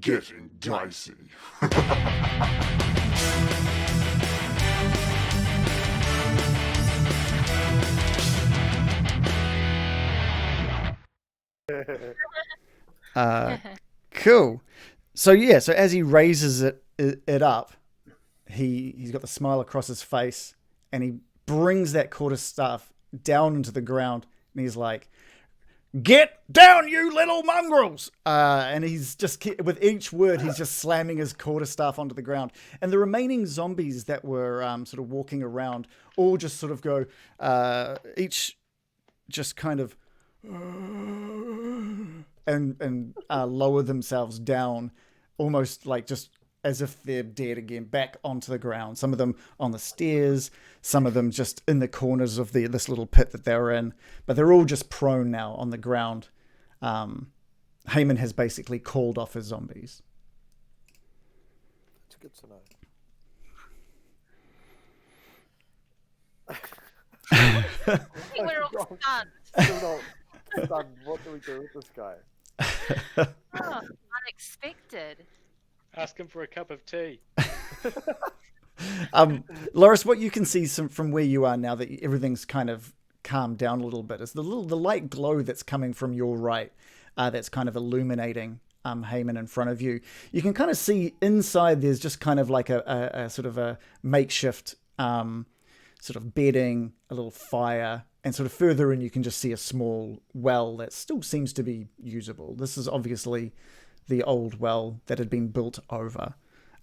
getting dicey. Cool. So yeah, so as he raises it up, he's got the smile across his face, and he brings that quarterstaff down into the ground, and he's like, "Get down, you little mongrels!" And he's just with each word, he's just slamming his quarterstaff onto the ground, and the remaining zombies that were sort of walking around all just sort of go, each just kind of and lower themselves down, almost like just as if they're dead again, back onto the ground. Some of them on the stairs, some of them just in the corners of this little pit that they were in, but they're all just prone now on the ground. Heyman has basically called off his zombies. It's good to know. I think we're all stunned. Still not stunned. What do we do with this guy? Oh, unexpected. Ask him for a cup of tea. Loris, what you can see from where you are now that everything's kind of calmed down a little bit is the light glow that's coming from your right, that's kind of illuminating Heyman in front of you. You can kind of see inside there's just kind of like a sort of a makeshift sort of bedding, a little fire, and sort of further in you can just see a small well that still seems to be usable. This is obviously the old well that had been built over.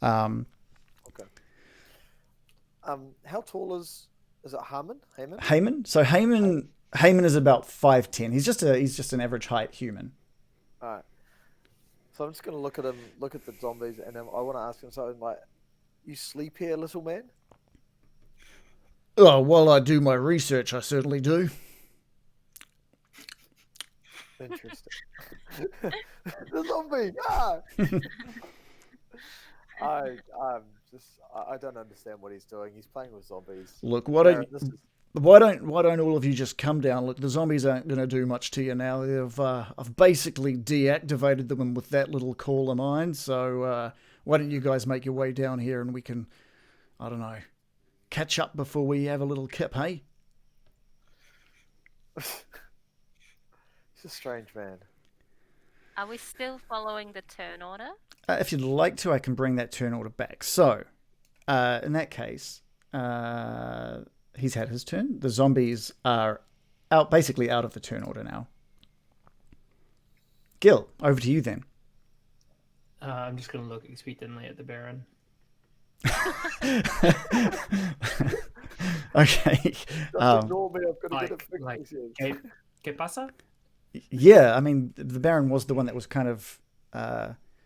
Okay. How tall is it? Heyman? Heyman. So Heyman is about 5'10". He's just an average height human. All right. So I'm just gonna look at him, look at the zombies, and then I want to ask him something like, "You sleep here, little man?" Oh, while I do my research, I certainly do. Interesting. The zombie. Ah! I don't understand what he's doing. He's playing with zombies. Look, why don't all of you just come down? Look, the zombies aren't going to do much to you now. I've basically deactivated them with that little call of mine. So why don't you guys make your way down here and we can, I don't know, catch up before we have a little kip, hey? He's a strange man. Are we still following the turn order? If you'd like to, I can bring that turn order back. So, in that case, he's had his turn. The zombies are basically out of the turn order now. Gil, over to you then. I'm just going to look expectantly at the Baron. Okay. Just ignore me. I'm gonna get a like, ¿Qué pasa? Yeah, I mean, the Baron was the one that was kind of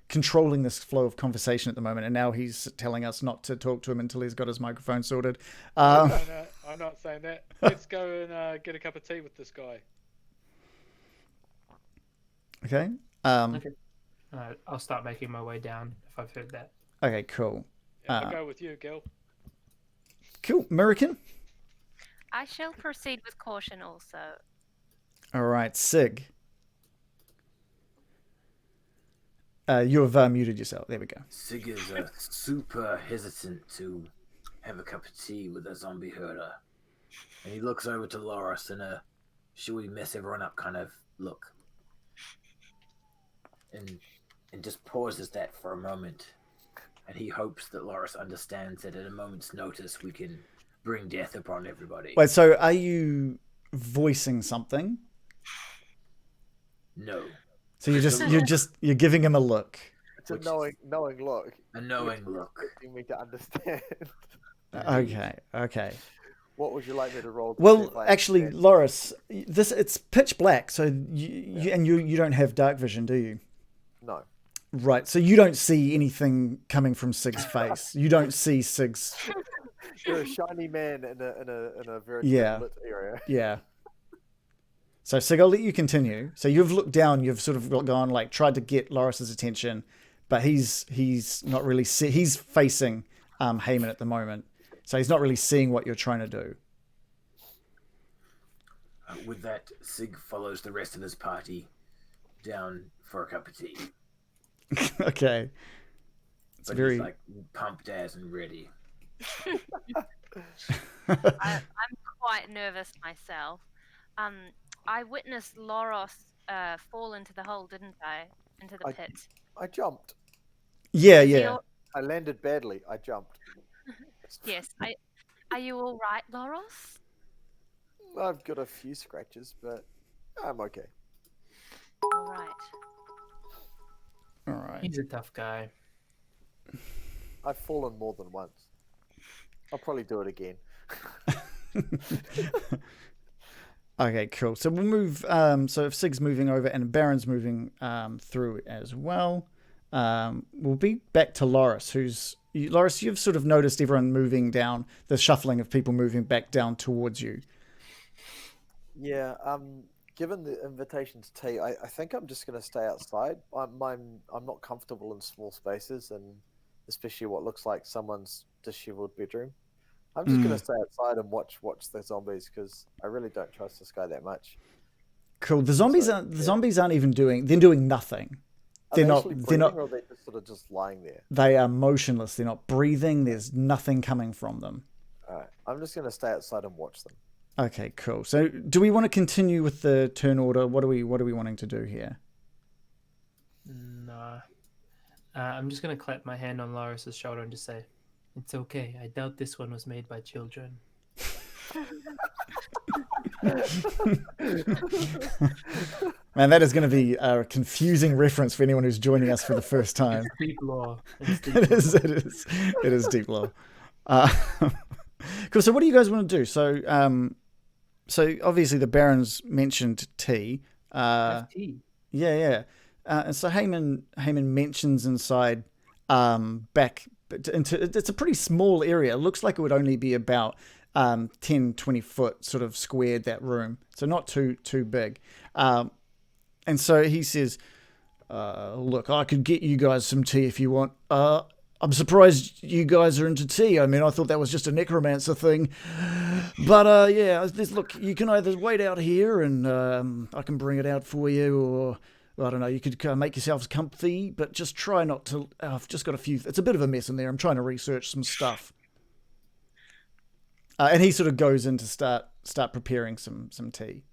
controlling this flow of conversation at the moment, and now he's telling us not to talk to him until he's got his microphone sorted. I'm not saying that. Let's go and get a cup of tea with this guy. Okay. Okay. I'll start making my way down if I've heard that. Okay, cool. Yeah, I'll go with you, Gil. Cool. American? I shall proceed with caution also. All right, Sig. You have muted yourself. There we go. Sig is super hesitant to have a cup of tea with a zombie herder. And he looks over to Loris in a should we mess everyone up kind of look. And just pauses that for a moment. And he hopes that Loris understands that at a moment's notice we can bring death upon everybody. Wait, so are you voicing something? No. So you're giving him a look. It's a knowing look. A knowing look. Expecting me to understand. Okay. What would you like me to roll? Well, actually, Loris, it's pitch black, so you don't have dark vision, do you? No. Right, so you don't see anything coming from Sig's face. You don't see Sig's. You're a shiny man in a very lit area. Yeah. So Sig, I'll let you continue. So you've looked down, you've sort of gone like tried to get Loris's attention, but he's not really he's facing Heyman at the moment, so he's not really seeing what you're trying to do. With that, Sig follows the rest of his party down for a cup of tea. Okay. It's But very. he's like pumped as and ready. I'm quite nervous myself. I witnessed Loros fall into the hole, didn't I? Into the pit. I jumped. Yeah, Is he yeah. all- I landed badly. I jumped. Yes. Are you all right, Loros? I've got a few scratches, but I'm okay. All right. All right. He's a tough guy. I've fallen more than once. I'll probably do it again. Okay, cool. So we'll move. So if Sig's moving over and Baron's moving through as well, we'll be back to Loris. Loris, you've sort of noticed everyone moving down, the shuffling of people moving back down towards you. Yeah. Given the invitation to tea, I think I'm just going to stay outside. I'm not comfortable in small spaces, and especially what looks like someone's disheveled bedroom. I'm just going to stay outside and watch the zombies because I really don't trust this guy that much. Cool. The zombies aren't even doing. They're doing nothing. Are they They're actually not. breathing, or are they just sort of just lying there? They are motionless. They're not breathing. There's nothing coming from them. All right. I'm just going to stay outside and watch them. Okay, cool. So, do we want to continue with the turn order? What are we wanting to do here? Nah. I'm just gonna clap my hand on Laris's shoulder and just say, "It's okay. I doubt this one was made by children." Man, that is going to be a confusing reference for anyone who's joining us for the first time. Deep lore. It's deep It is. lore. It is deep lore. Cool. So, what do you guys want to do? So, obviously the Barons mentioned tea. FT. Yeah. And so Heyman mentions inside back into it's a pretty small area. It looks like it would only be about 10, 20 foot sort of squared, that room. So not too big. And so he says, look, I could get you guys some tea if you want. I'm surprised you guys are into tea. I mean, I thought that was just a necromancer thing. But yeah, look, you can either wait out here and I can bring it out for you, or I don't know, you could make yourselves comfy, but just try not to. I've just got a few. It's a bit of a mess in there. I'm trying to research some stuff. And he sort of goes in to start preparing some tea.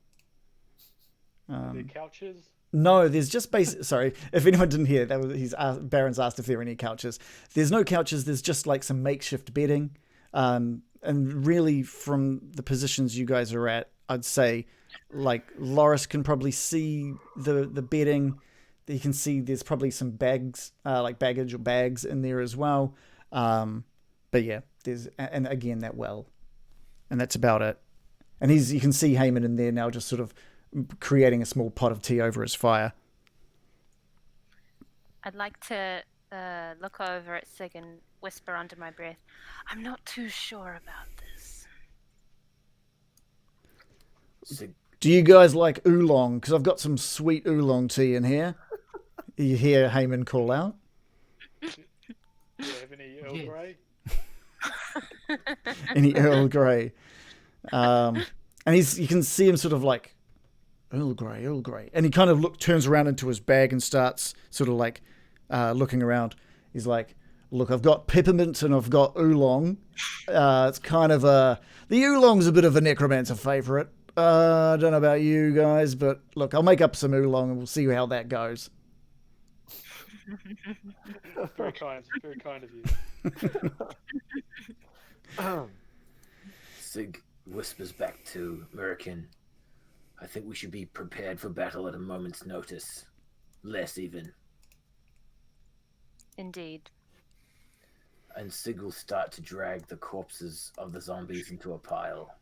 The couches. No, there's just sorry, if anyone didn't hear, that was Baron's asked if there are any couches. There's no couches. There's just like some makeshift bedding. And really, from the positions you guys are at, I'd say, like, Loris can probably see the bedding. You can see there's probably some bags, like baggage or bags in there as well. But yeah, and again, that well. And that's about it. And you can see Heyman in there now, just sort of creating a small pot of tea over his fire. I'd like to look over at Sig and whisper under my breath, I'm not too sure about this. Do you guys like oolong? Because I've got some sweet oolong tea in here. You hear Heyman call out. Do you have any Earl Grey? Any Earl Grey. And you can see him sort of like, Earl Grey. And he kind of turns around into his bag and starts sort of like looking around. He's like, look, I've got peppermint and I've got oolong. It's kind of the oolong's a bit of a necromancer favourite. I don't know about you guys, but look, I'll make up some oolong and we'll see how that goes. Very kind of you. Sig whispers back to American, I think we should be prepared for battle at a moment's notice. Less even. Indeed. And Sig will start to drag the corpses of the zombies into a pile.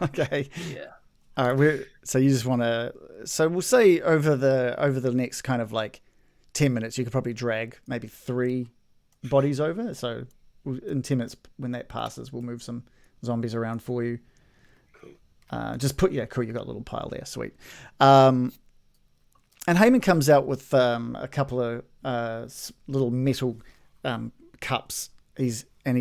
Okay. Yeah. All right. So you just want to. So we'll say over the next kind of like 10 minutes, you could probably drag maybe 3 bodies over. So in 10 minutes, when that passes, we'll move some zombies around for you. Cool. Cool. You got a little pile there. Sweet. And Heyman comes out with a couple of little metal cups. He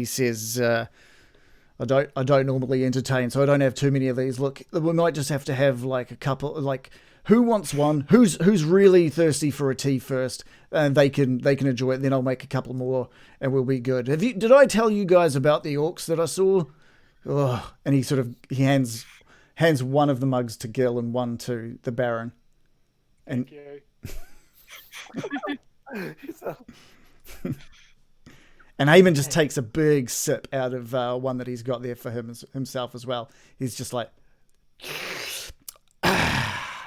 says, I don't normally entertain, so I don't have too many of these. Look, we might just have to have like a couple. Like, who wants one? Who's really thirsty for a tea first, and they can enjoy it. Then I'll make a couple more, and we'll be good. Did I tell you guys about the orcs that I saw? Oh, and he hands one of the mugs to Gil and one to the Baron. And Thank you. and Eamon just takes a big sip out of one that he's got there for himself as well. He's just like,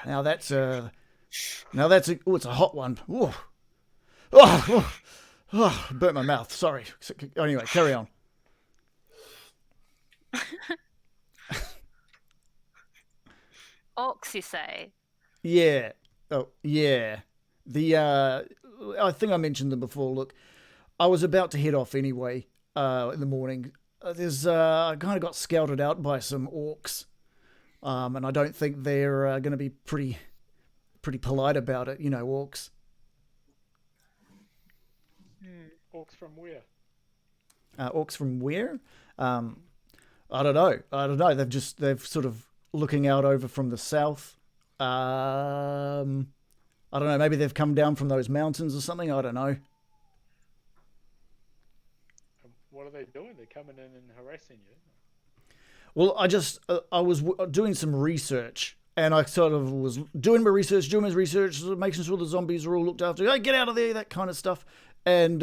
now that's a it's a hot one. Ooh. Burnt my mouth. Sorry. Anyway, carry on. Orcs, you say? Yeah. Oh, yeah. I think I mentioned them before. Look, I was about to head off anyway in the morning. I kind of got scouted out by some orcs, and I don't think they're going to be pretty polite about it. You know, orcs. Orcs from where? Orcs from where? I don't know. They've sort of looking out over from the south. I don't know. Maybe they've come down from those mountains or something. I don't know. What are they doing? They're coming in and harassing you. Well, I was doing some research, and I sort of was doing my research, making sure the zombies are all looked after. Hey, get out of there, that kind of stuff. And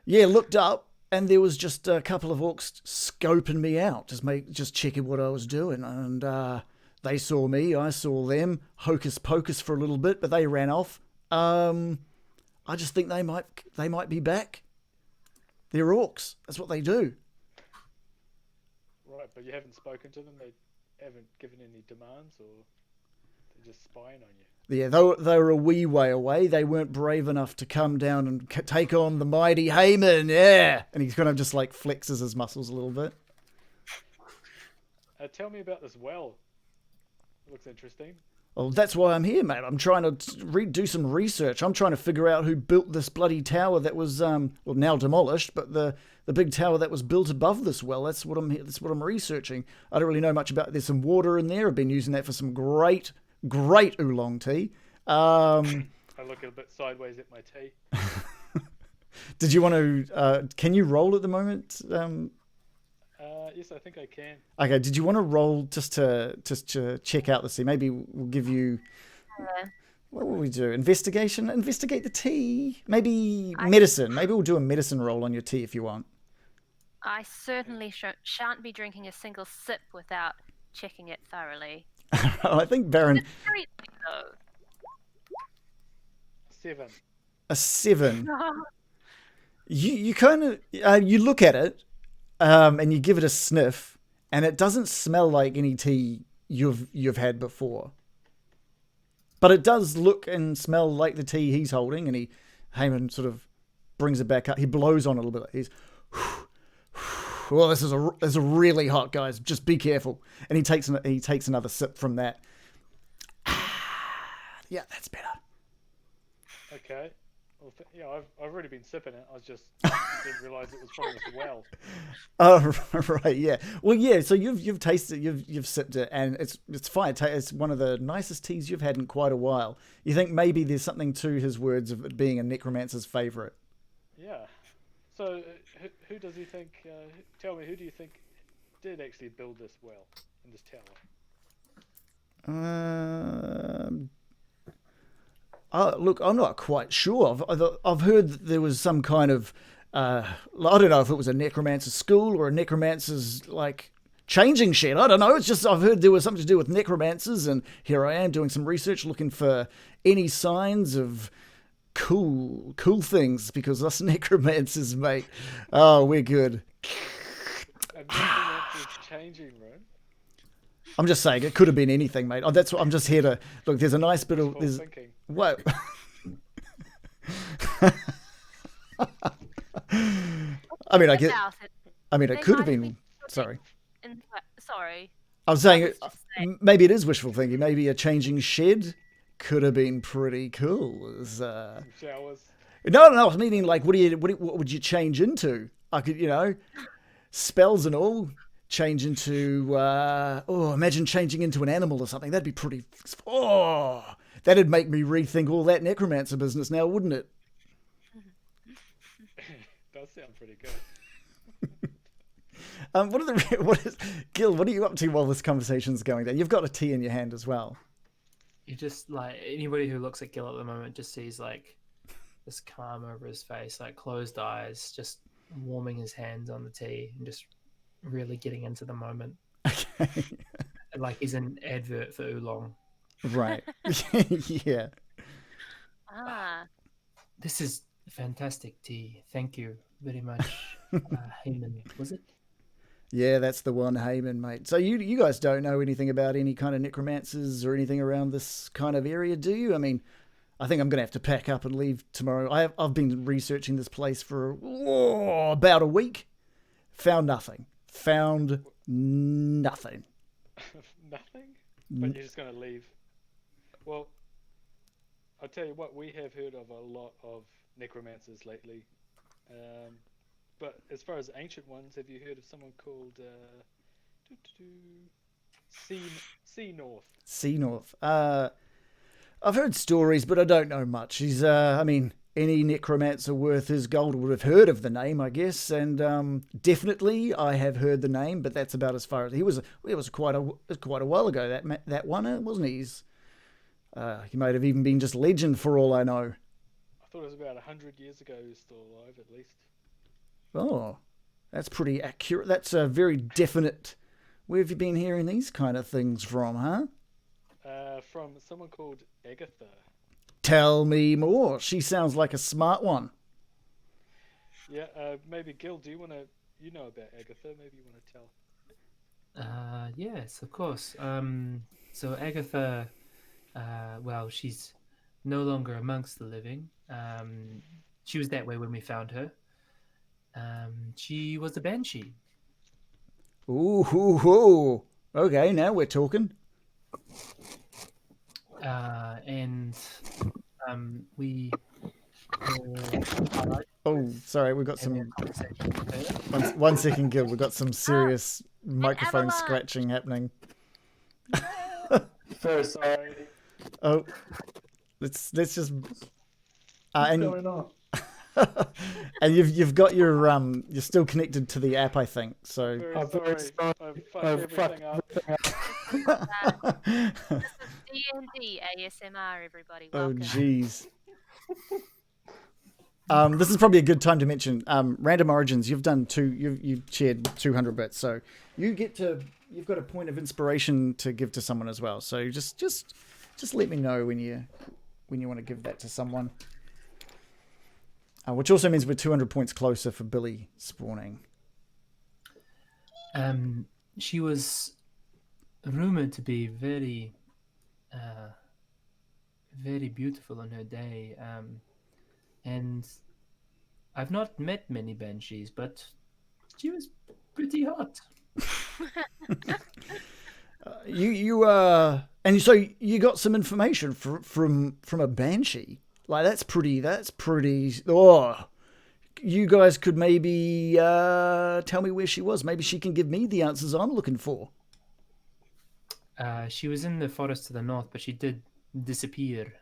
looked up, and there was just a couple of orcs scoping me out, just checking what I was doing, and they saw me, I saw them, hocus pocus for a little bit, but they ran off. I just think they might be back. They're orcs. That's what they do. Right, but you haven't spoken to them. They haven't given any demands, or they're just spying on you. Yeah, they were a wee way away. They weren't brave enough to come down and take on the mighty Haman. Yeah, and he kind of just like flexes his muscles a little bit. Tell me about this well. It looks interesting. Well, that's why I'm here, mate. I'm trying to do some research. I'm trying to figure out who built this bloody tower that was now demolished, but the big tower that was built above this well. That's what I'm researching. I don't really know much about. There's some water in there. I've been using that for some great oolong tea. I look a bit sideways at my tea. Did you want to? Can you roll at the moment? Yes, I think I can. Okay. Did you want to roll just to check out the tea? Maybe we'll give you. What will we do? Investigation. Investigate the tea. Maybe medicine. Maybe we'll do a medicine roll on your tea if you want. I certainly shan't be drinking a single sip without checking it thoroughly. I think Baron. It's very though. 7. A 7. You kind of you look at it. And you give it a sniff, and it doesn't smell like any tea you've had before. But it does look and smell like the tea he's holding, and Haman sort of brings it back up. He blows on it a little bit. He's, well, this is a really hot, guys. Just be careful. And he takes another sip from that. Yeah, that's better. Okay. Well, yeah, I've already been sipping it. I just didn't realise it was from this well. Oh, right, yeah. Well, yeah. So you've tasted, you've sipped it, and it's fine. It's one of the nicest teas you've had in quite a while. You think maybe there's something to his words of it being a necromancer's favourite? Yeah. So who does he think? Tell me, who do you think did actually build this well in this tower? Look, I'm not quite sure. I've heard that there was some kind of, I don't know if it was a necromancer's school or a necromancer's, like, changing shed. I don't know. It's just I've heard there was something to do with necromancers, and here I am doing some research looking for any signs of cool things, because us necromancers, mate, oh, we're good. A necromancer's changing room? I'm just saying, it could have been anything, mate. Oh, that's what I'm just here to look. There's a nice bit of there's thinking. what. I mean, it could have been. Sorry. Sorry. I was saying maybe it is wishful thinking. Maybe a changing shed could have been pretty cool. Showers. No. I was meaning like, what would you change into? I could, spells and all. change into imagine changing into an animal or something. That'd be pretty. That'd make me rethink all that necromancer business now, wouldn't it? Does sound pretty good. Gil? What are you up to while this conversation's going down? You've got a tea in your hand as well. You just like anybody who looks at Gil at the moment just sees like this calm over his face, like closed eyes, just warming his hands on the tea and just really getting into the moment. Okay. Like he's an advert for oolong. Right. Yeah. Ah, This is fantastic tea. Thank you very much, Heyman. Was it? Yeah, that's the one, Heyman, mate. So you guys don't know anything about any kind of necromancers or anything around this kind of area, do you? I mean, I think I'm going to have to pack up and leave tomorrow. I've been researching this place for about a week. Found nothing. Nothing? But you're just going to leave? Well, I'll tell you what, we have heard of a lot of necromancers lately. But as far as ancient ones, have you heard of someone called Sea North? Sea North. I've heard stories, but I don't know much. He's, I mean, any necromancer worth his gold would have heard of the name, I guess, and definitely I have heard the name, but that's about as far as he was. It was quite a while ago. That one, wasn't he? He might have even been just legend for all I know. I thought it was about 100 years ago. He was still alive, at least. Oh, that's pretty accurate. That's a very definite. Where have you been hearing these kind of things from, huh? From someone called Agatha. Tell me more. She sounds like a smart one. Yeah, maybe Gil, do you want to? You know about Agatha? Maybe you want to tell. Yes, of course. So Agatha, well, she's no longer amongst the living. She was that way when we found her. She was a banshee. Ooh. Okay, now we're talking. And we. Oh, sorry, we've got some. One second, Gil. We've got some serious microphone scratching happening. So sorry. Oh, let's just. What's going on? And you've got your you're still connected to the app, I think. So Very sorry. I've fucked everything up. this is D&D ASMR, everybody. Welcome. Oh, jeez. This is probably a good time to mention Random Origins. You've done you've shared 200 bits, so you've got a point of inspiration to give to someone as well. So just let me know when you want to give that to someone. Which also means we're 200 points closer for Billy spawning. She was rumored to be very, very beautiful in her day. And I've not met many banshees, but she was pretty hot. And so you got some information from a banshee. Like that's pretty. Oh, you guys could maybe tell me where she was. Maybe she can give me the answers I'm looking for. She was in the forest to the north, but she did disappear.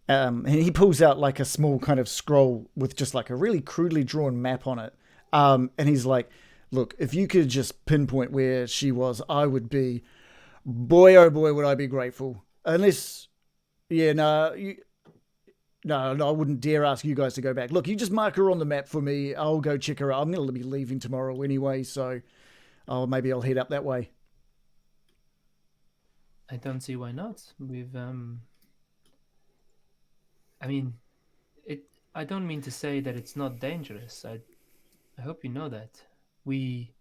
And he pulls out like a small kind of scroll with just like a really crudely drawn map on it. And he's like, "Look, if you could just pinpoint where she was, I would be, boy, oh boy, would I be grateful. Unless, yeah, no, I wouldn't dare ask you guys to go back. Look, you just mark her on the map for me. I'll go check her out. I'm going to be leaving tomorrow anyway, so maybe I'll head up that way." I don't see why not. We've, I mean, I don't mean to say that it's not dangerous. I hope you know that. We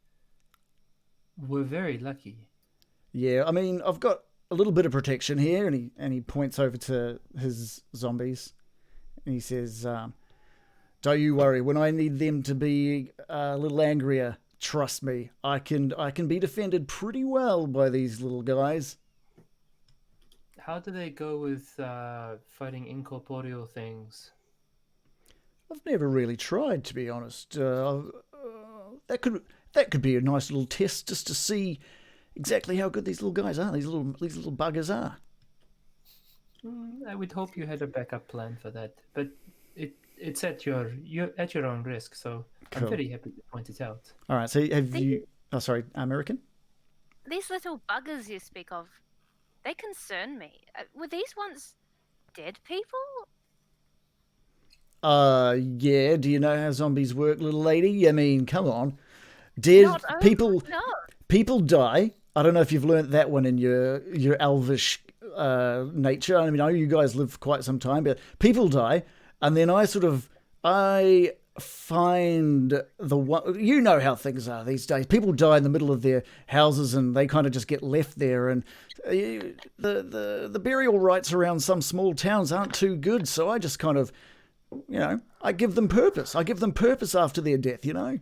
were very lucky. Yeah, I mean, I've got a little bit of protection here, and he points over to his zombies, and he says, "Don't you worry. When I need them to be a little angrier, trust me, I can be defended pretty well by these little guys." How do they go with fighting incorporeal things? I've never really tried, to be honest. That that could be a nice little test just to see exactly how good these little guys are. These little buggers are. I would hope you had a backup plan for that, but it's at your own risk. So Cool. I'm very happy to point it out. All right. So have you? Oh, sorry, American. These little buggers you speak of, they concern me. Were these once dead people? Yeah. Do you know how zombies work, little lady? I mean, come on. Dead Not over- people. No. People die. I don't know if you've learnt that one in your elvish nature. I mean, I know you guys live for quite some time, but people die, and then I find the one. You know how things are these days. People die in the middle of their houses, and they kind of just get left there. And the burial rites around some small towns aren't too good. So I just kind of, I give them purpose. I give them purpose after their death. I don't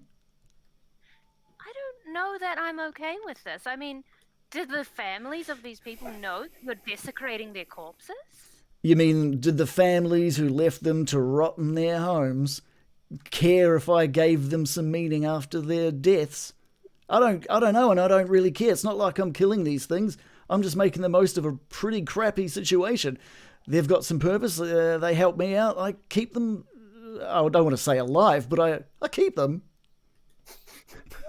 know that I'm okay with this. I mean, did the families of these people know you're desecrating their corpses? You mean, did the families who left them to rot in their homes care if I gave them some meaning after their deaths? I don't know, and I don't really care. It's not like I'm killing these things. I'm just making the most of a pretty crappy situation. They've got some purpose. They help me out. I keep them. I don't want to say alive, but I keep them.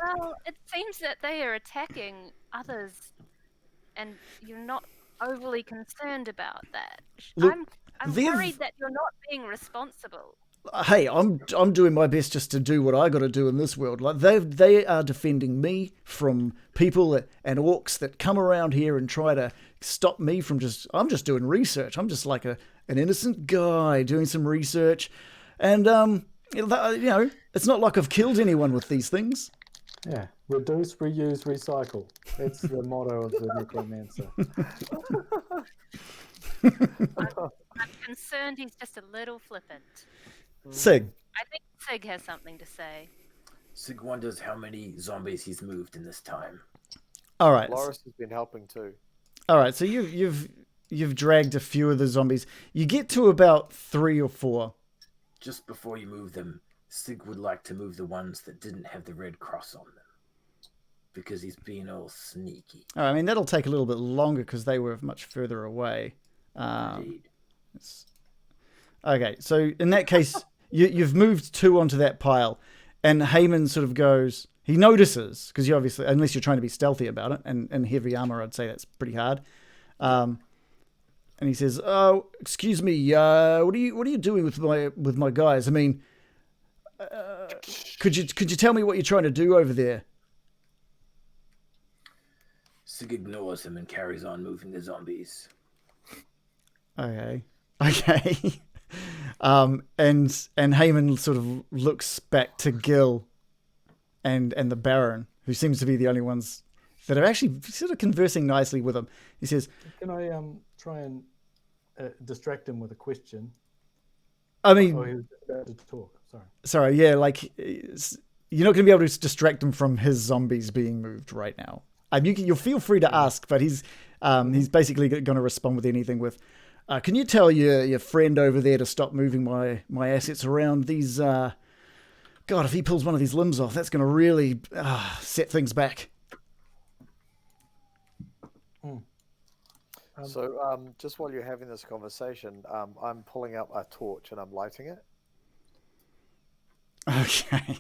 Well, it seems that they are attacking others, and you're not overly concerned about that. Look, I'm worried that you're not being responsible. Hey, I'm doing my best just to do what I got to do in this world. Like they are defending me from people and orcs that come around here and try to stop me from just. I'm just doing research. I'm just like an innocent guy doing some research, and it's not like I've killed anyone with these things. Yeah, reduce, reuse, recycle. That's the motto of the necromancer. I'm concerned he's just a little flippant. Sig. I think Sig has something to say. Sig wonders how many zombies he's moved in this time. All right. Loris has been helping too. All right. So you've dragged a few of the zombies. You get to about 3 or 4. Just before you move them, Sig would like to move the ones that didn't have the red cross on them, because he's being all sneaky. I mean, that'll take a little bit longer because they were much further away. Indeed. Okay, so in that case, you've moved 2 onto that pile, and Heyman sort of goes. He notices, because you obviously, unless you're trying to be stealthy about it, and in heavy armor, I'd say that's pretty hard. And he says, "Oh, excuse me. What are you doing with my guys? I mean, could you tell me what you're trying to do over there?" Sig ignores him and carries on moving the zombies. Okay. And Heyman sort of looks back to Gil and the Baron, who seems to be the only ones that are actually sort of conversing nicely with him. He says, Can I try and distract him with a question? I mean... Oh, he was about to talk. Sorry, yeah, like, you're not going to be able to distract him from his zombies being moved right now. You'll feel free to ask, but he's basically going to respond with anything with, can you tell your friend over there to stop moving my assets around? These, God, if he pulls one of these limbs off, that's going to really set things back. So, just while you're having this conversation, I'm pulling up a torch and I'm lighting it. Okay.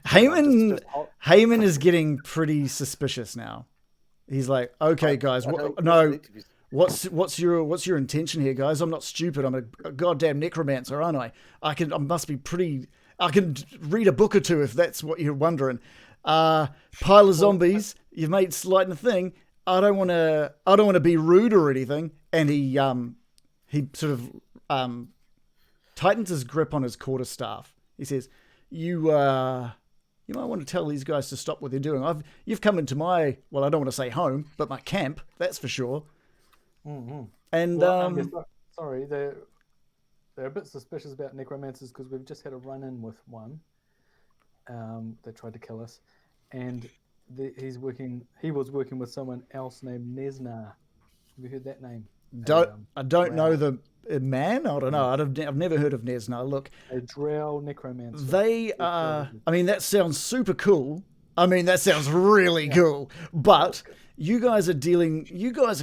Heyman is getting pretty suspicious now. He's like, okay, guys, what's your intention here, guys? I'm not stupid. I'm a goddamn necromancer, aren't I? I can read a book or two if that's what you're wondering. Pile of zombies. You've made lighting a thing. I don't want to be rude or anything. And he sort of tightens his grip on his quarterstaff. He says, You might want to tell these guys to stop what they're doing. You've come into my, well, I don't want to say home, but my camp, that's for sure. Mm-hmm. And sorry, they're a bit suspicious about necromancers because we've just had a run-in with one. They tried to kill us, and he was working with someone else named Nesna. Have you heard that name? I don't know the man. I don't know. I've never heard of Nesna. Look, a drow necromancer. they are. I mean, that sounds super cool. I mean, that sounds really cool. But you guys are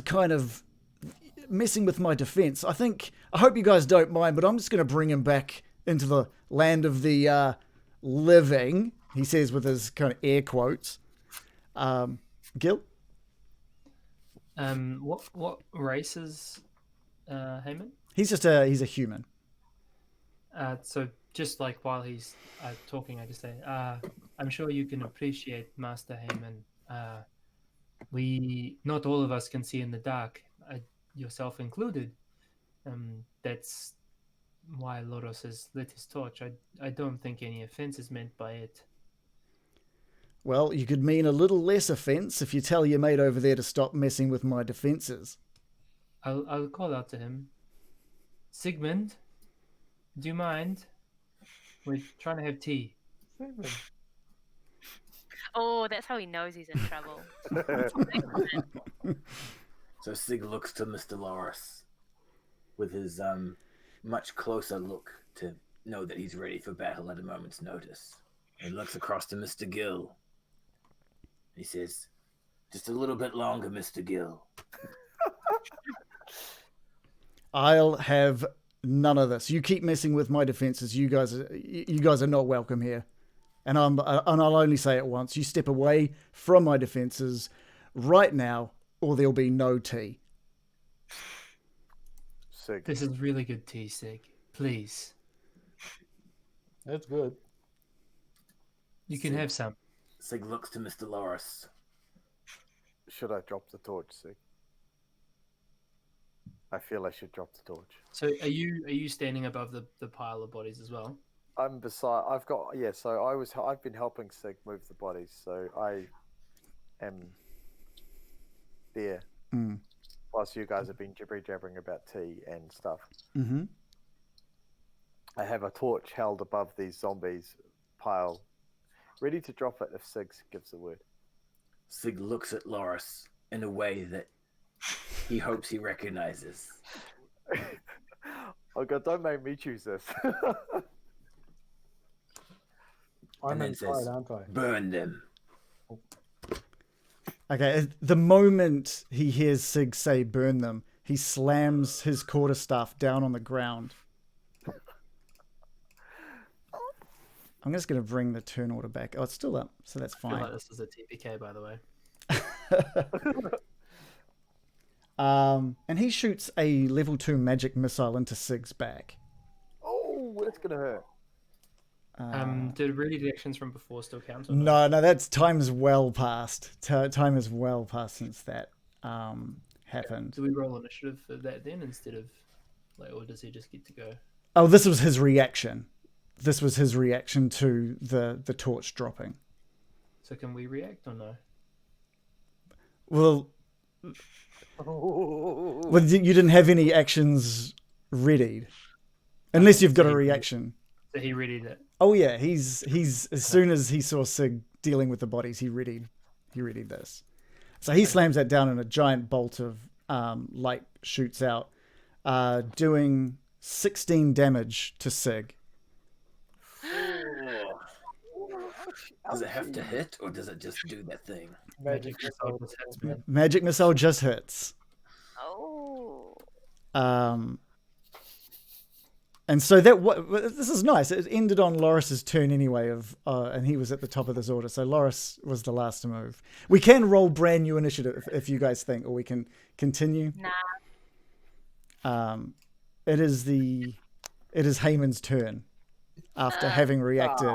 kind of messing with my defense. I hope you guys don't mind, but I'm just going to bring him back into the land of the living, he says with his kind of air quotes. Gil? What race is Heyman? He's a human. So just like while he's talking, I just say, I'm sure you can appreciate Master Heyman. We not all of us can see in the dark, yourself included. That's why Loros has lit his torch. I don't think any offense is meant by it. Well, you could mean a little less offense if you tell your mate over there to stop messing with my defenses. I'll call out to him. Sigmund, do you mind? We're trying to have tea. Oh, that's how he knows he's in trouble. So Sig looks to Mr. Loris with his much closer look to know that he's ready for battle at a moment's notice. He looks across to Mr. Gill. He says, "Just a little bit longer, Mr. Gill." I'll have none of this. You keep messing with my defenses. You guys are not welcome here. And I'll only say it once. You step away from my defenses right now, or there'll be no tea. Sig. This is really good tea, Sig. Please. That's good. You can have some. Sig looks to Mr. Loris. Should I drop the torch, Sig? I feel I should drop the torch. So are you standing above the pile of bodies as well? I'm beside. So I've been helping Sig move the bodies, so I am there. Mm. Whilst you guys have been jabbering about tea and stuff. Mm-hmm. I have a torch held above these zombies pile, ready to drop it if Sig gives the word. Sig looks at Loris in a way that he hopes he recognizes. Oh God, don't make me choose this. I'm then inside, says, aren't I? "Burn them." Okay, the moment he hears Sig say burn them, he slams his quarterstaff down on the ground. I'm just going to bring the turn order back. Oh, it's still up, so that's I feel fine. like this is a TPK, by the way. And he shoots a level 2 magic missile into Sig's back. Oh, that's gonna hurt. Did ready actions from before still count? Or not? No, that's time's well past. Time is well past since that happened. Do we roll initiative for that then instead of, like, or does he just get to go? Oh, this was his reaction. This was his reaction to the torch dropping. So can we react or no? Well, you didn't have any actions readied, unless you've got a reaction. So he readied it. Oh yeah, he's as soon as he saw Sig dealing with the bodies, he readied this. So he slams that down, and a giant bolt of light shoots out, doing 16 damage to Sig. Does it have to hit, or does it just do that thing? Magic missile just hits me. Magic missile just hits. Oh. And so this is nice. It ended on Loris's turn anyway, and he was at the top of this order. So Loris was the last to move. We can roll brand new initiative if you guys think, or we can continue. Nah. It is Heyman's turn after having reacted.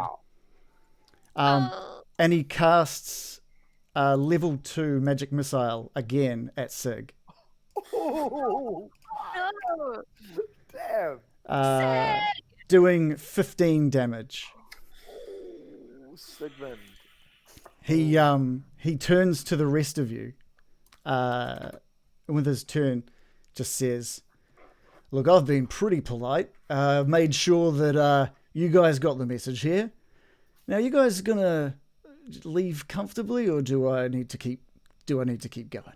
And he casts level 2 magic missile again at Sig. Oh, No. damn. Doing 15 damage. Oh, Sigmund. He turns to the rest of you with his turn, just says, "Look, I've been pretty polite. Made sure that you guys got the message here. Now, you guys gonna leave comfortably, or do I need to keep going?"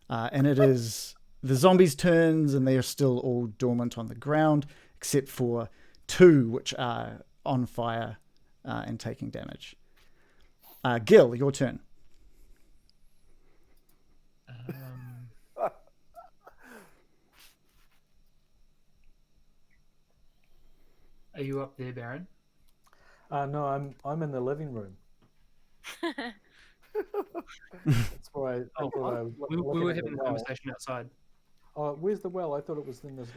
And it is the zombies' turns, and they are still all dormant on the ground, except for 2 which are on fire and taking damage. Gil, your turn. Are you up there, Baron? No, I'm in the living room. That's why I thought I was we looking were at the having a well. conversation outside. Oh, where's the well? I thought it was in this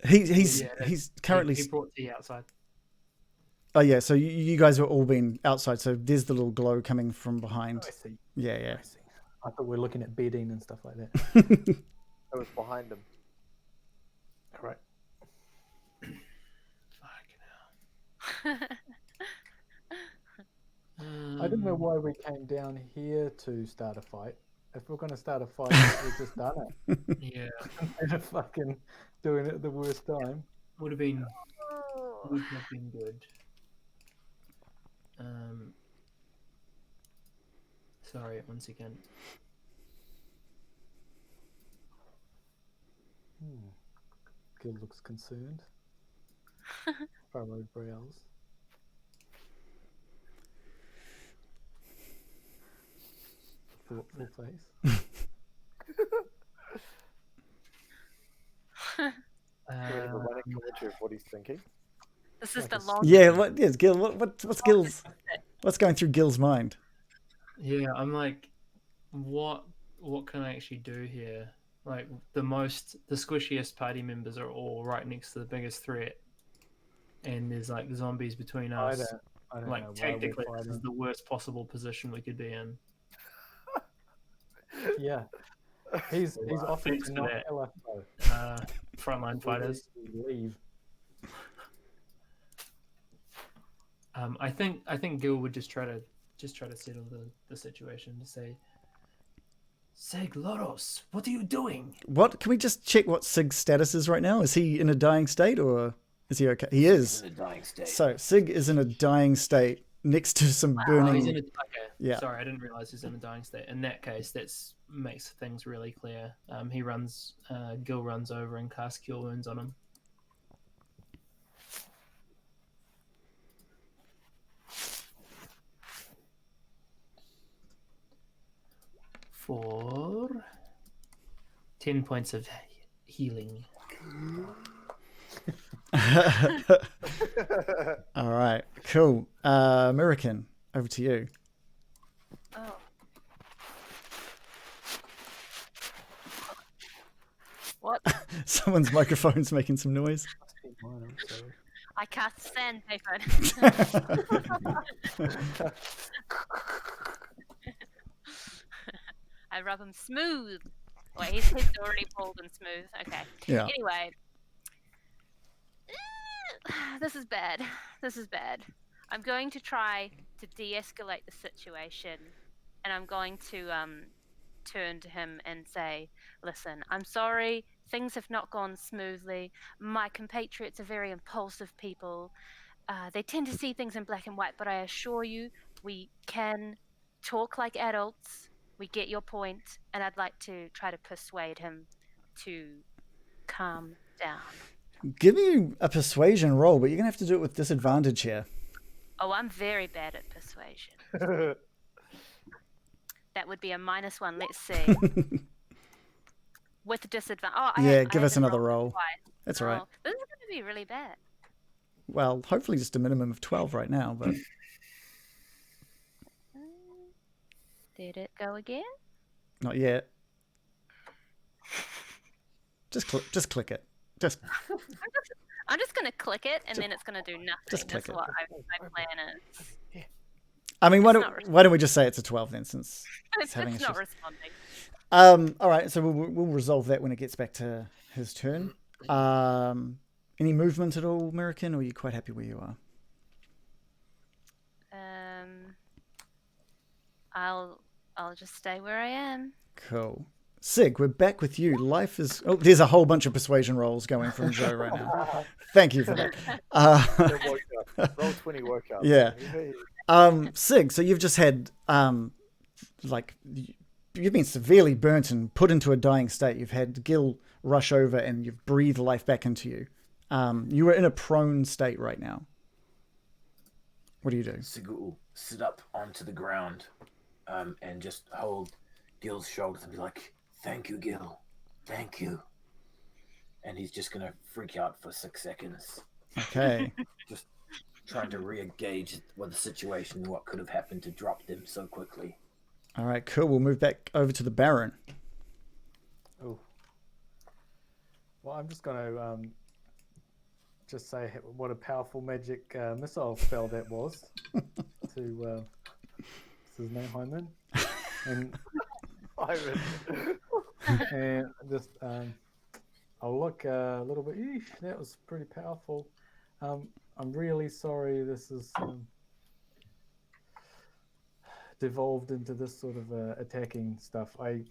He's Yeah, currently. He brought tea outside. Oh yeah, so you guys are all been outside. So there's the little glow coming from behind. I see. Yeah. I see. I thought we were looking at bedding and stuff like that. It was behind him. Correct. Fucking hell. I don't know why we came down here to start a fight. If we're going to start a fight, we've just done it. Yeah, Instead of fucking doing it at the worst time. would have been good. Sorry, one second. Gil looks concerned. Furrowed brows. Thoughtful face. Do we have a running commentary of what he's thinking? This is the Like a long. Yeah. What? Yes, Gil. What's Gil's? What's going through Gil's mind? Yeah, I'm like, what can I actually do here? Like the squishiest party members are all right next to the biggest threat, and there's like zombies between us. I don't Like know why tactically, we're this is fighting. the worst possible position we could be in. Yeah. He's offered Thanks to for not that. kill us though. Frontline fighters. Leave. I think Gil would just try to settle the situation to say, Sig Loros, what are you doing? What? Can we just check what Sig's status is right now? Is he in a dying state or is he okay? He is. In a dying state. So Sig is in a dying state next to some burning. Oh, he's in a, okay. Yeah. Sorry, I didn't realize he's in a dying state. In that case, that makes things really clear. Gil runs over and casts Cure Wounds on him. For 10 points of healing. All right, cool. American, over to you. Oh. What? Someone's microphone's making some noise. Mine, I'm sorry. I cast sandpaper. I rub him smooth. Wait, his head's already bald and smooth. Okay. Yeah. Anyway. This is bad. This is bad. I'm going to try to de-escalate the situation, and I'm going to turn to him and say, listen, I'm sorry, things have not gone smoothly. My compatriots are very impulsive people. They tend to see things in black and white, but I assure you, we can talk like adults. We get your point, and I'd like to try to persuade him to calm down. Give me a persuasion roll, but you're gonna have to do it with disadvantage here. Oh, I'm very bad at persuasion. That would be a -1. Let's see. With disadvantage. Oh, Yeah, I give had us to another roll roll. twice. That's all right. Oh, this is going to be really bad. Well, hopefully just a minimum of 12 right now, but Did it go again? not yet. Just click it. Just I'm just going to click it, and then it's going to do nothing. just click That's it. what my plan is. I mean, why It's don't not we just say it's a 12 then, since It's having not issues. responding. All right, so we'll resolve that when it gets back to his turn. Any movement at all, American, or are you quite happy where you are? I'll just stay where I am. Cool. Sig, we're back with you. Life is... Oh, there's a whole bunch of persuasion rolls going from Joe right now. Thank you for that. Roll 20 workout. Yeah. Sig, so you've just had, you've been severely burnt and put into a dying state. You've had Gil rush over and you've breathed life back into you. You are in a prone state right now. What do you do? Sig will sit up onto the ground and just hold Gil's shoulders and be like, "Thank you, Gil. Thank you." And he's just going to freak out for 6 seconds. Okay. Just trying to re-engage with the situation and what could have happened to drop them so quickly. All right, cool. We'll move back over to the Baron. Oh. Well, I'm just going to just say what a powerful magic missile spell that was to what's his name, Hyman, and and just I'll look a little bit. Eesh, that was pretty powerful. I'm really sorry. This is devolved into this sort of attacking stuff. I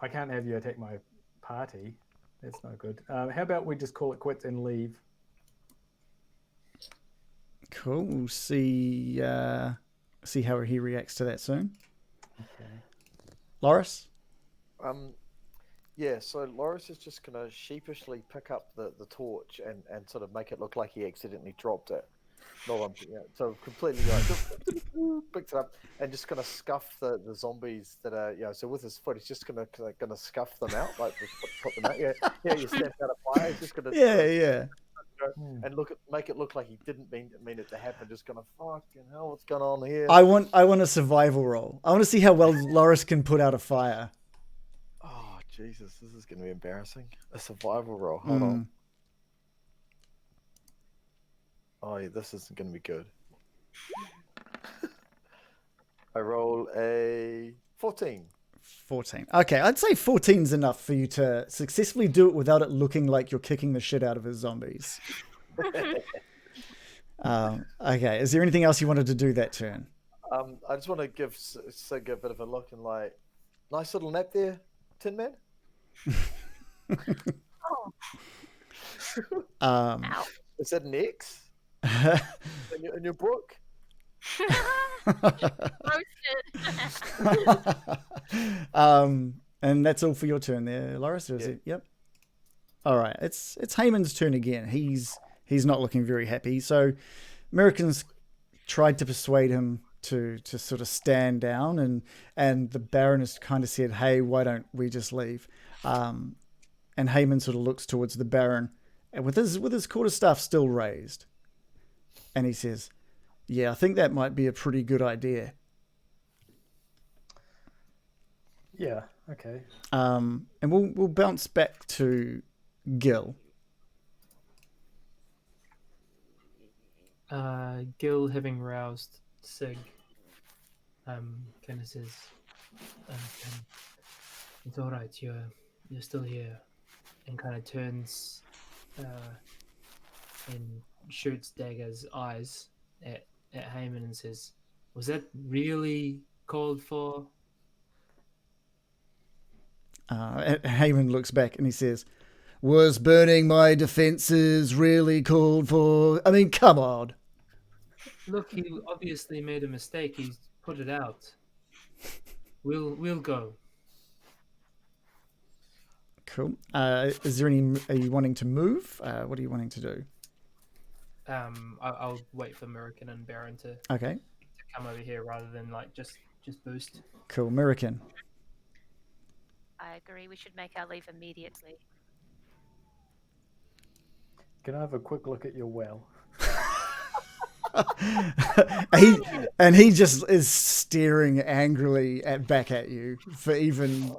can't have you attack my party. That's no good. How about we just call it quits and leave? Cool. We'll see how he reacts to that soon. Okay. Loris? Yeah, so Loris is just going to sheepishly pick up the torch and sort of make it look like he accidentally dropped it. So completely picks it up and just going to scuff the zombies that are, so with his foot, he's just going to scuff them out, like put them out. Yeah, you stand out of fire. He's just going to and make it look like he didn't mean it to happen. Just going to fucking hell, what's going on here? I want a survival roll. I want to see how well Loris can put out a fire. Oh Jesus, this is going to be embarrassing. A survival roll. Hold on. Oh, yeah, this isn't going to be good. I roll a 14. 14. Okay, I'd say 14's enough for you to successfully do it without it looking like you're kicking the shit out of his zombies. Okay, is there anything else you wanted to do that turn? I just want to give Sig a bit of a look and like, nice little nap there, Tin Man. Is that an X? in your book? And that's all for your turn there, Loris, or is it? Yep. All right, it's Hayman's turn again. He's not looking very happy. So Americans tried to persuade him to sort of stand down, and the Baron has kind of said, "Hey, why don't we just leave?" And Hayman sort of looks towards the Baron, and with his quarterstaff still raised, and he says, "Yeah, I think that might be a pretty good idea." Yeah. Okay. And we'll bounce back to Gil. Gil, having roused Sig, kind of says, "It's all right. You're still here," and kind of turns and shoots Dagger's eyes at Hayman and says, "Was that really called for?" Hayman looks back and he says, "Was burning my defenses really called for? I mean, come on." Look, he obviously made a mistake. He's put it out. We'll go. Cool. Is there any? Are you wanting to move? What are you wanting to do? I'll wait for American and Baron to come over here rather than like just boost. Cool, American. I agree. We should make our leave immediately. Can I have a quick look at your well? he just is staring angrily back at you for even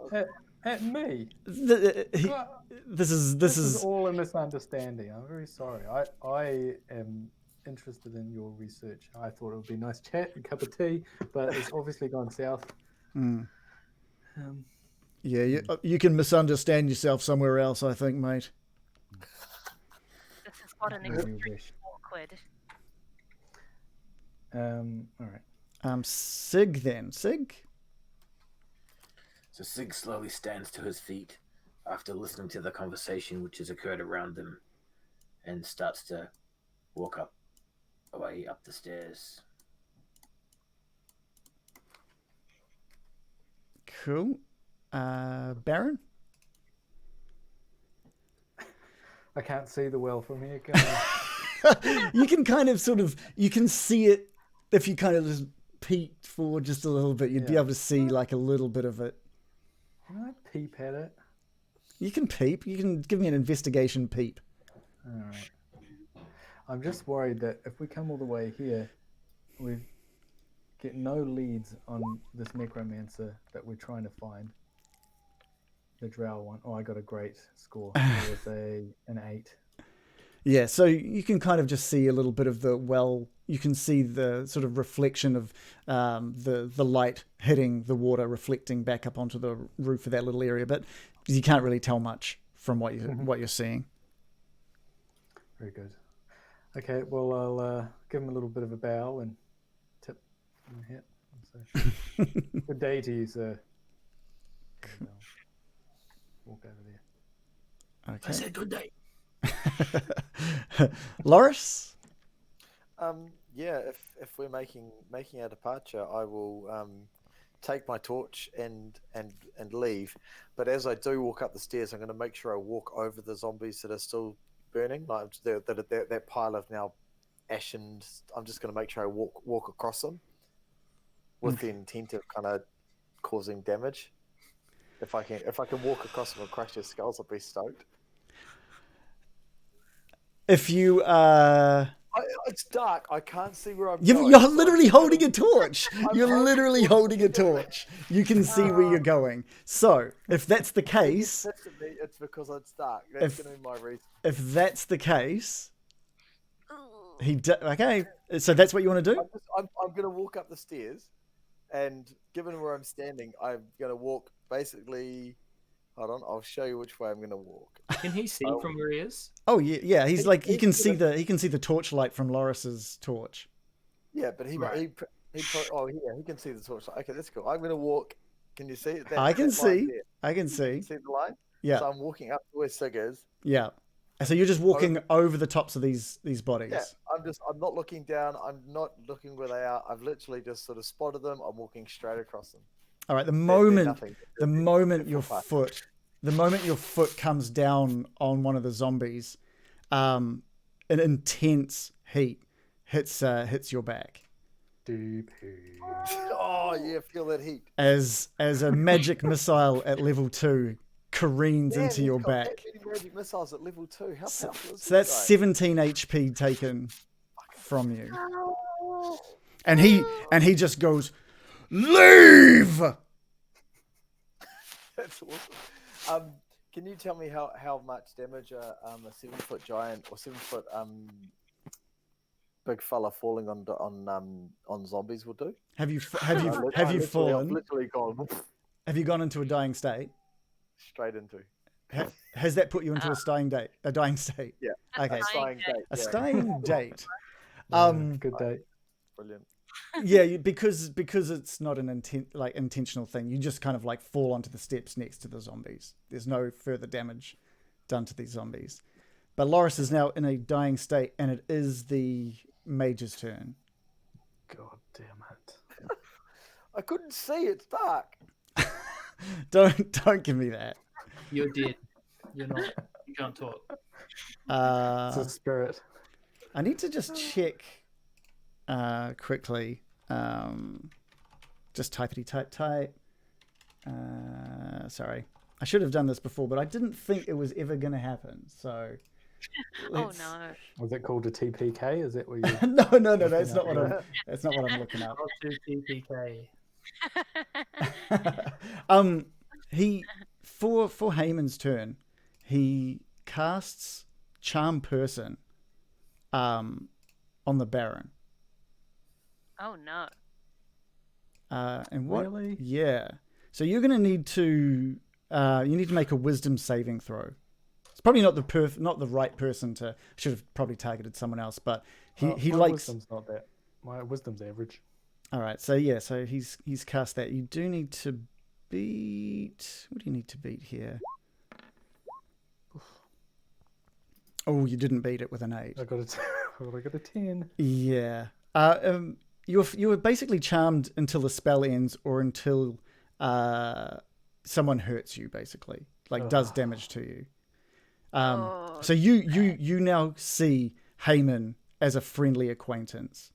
at me. This is all a misunderstanding. I'm very sorry. I am interested in your research. I thought it would be a nice chat, a cup of tea, but it's obviously gone south. Yeah, you can misunderstand yourself somewhere else, I think, mate. This has gotten extremely awkward. All right. Sig then. Sig? So Sig slowly stands to his feet after listening to the conversation which has occurred around them and starts to walk away up the stairs. Cool. Baron? I can't see the well from here, can I? You can kind of you can see it if you kind of just peek forward just a little bit. You'd be Yeah. able to see like a little bit of it. Can I peep at it? You can peep. You can give me an investigation peep. All right. I'm just worried that if we come all the way here, we get no leads on this necromancer that we're trying to find. The drow one. Oh, I got a great score. It was an 8. Yeah, so you can kind of just see a little bit of you can see the sort of reflection of the light hitting the water, reflecting back up onto the roof of that little area, but you can't really tell much from what you're seeing. Very good. Okay, well, I'll give him a little bit of a bow and tip and hit. So, good day to you, sir. And I'll walk over there. I said good day. Loris? Yeah, if we're making our departure, I will take my torch and leave. But as I do walk up the stairs, I'm going to make sure I walk over the zombies that are still burning, like that pile of now ashen. I'm just going to make sure I walk across them with the intent of kind of causing damage. If I can walk across them and crush their skulls, I'll be stoked. If you it's dark. I can't see where I'm you're going. literally holding a torch. You're literally holding a torch. You can see where you're going. So, if that's the case, it's because it's dark. That's going to be my reason. if that's the case, okay. So that's what you want to do? I'm going to walk up the stairs, and given where I'm standing, I'm going to walk basically. Hold on, I'll show you which way I'm going to walk. Can he see from where he is? Oh yeah. He's like he can see the torchlight from Loris's torch. Yeah, but he can see the torch. Okay, that's cool. I'm going to walk. Can you see it? I can see. See the line? Yeah. So I'm walking up to where Sig is. Yeah. So you're just walking over the tops of these bodies. Yeah, I'm not looking down. I'm not looking where they are. I've literally just sort of spotted them. I'm walking straight across them. All right. The moment your foot comes down on one of the zombies, an intense heat hits your back. Oh yeah, feel that heat. As a magic missile at level 2 careens into your back. Magic missiles at level 2. How powerful is So that's 17 HP taken from you. And he just goes, "Leave!" That's awesome. Can you tell me how much damage a 7-foot giant or 7-foot big fella falling on zombies will do? Have you fallen? I've literally gone Have you gone into a dying state? straight into. Has that put you into a dying state? Yeah. Okay. A dying date. Good day. Brilliant. Yeah, because it's not an intentional thing. You just kind of like fall onto the steps next to the zombies. There's no further damage done to these zombies. But Loris is now in a dying state, and it is the mage's turn. God damn it! I couldn't see. It's dark. Don't give me that. You're dead. You're not. You can't talk. It's a spirit. I need to just check quickly. Just type. Sorry. I should have done this before, but I didn't think it was ever going to happen. So. Oh no. Was it called a TPK? Is that what you? No. That's not what I'm looking up. Not too TPK. He for Heyman's turn, he casts Charm Person on the Baron. Oh no. And what? Really? Yeah. So you're going to need to make a Wisdom saving throw. It's probably not the right person to. Should have probably targeted someone else, but he my likes. Wisdom's not that. My wisdom's average. All right. So yeah. So he's cast that. You do need to beat. What do you need to beat here? Oh, you didn't beat it with an 8. I got a 10. Yeah. You were basically charmed until the spell ends, or until someone hurts you, basically, does damage to you. So you now see Heyman as a friendly acquaintance.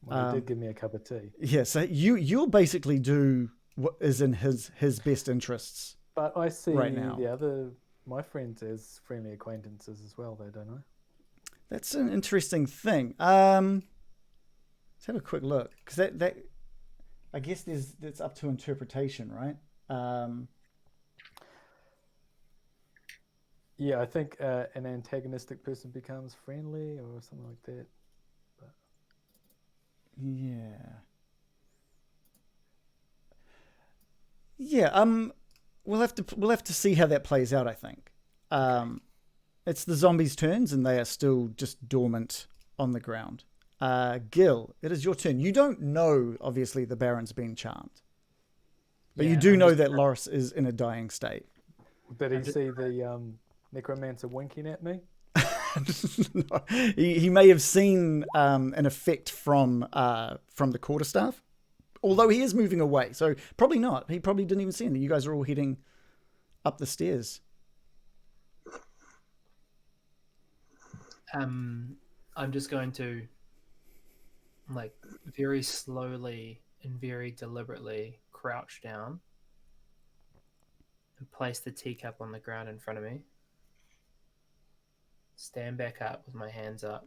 Well, he did give me a cup of tea. Yeah, so you'll basically do what is in his best interests. But I see right now. my friends as friendly acquaintances as well, though, don't I? That's an interesting thing. Let's have a quick look, because that I guess that's up to interpretation, right? Yeah, I think an antagonistic person becomes friendly or something like that. But... Yeah. We'll have to see how that plays out, I think. It's the zombies' turns, and they are still just dormant on the ground. Gil, it is your turn. You don't know, obviously, the Baron's been charmed. But you do know that Loris is in a dying state. Did he see the necromancer winking at me? No. He may have seen an effect from the quarterstaff, although he is moving away. So probably not. He probably didn't even see anything. You guys are all heading up the stairs. I'm just going to, like, very slowly and very deliberately crouch down and place the teacup on the ground in front of me. Stand back up with my hands up.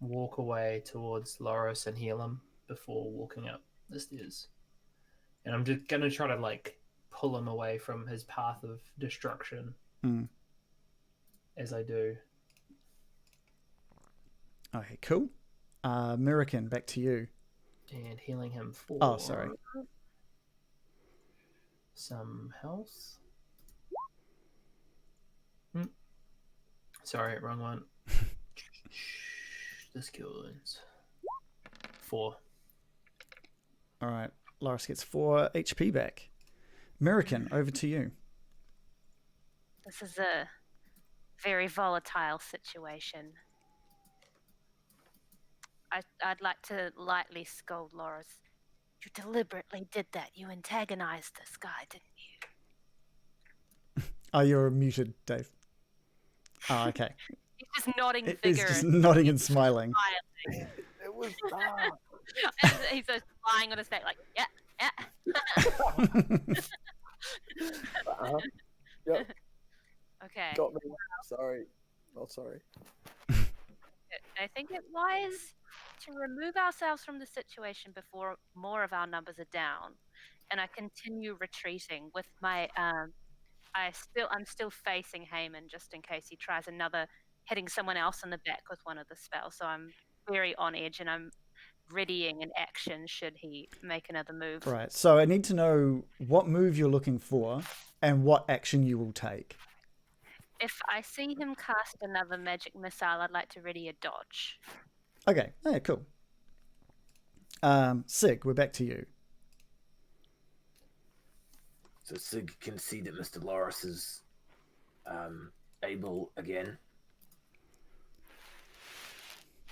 Walk away towards Loris and heal him before walking up the stairs. And I'm just going to try to, like, pull him away from his path of destruction as I do. Okay, cool. Mirakin, back to you. And healing him for... Oh, sorry. Some health. Sorry, wrong one. This kills 4. All right. Loris gets 4 HP back. Mirakin, over to you. This is a very volatile situation. I'd like to lightly scold Loris. You deliberately did that. You antagonized this guy, didn't you? Oh, you're muted, Dave. Oh, okay. He's just nodding He's vigorously. just nodding and smiling. It was dark. And he's just lying on his back like, yeah. Yep, Okay. got me. Sorry. Not sorry. I think it wise to remove ourselves from the situation before more of our numbers are down, and I continue retreating with my I'm still facing Heyman just in case he tries another hitting someone else in the back with one of the spells. So I'm very on edge and I'm readying an action should he make another move. Right. So I need to know what move you're looking for and what action you will take. If I see him cast another magic missile, I'd like to ready a dodge. Okay. Yeah, cool. Sig, we're back to you. So Sig can see that Mr. Loris is able again.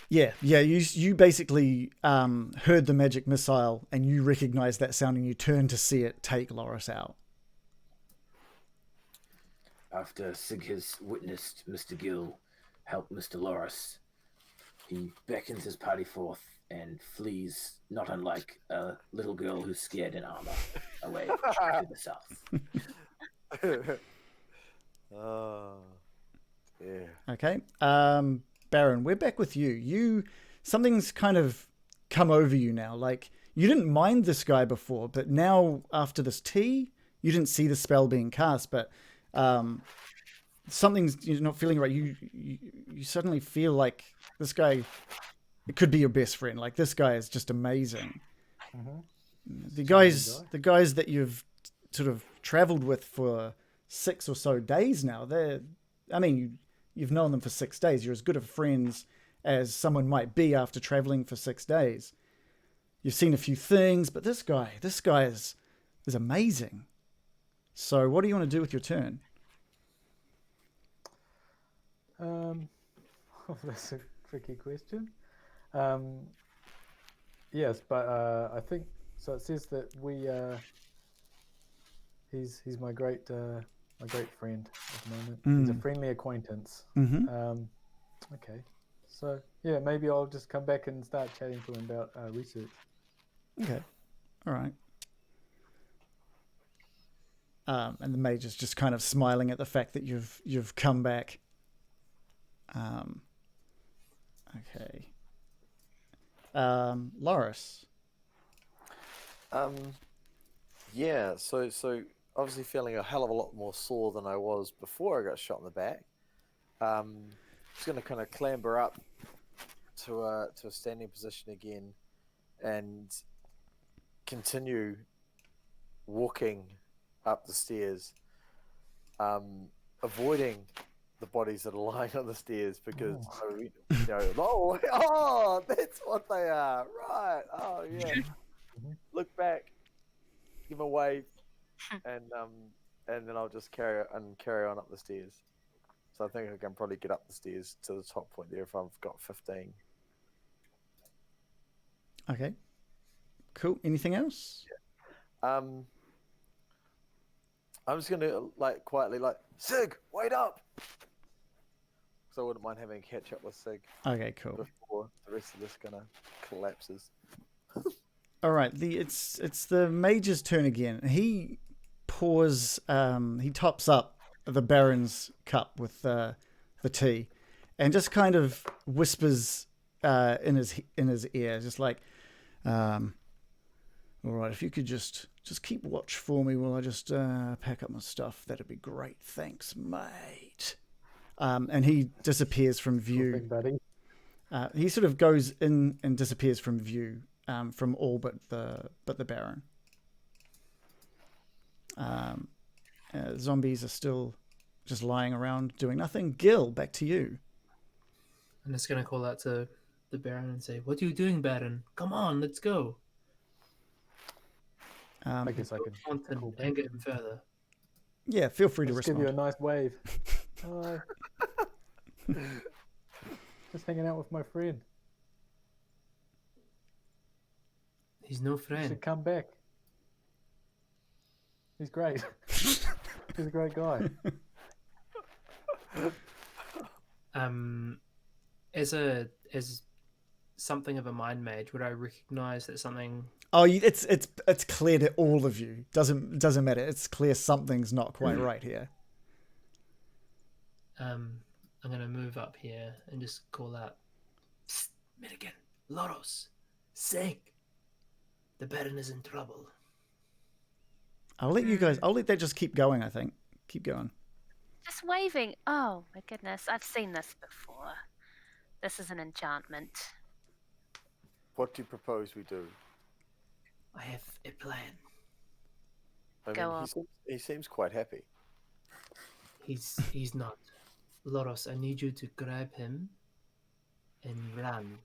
Yeah. You basically heard the magic missile and you recognize that sound and you turn to see it take Loris out. After Sig has witnessed Mr. Gill help Mr. Loris, he beckons his party forth and flees, not unlike a little girl who's scared in armor, away to the south. Oh, yeah. Okay. Baron, we're back with you. Something's kind of come over you now. Like, you didn't mind this guy before, but now after this tea, you didn't see the spell being cast, but something's you're not feeling right. You suddenly feel like this guy, it could be your best friend. Like, this guy is just amazing. The guys that you've sort of traveled with for 6 or so days now, you've known them for 6 days. You're as good of friends as someone might be after traveling for 6 days. You've seen a few things, but this guy is amazing. So what do you want to do with your turn? That's a tricky question. Yes, but I think so. It says that he's my great friend at the moment. He's a friendly acquaintance. Mm-hmm. Okay. So yeah, maybe I'll just come back and start chatting to him about research. Okay. All right. And the mage is just kind of smiling at the fact that you've come back. Okay. Loris. Yeah. So obviously feeling a hell of a lot more sore than I was before I got shot in the back. Just gonna kind of clamber up to a standing position again, and continue walking up the stairs, avoiding the bodies that are lying on the stairs because oh, that's what they are, right? Oh yeah. Look back, give a wave, and then I'll just carry on up the stairs. So I think I can probably get up the stairs to the top point there if I've got 15. Okay. Cool. Anything else? I'm just gonna quietly Sig, wait up, because I wouldn't mind having a catch up with Sig Okay, cool. before the rest of this kind of collapses. All right. It's the mage's turn again. He pours. He tops up the Baron's cup with the tea, and just kind of whispers in his ear, just like, "All right, if you could just keep watch for me while I just pack up my stuff, that'd be great. Thanks, mate." And he disappears from view. Thing, buddy. He sort of goes in and disappears from view, from all but the Baron. Zombies are still just lying around doing nothing. Gil, back to you. I'm just gonna call out to the Baron and say, "What are you doing, Baron? Come on, let's go." I guess I could. Want to call anger him further. Yeah, feel free to Just give you respond. a nice wave. Hi. Just hanging out with my friend. He's no You friend. should come back. He's great. He's a great guy. As something of a mind mage, would I recognize that something? Oh, it's clear to all of you. Doesn't matter. It's clear something's not quite right here. I'm gonna move up here and just call out, "Psst, Milligan, Loros, Sig. The Baron is in trouble." I'll let you guys. I'll let that just keep going. I think keep going. Just waving. Oh my goodness, I've seen this before. This is an enchantment. What do you propose we do? I have a plan. I Go mean, on. he seems quite happy. He's not. Loros, I need you to grab him and run.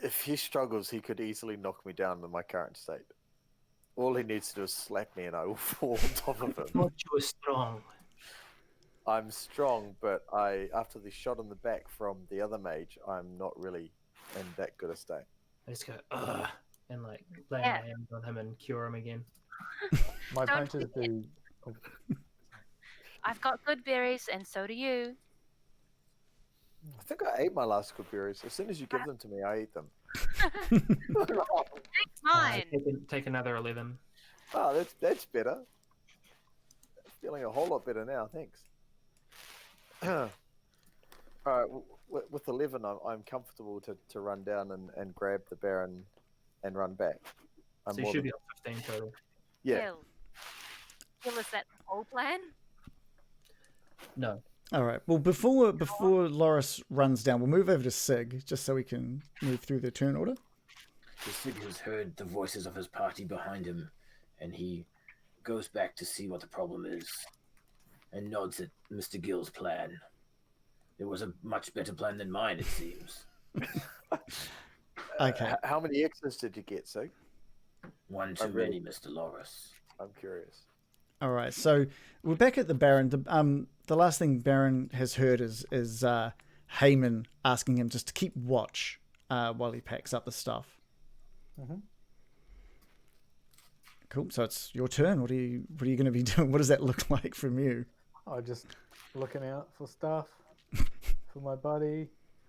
If he struggles, he could easily knock me down in my current state. All he needs to do is slap me and I will fall on top of him. Thought you were strong. I'm strong, but after the shot in the back from the other mage, I'm not really in that good a state. I just go, ugh, and lay my hands on him and cure him again. My Don't punches do. Oh, I've got good berries, and so do you. I think I ate my last good berries. As soon as you give them to me, I eat them. Thanks, mine. Take another 11. Oh, that's better. Feeling a whole lot better now. Thanks. All right, with 11, I'm comfortable to run down and grab the Baron and run back. I'm So you more should than- be on 15 total. Yeah. Gil, is that the whole plan? No. All right. Well, before Loris runs down, we'll move over to Sig just so we can move through the turn order. The Sig has heard the voices of his party behind him, and he goes back to see what the problem is, and nods at Mr. Gill's plan. It was a much better plan than mine, it seems. Okay. How many X's did you get, Sig? One too really- many, Mr. Loris. I'm curious. All right. So we're back at the Baron. The last thing Baron has heard is Heyman asking him just to keep watch while he packs up the stuff. Mhm. Cool. So it's your turn. What are you going to be doing? What does that look like from you? I'm just looking out for stuff. for my buddy.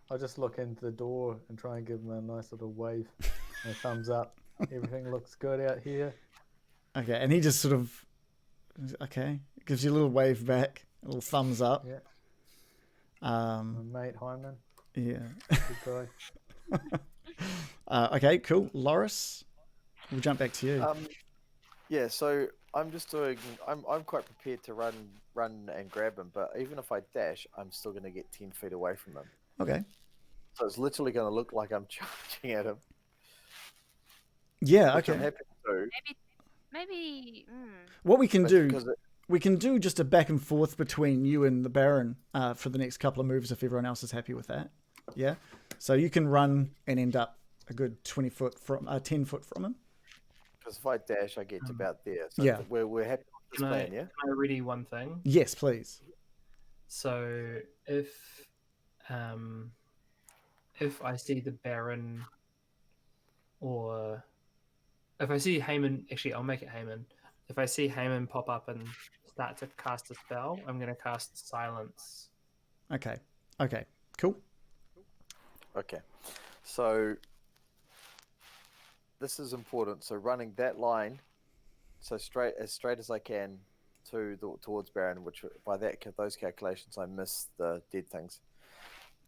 I'll just look into the door and try and give him a nice little wave, and a thumbs up. Everything looks good out here. Okay, and he just sort of, okay, gives you a little wave back, a little thumbs up. Yeah. My mate Hyman, Yeah. good guy. Okay, cool. Loris, we'll jump back to you. Yeah, so I'm just doing. I'm quite prepared to run and grab him, but even if I dash, I'm still going to get 10 feet away from him. Okay. So it's literally going to look like I'm charging at him. Yeah. Which Okay. I'm happy to do. Maybe. What we can do, because we can do just a back and forth between you and the Baron for the next couple of moves if everyone else is happy with that. Yeah. So you can run and end up a good 10 foot from him. Because if I dash, I get to about there. So Yeah. we're happy with this plan, yeah? Can I ready one thing? Yes, please. So if I see the Baron, or if I see Haman, actually I'll make it Haman. If I see Haman pop up and start to cast a spell, I'm going to cast Silence. Okay. Okay. Cool. Okay. So this is important. So running that line, so as straight as I can towards Baron, which by those calculations I miss the dead things.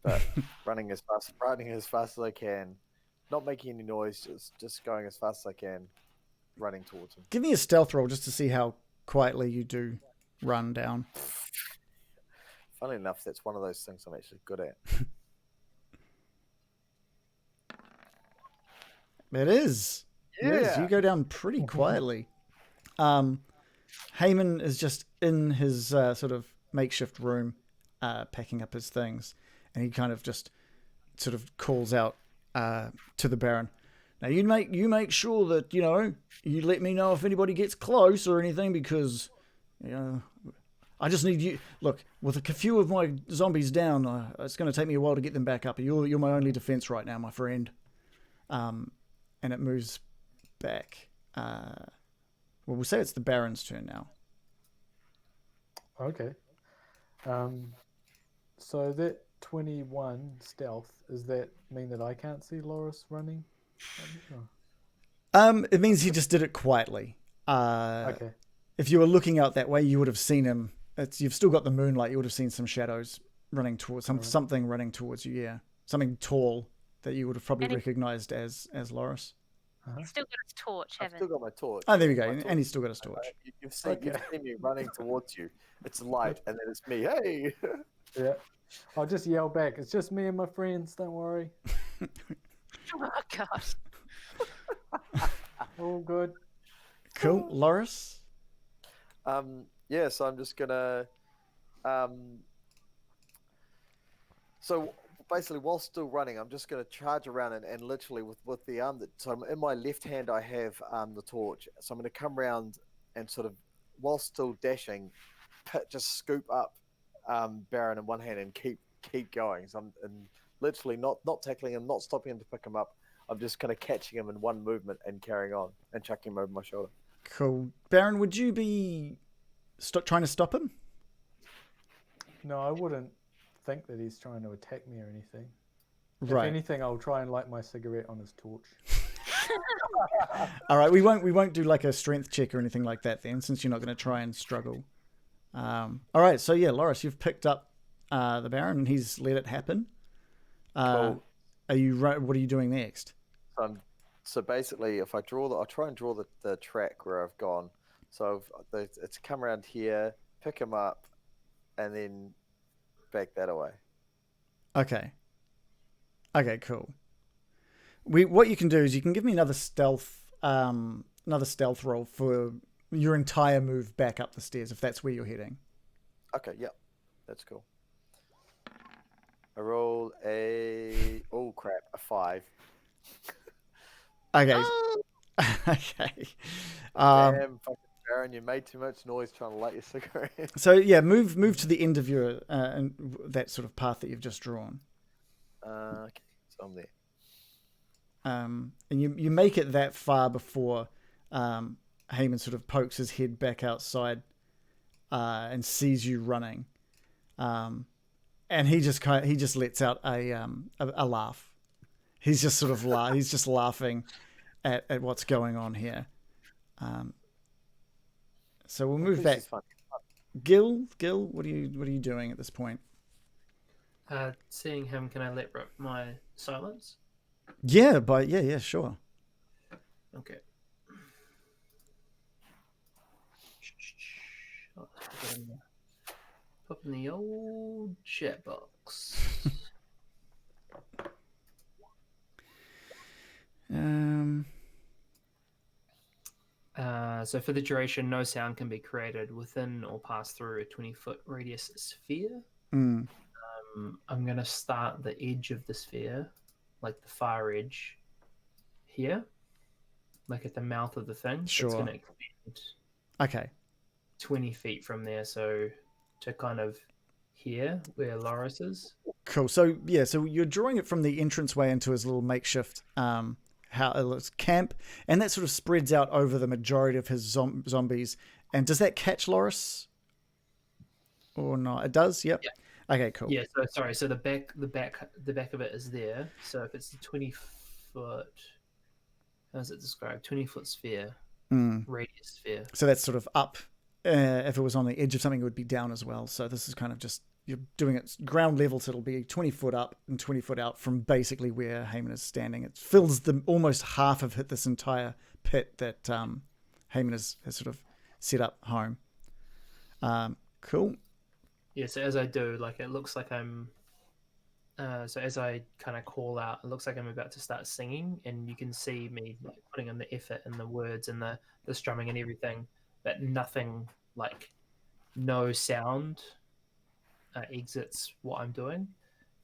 But running as fast as I can, not making any noise, just going as fast as I can, running towards him. Give me a stealth roll just to see how quietly you do run down. Funnily enough, that's one of those things I'm actually good at. It is. It is. Yeah. You go down pretty quietly. Haman is just in his sort of makeshift room, packing up his things, and he kind of just sort of calls out to the Baron. Now you make sure that you let me know if anybody gets close or anything, because I just need you. Look, with a few of my zombies down, it's going to take me a while to get them back up. You're my only defense right now, my friend. And it moves back. Well, we'll say it's the Baron's turn now. Okay. So that 21 stealth, does that mean that I can't see Loris running? It means he just did it quietly. Okay. If you were looking out that way, you would have seen him. You've still got the moonlight. You would have seen some shadows running towards something running towards you. Yeah, something tall that you would have probably recognized as Loris. He's still got his torch, I've haven't still got my torch. Oh, there we go. And he's still got his torch. You've seen me running towards you. It's light, and then it's me. Hey! Yeah. I'll just yell back. It's just me and my friends. Don't worry. Oh gosh. All good. Cool. Loris? Yeah, so I'm just gonna so basically while still running, I'm just gonna charge around and literally with the arm so in my left hand I have the torch. So I'm gonna come around and sort of while still dashing, just scoop up Baron in one hand and keep going. So I'm literally not tackling him, not stopping him to pick him up. I'm just kind of catching him in one movement and carrying on and chucking him over my shoulder. Cool. Baron, would you be trying to stop him? No, I wouldn't think that he's trying to attack me or anything. Right. If anything, I'll try and light my cigarette on his torch. All right. We won't do like a strength check or anything like that then, since you're not going to try and struggle. All right. So yeah, Loris, you've picked up the Baron and he's let it happen. Cool. What are you doing next? So basically, if I'll try and draw the track where I've gone. So it's come around here, pick him up, and then back that away. Okay. Okay, cool. What you can do is you can give me another stealth roll for your entire move back up the stairs, if that's where you're heading. Okay, yep, that's cool. I rolled a 5. Okay. Okay. Damn, fucking Baron, you made too much noise trying to light your cigarette. So yeah, move to the end of your and that sort of path that you've just drawn. Okay, so I'm there. And you make it that far before Heyman sort of pokes his head back outside and sees you running. and he just lets out a laugh. He's just sort of he's just laughing at what's going on here. So we'll move This back. is fun. Gil, what are you doing at this point? Seeing him, can I let rip my silence? Yeah, sure. Okay. Pop in the old chat box. So for the duration, no sound can be created within or pass through a 20-foot radius sphere. Mm. I'm going to start the edge of the sphere, like the far edge here, like at the mouth of the thing. Sure. It's going to extend Okay. 20 feet from there, so to kind of here where Loris is. Cool. So you're drawing it from the entranceway into his little makeshift camp, and that sort of spreads out over the majority of his zombies. And does that catch Loris or not? It does. Yep. Yeah. Okay. Cool. Yeah. So sorry. So the back of it is there. So if it's the 20-foot, how does it describe? 20-foot sphere, radius sphere. So that's sort of up. If it was on the edge of something, it would be down as well. So this is kind of just, you're doing it ground level, so it'll be 20 foot up and 20 foot out from basically where Heyman is standing. It fills almost half of this entire pit that Heyman has sort of set up home. Cool. Yeah, so as I do, like, it looks like I'm... so as I kind of call out, it looks like I'm about to start singing, and you can see me like putting in the effort and the words and the strumming and everything, but nothing, like, no sound exits what I'm doing,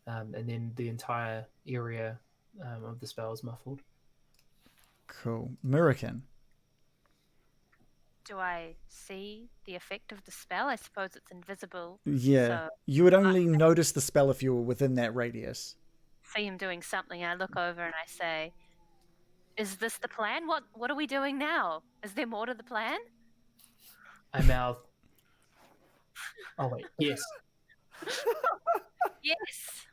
and then the entire area of the spell is muffled. Cool. Mirakin. Do I see the effect of the spell? I suppose it's invisible. Yeah. So You would only notice the spell if you were within that radius. see him doing something. I look over and I say, "Is this the plan? What are we doing now? Is there more to the plan?" I mouth. Oh wait, yes. Yes.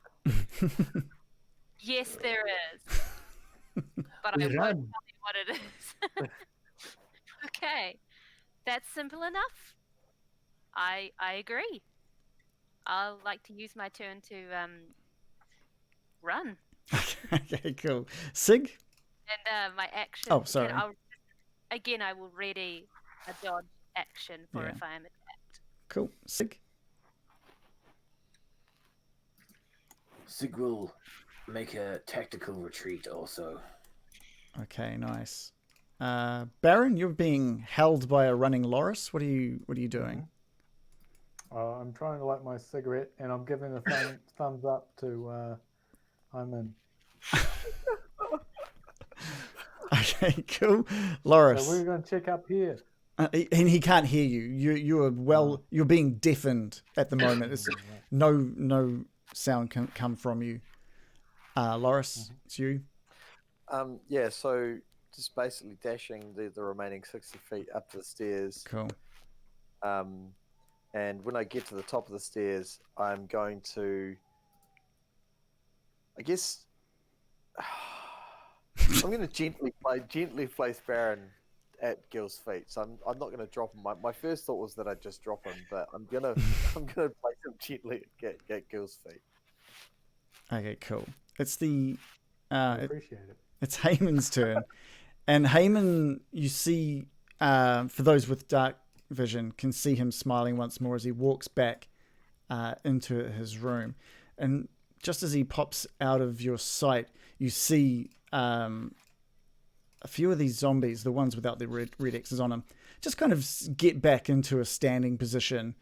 Yes, there is. But I won't tell you what it is. Okay. That's simple enough. I agree. I'll like to use my turn to run. Okay, cool. Sig? And my action. Oh, sorry. Again, I will ready a dodge action for if I am attacked. Cool. Sig? Sig will make a tactical retreat also. Okay, nice. Baron, you're being held by a running Loris. What are you doing? I'm trying to light my cigarette, and I'm giving a thumbs up to I'm in. Okay, cool. Loris. So we're going to check up here. And he can't hear you. You're being deafened at the moment. It's, no sound can come from you. Loris, it's you. Yeah, so just basically dashing the remaining 60 feet up the stairs. Cool. And when I get to the top of the stairs, I'm going to, I guess, I'm going to gently place Baron at Gil's feet. So I'm not going to drop him. My first thought was that I'd just drop him, but I'm gonna place him gently at Gil's feet. Okay, cool. It's I appreciate it. It's Heyman's turn, and Heyman, you see, for those with dark vision, can see him smiling once more as he walks back into his room, and just as he pops out of your sight, you see a few of these zombies, the ones without the red X's on them, just kind of get back into a standing position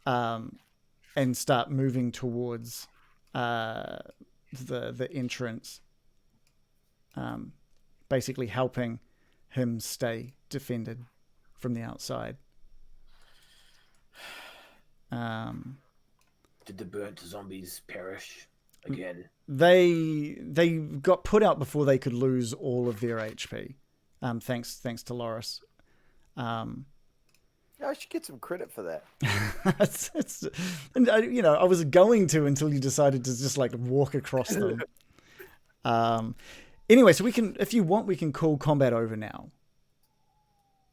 and start moving towards the entrance, basically helping him stay defended from the outside. Did the burnt zombies perish again? They got put out before they could lose all of their HP. Thanks to Loris. Yeah, I should get some credit for that. And I was going to until you decided to just like walk across them. Anyway, so we can, if you want, we can call combat over now.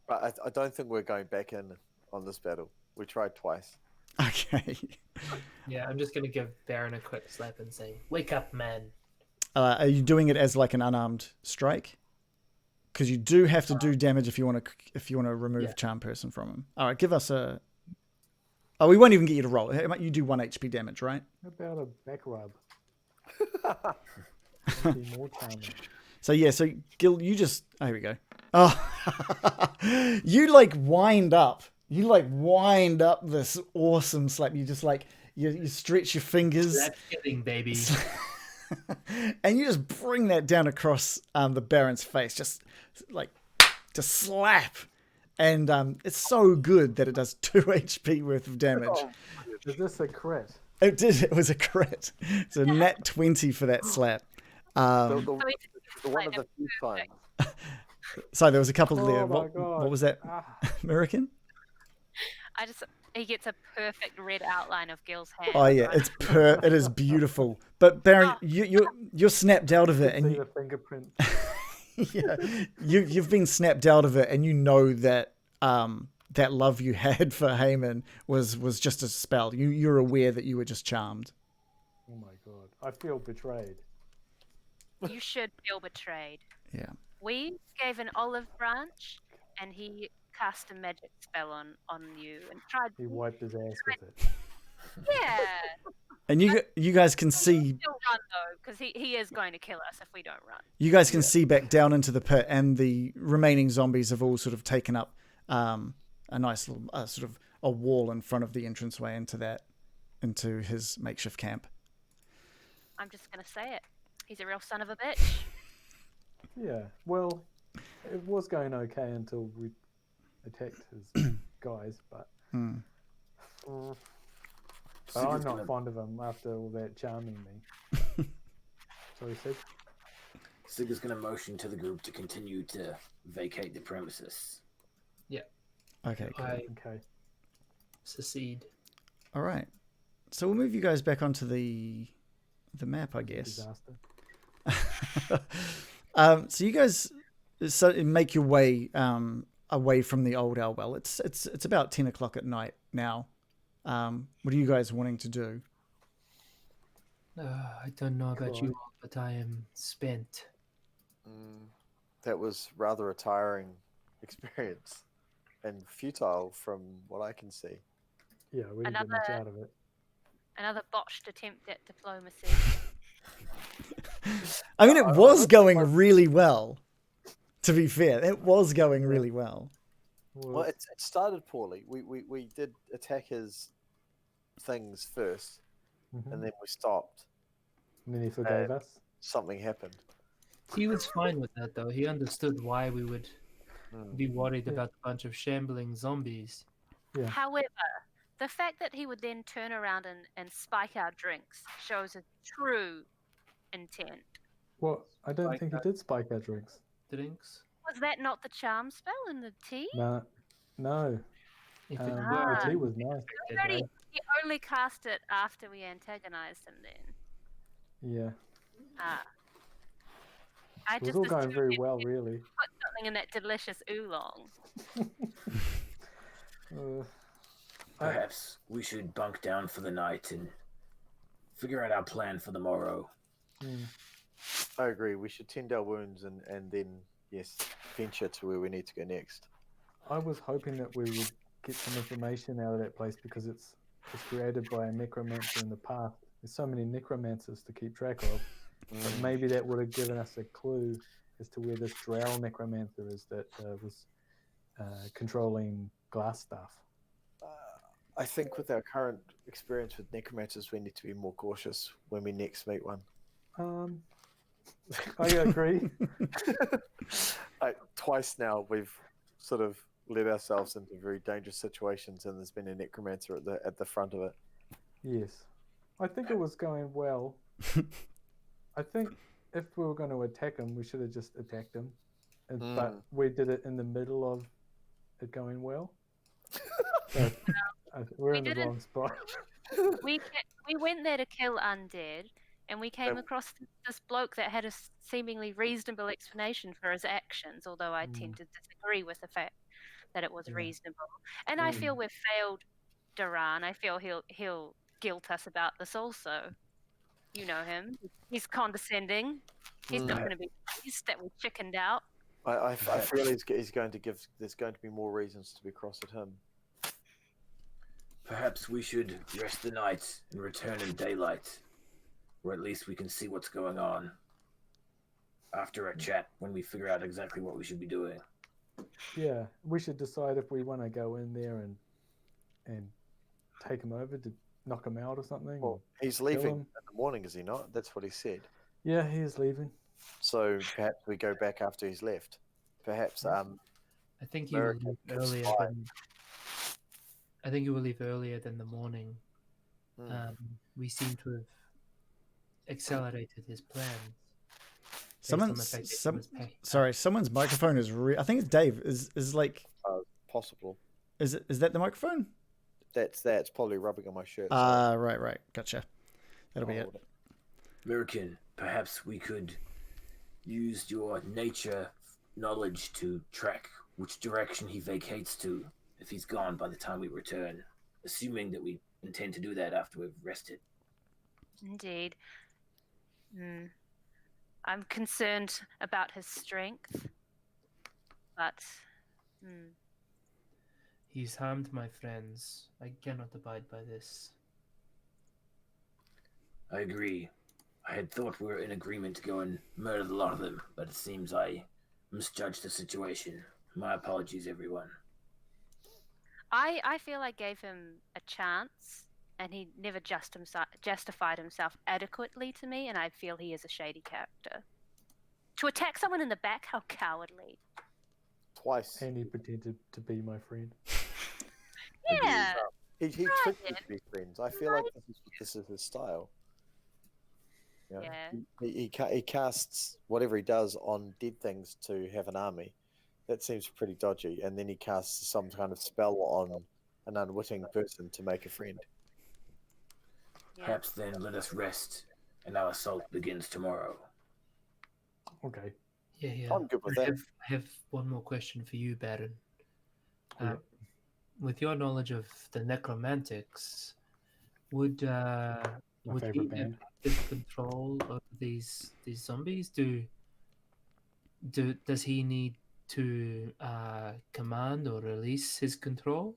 But I don't think we're going back in on this battle. We tried twice. Okay. Yeah, I'm just gonna give Baron a quick slap and say, "Wake up, man!" Are you doing it as like an unarmed strike? Because you do have to do damage if you want to remove charm person from him. All right, give us a. Oh, we won't even get you to roll. You do 1 HP damage, right? How about a back rub? That'd be more charming. So yeah, so Gil, you just here we go. Oh, you like wind up. You like wind up this awesome slap. You just like you stretch your fingers. Slap killing, baby. And you just bring that down across the Baron's face, just slap, and it's so good that it does 2 HP worth of damage. Oh, Is this a crit? It did. It was a crit. It's a nat 20 for that slap. the one of the few times. So there was a couple there. Oh my God. What was that? American? He gets a perfect red outline of Gil's hand. Oh yeah, it is beautiful. But Baron, you're snapped out of it, and See the fingerprint. yeah, you've been snapped out of it, and you know that that love you had for Haman was just a spell. You're aware that you were just charmed. Oh my God, I feel betrayed. You should feel betrayed. Yeah. We gave an olive branch, and he cast a magic spell on you and tried. He wiped his ass with it. Yeah. And you guys can see. Still run though, because he is going to kill us if we don't run. You guys can see back down into the pit, and the remaining zombies have all sort of taken up a nice little sort of a wall in front of the entranceway into his makeshift camp. I'm just gonna say it. He's a real son of a bitch. Yeah, well, it was going okay until we attacked his guys, but I'm not fond of him after all that charming me. Sorry, Sid? Sig is going to motion to the group to continue to vacate the premises. Yeah. Okay. Cool. Okay. Secede. All right. So we'll move you guys back onto the map, I guess. Disaster. So you guys make your way away from the old Elwell. It's about 10 o'clock at night now. What are you guys wanting to do? I don't know about you, but I am spent. That was rather a tiring experience and futile from what I can see. Yeah, we didn't get much out of it. Another botched attempt at diplomacy. I mean, it was going really well. To be fair, it was going really well. Well, it started poorly. We did attack his things first, and then we stopped. And then he forgave us. Something happened. He was fine with that, though. He understood why we would be worried about a bunch of shambling zombies. Yeah. However, the fact that he would then turn around and spike our drinks shows a true intent. Well, I don't think he did spike our drinks. Drinks? Was that not the charm spell in the tea? No. If it The were, tea was nice. He only cast it after we antagonized him then. Yeah. I It was just all going assumed very if well, you really. put something in that delicious oolong. Perhaps we should bunk down for the night and figure out our plan for the morrow. I agree. We should tend our wounds and then, yes, venture to where we need to go next. I was hoping that we would get some information out of that place because it's created by a necromancer in the past. There's so many necromancers to keep track of. But maybe that would have given us a clue as to where this drow necromancer is that was controlling glass stuff. I think with our current experience with necromancers, we need to be more cautious when we next meet one. I agree. Twice now we've sort of led ourselves into very dangerous situations, and there's been a necromancer at the front of it. Yes. I think it was going well. I think if we were going to attack him, we should have just attacked him. But we did it in the middle of it going well. We're We in the didn't- wrong spot. we went there to kill undead, and we came Um, across this bloke that had a seemingly reasonable explanation for his actions. Although I tend to disagree with the fact that it was Yeah. reasonable, and I feel we've failed Duran. I feel he'll guilt us about this also. You know him. He's condescending. He's not going to be pleased that we chickened out. I feel he's going to give. There's going to be more reasons to be cross at him. Perhaps we should rest the night and return in daylight, or at least we can see what's going on after our chat when we figure out exactly what we should be doing. Yeah, we should decide if we want to go in there and take him over to knock him out or something. Well, he's leaving in the morning, is he not? That's what he said. Yeah, he is leaving. So perhaps we go back after he's left. Perhaps I think you will America leave can earlier spy. than. I think you will leave earlier than the morning. We seem to have accelerated his plans. Someone's microphone is. I think it's Dave. Is like. Possible. Is that the microphone? That's probably rubbing on my shirt. Right. Gotcha. That'll be it. American, perhaps we could use your nature knowledge to track which direction he vacates to if he's gone by the time we return, assuming that we intend to do that after we've rested. Indeed. I'm concerned about his strength, but He's harmed my friends. I cannot abide by this. I agree. I had thought we were in agreement to go and murder the lot of them, but it seems I misjudged the situation. My apologies, everyone. I feel I gave him a chance, and he never justified himself adequately to me, and I feel he is a shady character. To attack someone in the back, how cowardly. Twice. And he pretended to be my friend. Yeah. He Right, expects then. to be friends. I feel like this is his style. You know, Yeah. he casts whatever he does on dead things to have an army. That seems pretty dodgy. And then he casts some kind of spell on an unwitting person to make a friend. Yeah. Perhaps then let us rest, and our assault begins tomorrow. Okay. Yeah. I'm good with I that. have one more question for you, Baron. Yeah. With your knowledge of the necromantics, would My he favorite band. have control of these zombies? Does he need to command or release his control?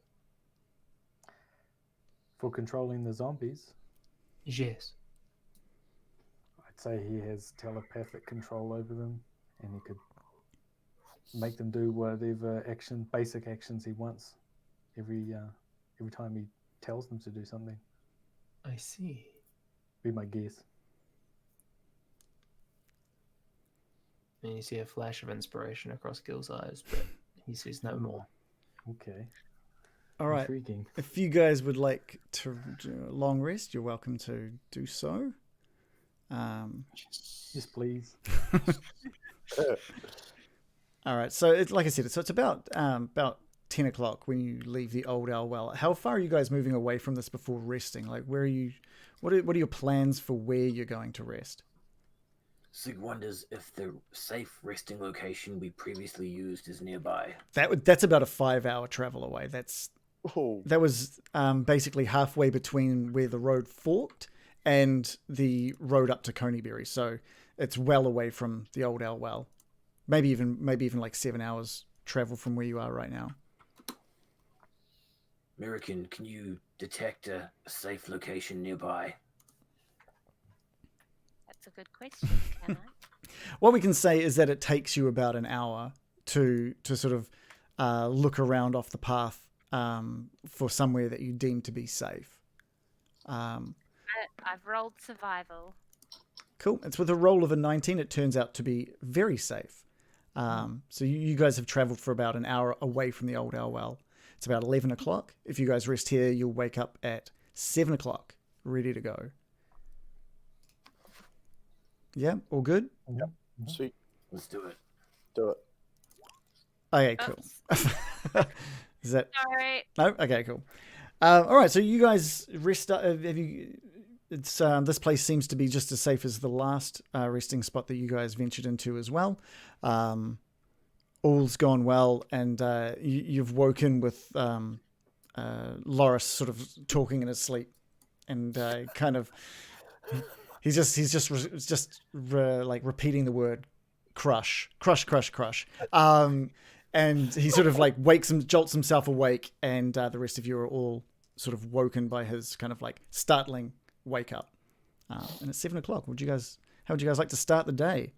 For controlling the zombies, Yes. I'd say he has telepathic control over them, and he could make them do whatever basic actions he wants every time he tells them to do something. I see. Be my guess. And you see a flash of inspiration across Gil's eyes, but he sees no more. Okay. All right. Intriguing. If you guys would like to do a long rest, you're welcome to do so. Yes, please. All right. So it's like I said, so it's about 10 o'clock when you leave the old owl well. How far are you guys moving away from this before resting? Like, where are you? What are your plans for where you're going to rest? Sig wonders if the safe resting location we previously used is nearby. That's about a 5-hour travel away. Oh, That was basically halfway between where the road forked and the road up to Coneybury. So it's well away from the old owl well. Maybe even like 7 hours travel from where you are right now. American, can you detect a safe location nearby? That's a good question, can I? What we can say is that it takes you about an hour to sort of look around off the path for somewhere that you deem to be safe. I've rolled survival. Cool. It's with a roll of a 19. It turns out to be very safe. So you guys have traveled for about an hour away from the old owl well. It's about 11 o'clock. If you guys rest here, you'll wake up at 7 o'clock, ready to go. Yeah, all good? sweet. Let's do it. Do it. Okay, cool. Is that Sorry. no? Okay, cool. All right, so you guys rest. Have you? It's this place seems to be just as safe as the last resting spot that you guys ventured into as well. All's gone well, and you've woken with Loris sort of talking in his sleep, and kind of he's just like repeating the word crush, crush, crush, crush. And he sort of like jolts himself awake, and the rest of you are all sort of woken by his kind of like startling wake up. And it's 7 o'clock. How would you guys like to start the day?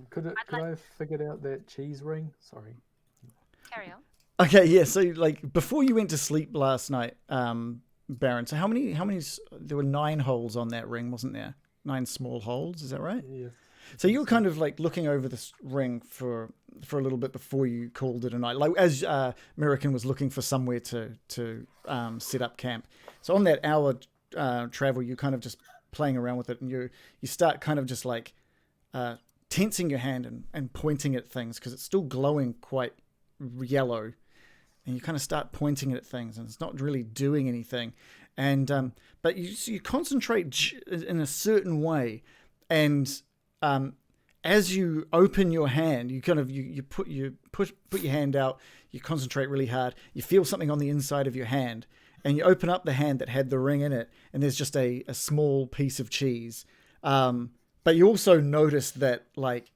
Could I have figured out that cheese ring? Sorry. Carry on. Okay, yeah. So like before you went to sleep last night, Baron. So how many? There were 9 holes on that ring, wasn't there? 9 small holes. Is that right? Yeah. So you were kind of like looking over this ring for a little bit before you called it a night. Like as American was looking for somewhere to set up camp. So on that hour travel, you're kind of just playing around with it, and you start kind of just like tensing your hand and pointing at things because it's still glowing quite yellow, and you kind of start pointing at things, and it's not really doing anything. And but you concentrate in a certain way, and as you open your hand, you kind of you put your hand out, you concentrate really hard, you feel something on the inside of your hand, and you open up the hand that had the ring in it, and there's just a small piece of cheese. But you also notice that like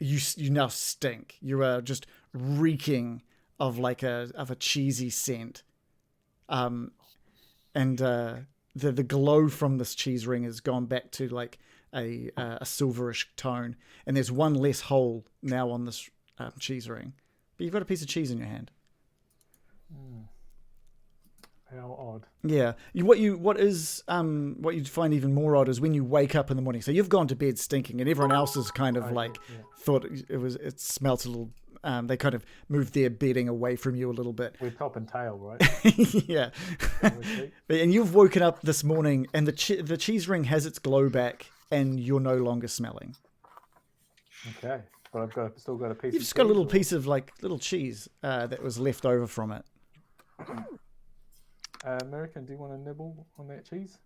you now stink. You are just reeking of like a cheesy scent. And the glow from this cheese ring has gone back to like a silverish tone, and there's one less hole now on this cheese ring, but you've got a piece of cheese in your hand. How odd. Yeah, what you find even more odd is when you wake up in the morning. So you've gone to bed stinking, and everyone else has kind of thought it smelt a little. They kind of moved their bedding away from you a little bit. We're top and tail, right? Yeah. And you've woken up this morning, and the cheese ring has its glow back, and you're no longer smelling. Okay, but I've still got a piece. You've just got a little piece of like little cheese that was left over from it. American, do you want to nibble on that cheese?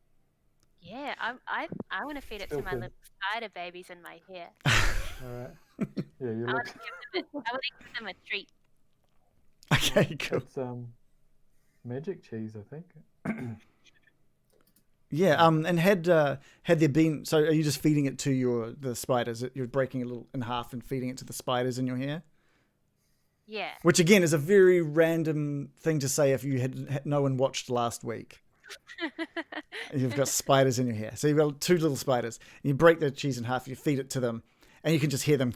Yeah, I want to feed it to my Still little spider babies in my hair. All right. Yeah, you I look. want to give them a treat. Okay, cool. It's magic cheese, I think. Yeah, and had there been, so are you just feeding it to the spiders? You're breaking it a little in half and feeding it to the spiders in your hair? Yeah. Which again is a very random thing to say if you had no one watched last week. You've got spiders in your hair. So you've got 2 little spiders. You break the cheese in half, you feed it to them, and you can just hear them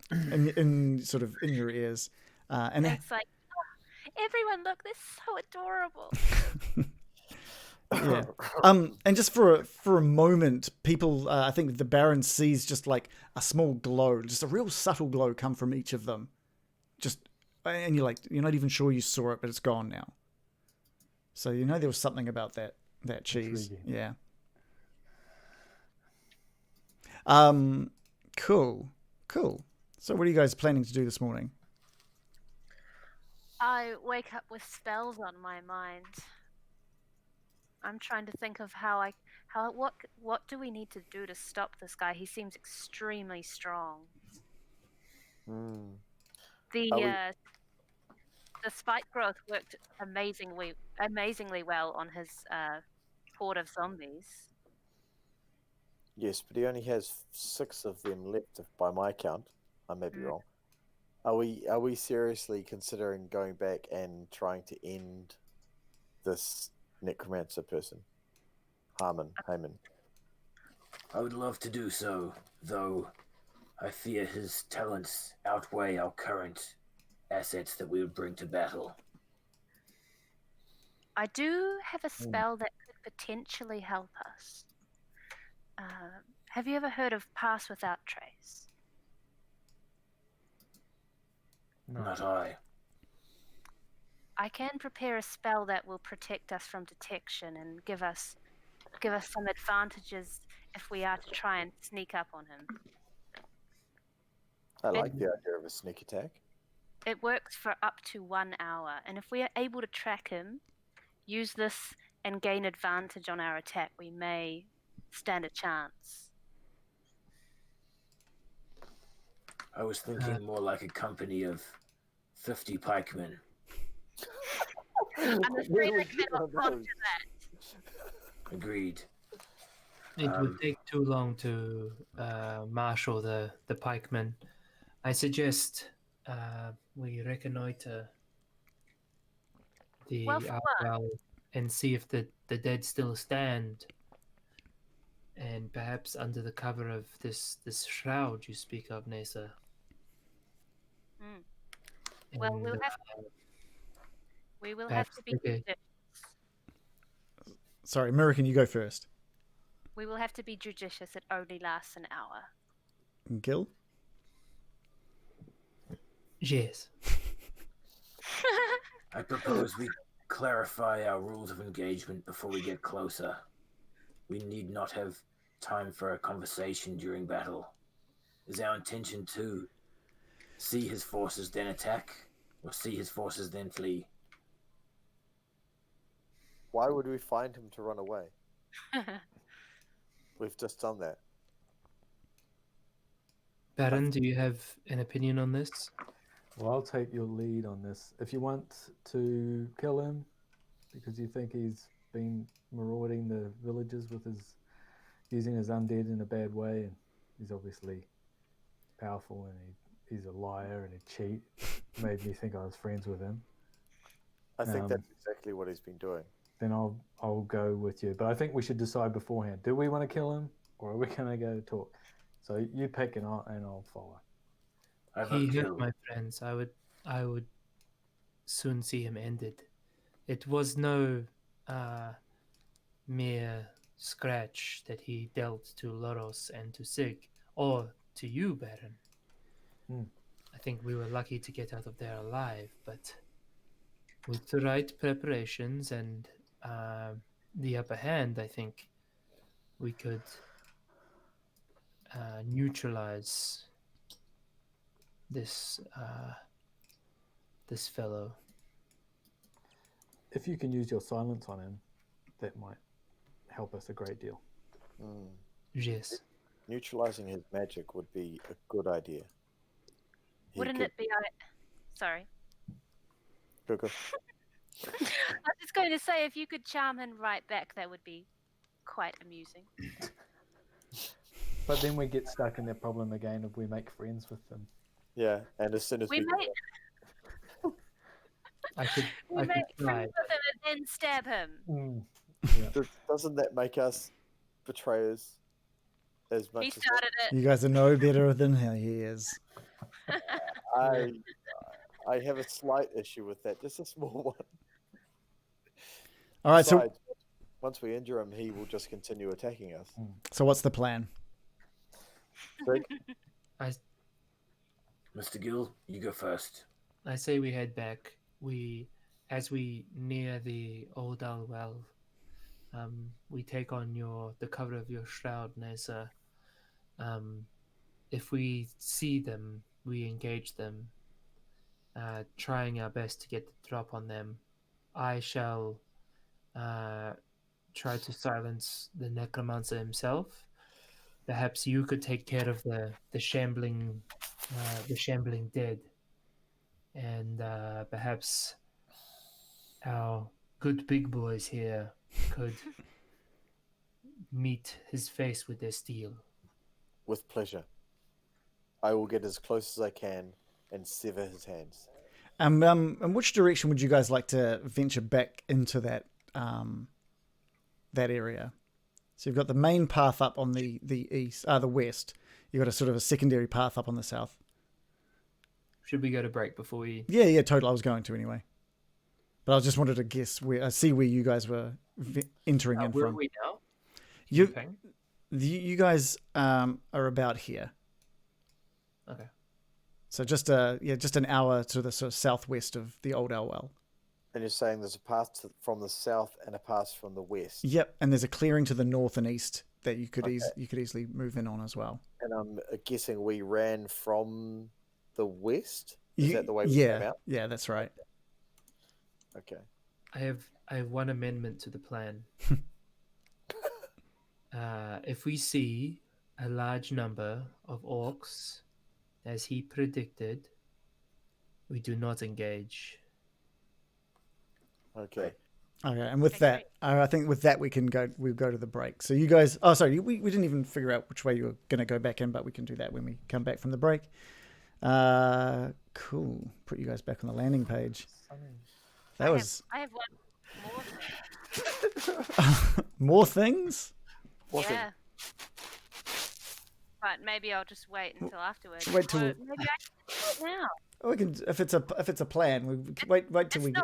in sort of in your ears. And it's like, oh, everyone, look, they're so adorable. Yeah. And just for a moment, people, I think the Baron sees just like a small glow, just a real subtle glow come from each of them. And you're not even sure you saw it, but it's gone now. So you know there was something about that cheese. Intriguing. Yeah. Cool. So what are you guys planning to do this morning? I wake up with spells on my mind. I'm trying to think of what do we need to do to stop this guy? He seems extremely strong. The spike growth worked amazingly well on his horde of zombies. Yes, but he only has 6 of them left, by my count. I may be wrong. Are we seriously considering going back and trying to end this necromancer person, Heyman? I would love to do so, though I fear his talents outweigh our current assets that we would bring to battle. I do have a spell that could potentially help us. Have you ever heard of Pass Without Trace? No. Not I. I can prepare a spell that will protect us from detection and give us some advantages if we are to try and sneak up on him. I like the idea of a sneak attack. It works for up to 1 hour, and if we are able to track him, use this and gain advantage on our attack, we may stand a chance. I was thinking more like a company of 50 pikemen. I'm afraid I cannot conjure that. Agreed. It would take too long to marshal the pikemen. I suggest we reconnoiter the Well, for what? outwell and see if the dead still stand. And perhaps under the cover of this shroud you speak of, Nesa. Well, And, we will have to be judicious. Sorry, American, you go first. We will have to be judicious. It only lasts an hour. Gil? Yes. I propose we clarify our rules of engagement before we get closer. We need not have time for a conversation during battle. Is our intention to see his forces then attack, or see his forces then flee? Why would we find him to run away? We've just done that. Baron, do you have an opinion on this? Well, I'll take your lead on this. If you want to kill him because you think he's been marauding the villages with using his undead in a bad way, and he's obviously powerful and he's a liar and a cheat, made me think I was friends with him. I think that's exactly what he's been doing. Then I'll go with you. But I think we should decide beforehand. Do we want to kill him, or are we going to go talk? So you pick and I'll follow. He hurt my friends. I would soon see him ended. It was no mere scratch that he dealt to Loros and to Sig, or to you, Baron. I think we were lucky to get out of there alive, but with the right preparations and the upper hand, I think we could neutralize this fellow. If you can use your silence on him, that might help us a great deal. Yes. Neutralizing his magic would be a good idea. Wouldn't it be... Sorry. Go. I was just going to say, if you could charm him right back, that would be quite amusing. But then we get stuck in that problem again if we make friends with them. Yeah, and as soon as we I could make friends with him and then stab him. Yeah. Doesn't that make us betrayers? As much He as started it. You guys are no better than he is. I have a slight issue with that, just a small one. All right, Besides, once we injure him, he will just continue attacking us. so what's the plan? Mr. Gill, you go first. I say we head back. As we near the old well, we take on the cover of your shroud, Nessa. If we see them, we engage them, trying our best to get the drop on them. I shall try to silence the necromancer himself. Perhaps you could take care of the shambling dead, and perhaps our good big boys here could meet his face with their steel. With pleasure. I will get as close as I can and sever his hands. And which direction would you guys like to venture back into that area? So you've got the main path up on the west. You've got a sort of a secondary path up on the south. Should we go to break before we... Yeah, totally. I was going to anyway. But I just wanted to guess see where you guys were entering in where from. Are we now? You guys are about here. Okay. So just an hour to the sort of southwest of the old Elwell. And you're saying there's a path from the south and a path from the west. Yep, and there's a clearing to the north and east that you could you could easily move in on as well. And I'm guessing we ran from the west. Is that the way we yeah, came out? Yeah, that's right. Okay. I have one amendment to the plan. If we see a large number of orcs, as he predicted, we do not engage. Okay. Okay, and with that, I think with that we'll go to the break. So you guys, oh sorry, we didn't even figure out which way you were going to go back in, but we can do that when we come back from the break. Cool. Put you guys back on the landing page. That was. I have one more thing. More things? Yeah. But maybe I'll just wait until afterwards. Wait till. Or maybe I can do it now. We can, if it's a plan. We wait till we get.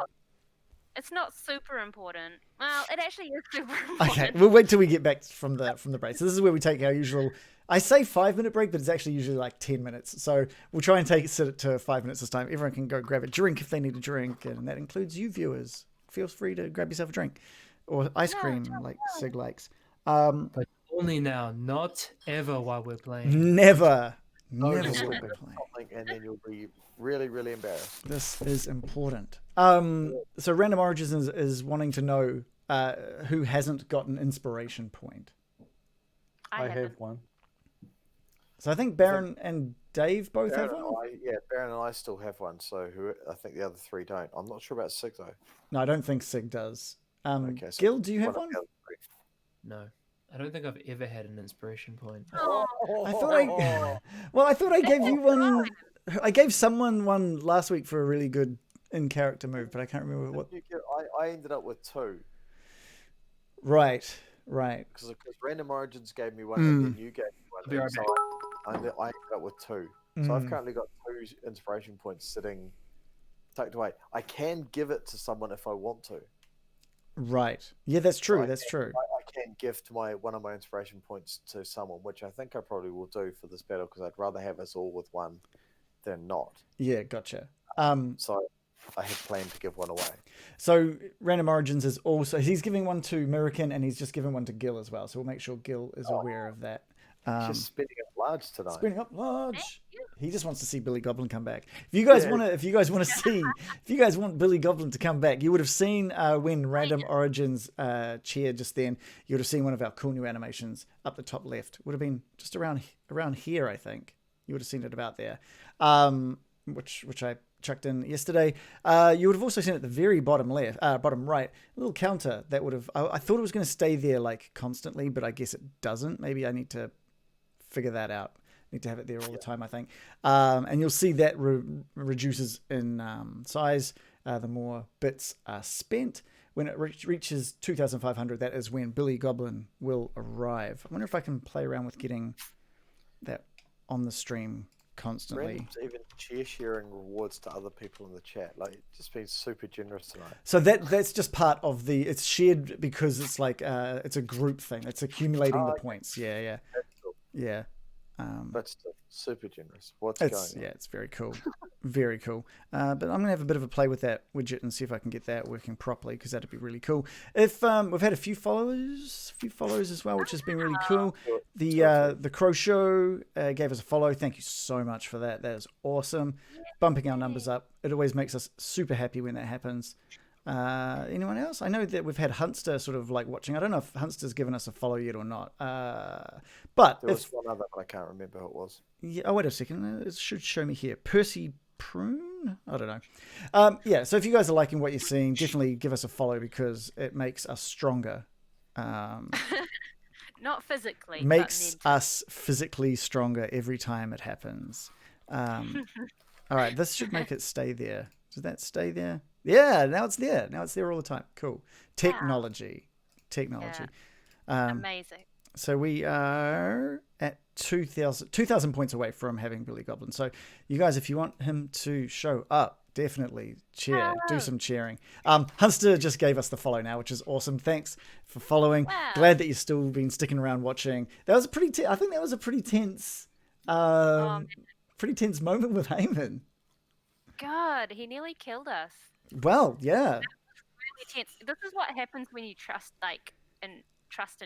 It's not super important. Well, it actually is super important. Okay, we'll wait till we get back from the break. So this is where we take our usual. I say 5-minute break, but it's actually usually like 10 minutes. So we'll try and set it to 5 minutes this time. Everyone can go grab a drink if they need a drink, and that includes you viewers. Feel free to grab yourself a drink or ice cream like Sig likes. But only now, not ever while we're playing. Never No, will just we look play. at something and then you'll be really, really embarrassed. This is important. So Random Origins is wanting to know who hasn't got an inspiration point. I have one. So I think Baron and Dave both have one. Baron and I still have one. So I think the other three don't. I'm not sure about Sig though. No, I don't think Sig does. Okay, so Gil, do you have of one? the other three. No. I don't think I've ever had an inspiration point. I thought I gave you one. I gave someone one last week for a really good in-character move, but I can't remember what. I ended up with 2. Right. Because Random Origins gave me one and then you gave me one. Be right So I ended up with 2. So I've currently got 2 inspiration points sitting tucked away. I can give it to someone if I want to. Right. Yeah, that's true. I can gift one of my inspiration points to someone, which I think I probably will do for this battle because I'd rather have us all with one than not. Yeah, gotcha. So I had planned to give one away. So Random Origins is also he's giving one to American and he's just giving one to Gil as well. So we'll make sure Gil is aware of that. Just spinning up large tonight. Spinning up large. He just wants to see Billy Goblin come back. If you guys want Billy Goblin to come back, you would have seen when Random Origins cheered just then. You would have seen one of our cool new animations up the top left. Would have been just around here, I think. You would have seen it about there, which I chucked in yesterday. You would have also seen at the very bottom left, bottom right, a little counter that would have. I thought it was going to stay there like constantly, but I guess it doesn't. Maybe I need to figure that out. Need to have it there all the time, I think. And you'll see that reduces in size the more bits are spent. When it reaches 2,500, that is when Billy Goblin will arrive. I wonder if I can play around with getting that on the stream constantly. Random's even sharing rewards to other people in the chat. Like, just being super generous tonight. So that's just part of it's shared because it's like it's a group thing. It's accumulating the points. Yeah. That's cool. Yeah. But still, super generous. What's going on? Yeah, it's very cool. Very cool. But I'm going to have a bit of a play with that widget and see if I can get that working properly because that'd be really cool. If we've had a few followers as well, which has been really cool. The Crow Show gave us a follow. Thank you so much for that. That is awesome. Bumping our numbers up. It always makes us super happy when that happens. Anyone else? I know that we've had Hunster sort of like watching. I don't know if Hunster's given us a follow yet or not. But there was one other, but I can't remember who it was. Yeah. Oh, wait a second. It should show me here. Percy Prune? I don't know. Yeah. So if you guys are liking what you're seeing, definitely give us a follow because it makes us stronger. Not physically. Makes us physically stronger every time it happens. All right. This should make it stay there. Does that stay there? Yeah, now it's there. Now it's there all the time. Cool. Technology. Yeah. Amazing. So we are at 2,000 points away from having Billy Goblin. So you guys, if you want him to show up, definitely cheer. Do some cheering. Hunster just gave us the follow now, which is awesome. Thanks for following. Wow. Glad that you've still been sticking around watching. That was I think that was a pretty tense moment with Heyman. God, he nearly killed us. Well, yeah. tense. This is what happens when you trust an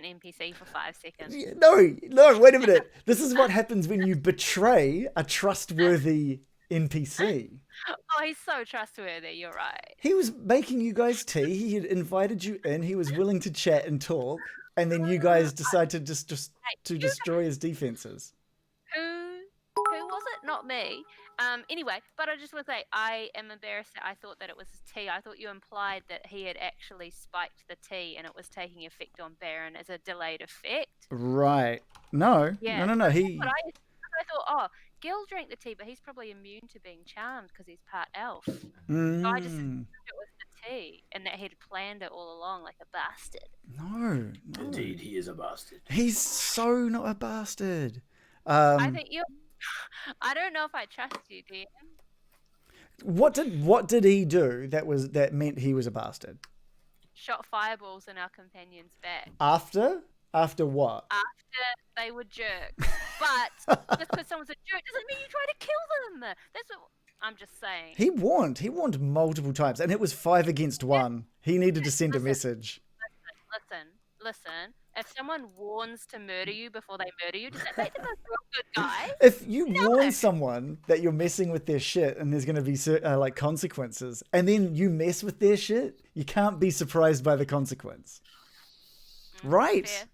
NPC for 5 seconds. No, wait a minute. This is what happens when you betray a trustworthy NPC. Oh, he's so trustworthy. You're right. He was making you guys tea. He had invited you in. He was willing to chat and talk, and then you guys decide to just to destroy his defenses. Who was it? Not me. Anyway, but I just want to say I am embarrassed that I thought that it was tea. I thought you implied that he had actually spiked the tea and it was taking effect on Baron as a delayed effect. Right. No. Yeah. No. He. But I thought, oh, Gil drank the tea, but he's probably immune to being charmed because he's part elf. So I just assumed it was the tea and that he'd planned it all along like a bastard. No. Indeed, he is a bastard. He's so not a bastard. I think you. I don't know if I trust you, DM. What did he do that meant he was a bastard? Shot fireballs in our companion's back. After what? After they were jerks. But just because someone's a jerk doesn't mean you try to kill them. That's what I'm just saying. He warned multiple times, and it was 5 against 1. He needed to send a message. Listen. If someone warns to murder you before they murder you, does that make them a real good guy? If you warn someone that you're messing with their shit and there's going to be like consequences, and then you mess with their shit, you can't be surprised by the consequence. Right? Fair.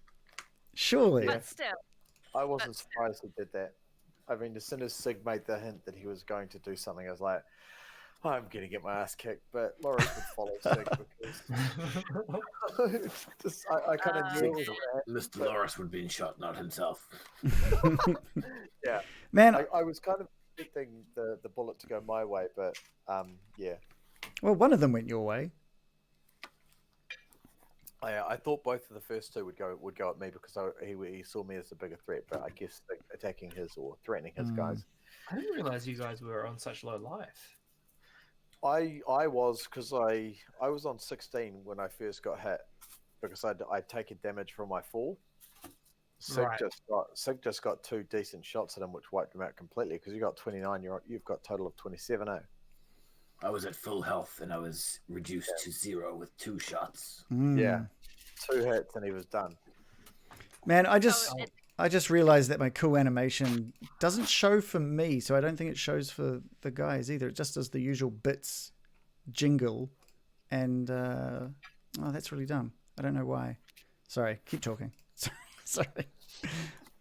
Surely. But still. I wasn't surprised he did that. I mean, as soon as Sig made the hint that he was going to do something, I was like, I'm going to get my ass kicked. But Loris would follow Sig because I kind of knew it was that. Mr. Loris would be shot, not himself. Yeah. Man, I was kind of expecting the bullet to go my way, but yeah. well, one of them went your way. I thought both of the first two would go at me because he saw me as a bigger threat, but I guess attacking his or threatening his guys. I didn't realize you guys were on such low life. I was because I was on 16 when I first got hit because I'd taken damage from my fall. Sig just got 2 decent shots at him, which wiped him out completely. Because you got 29, you've got a total of 27. I was at full health and I was reduced to 0 with 2 shots. Yeah, 2 hits and he was done. Man, I just realized that my cool animation doesn't show for me, so I don't think it shows for the guys either. It just does the usual bits jingle, and that's really dumb. I don't know why. Sorry, keep talking. Sorry.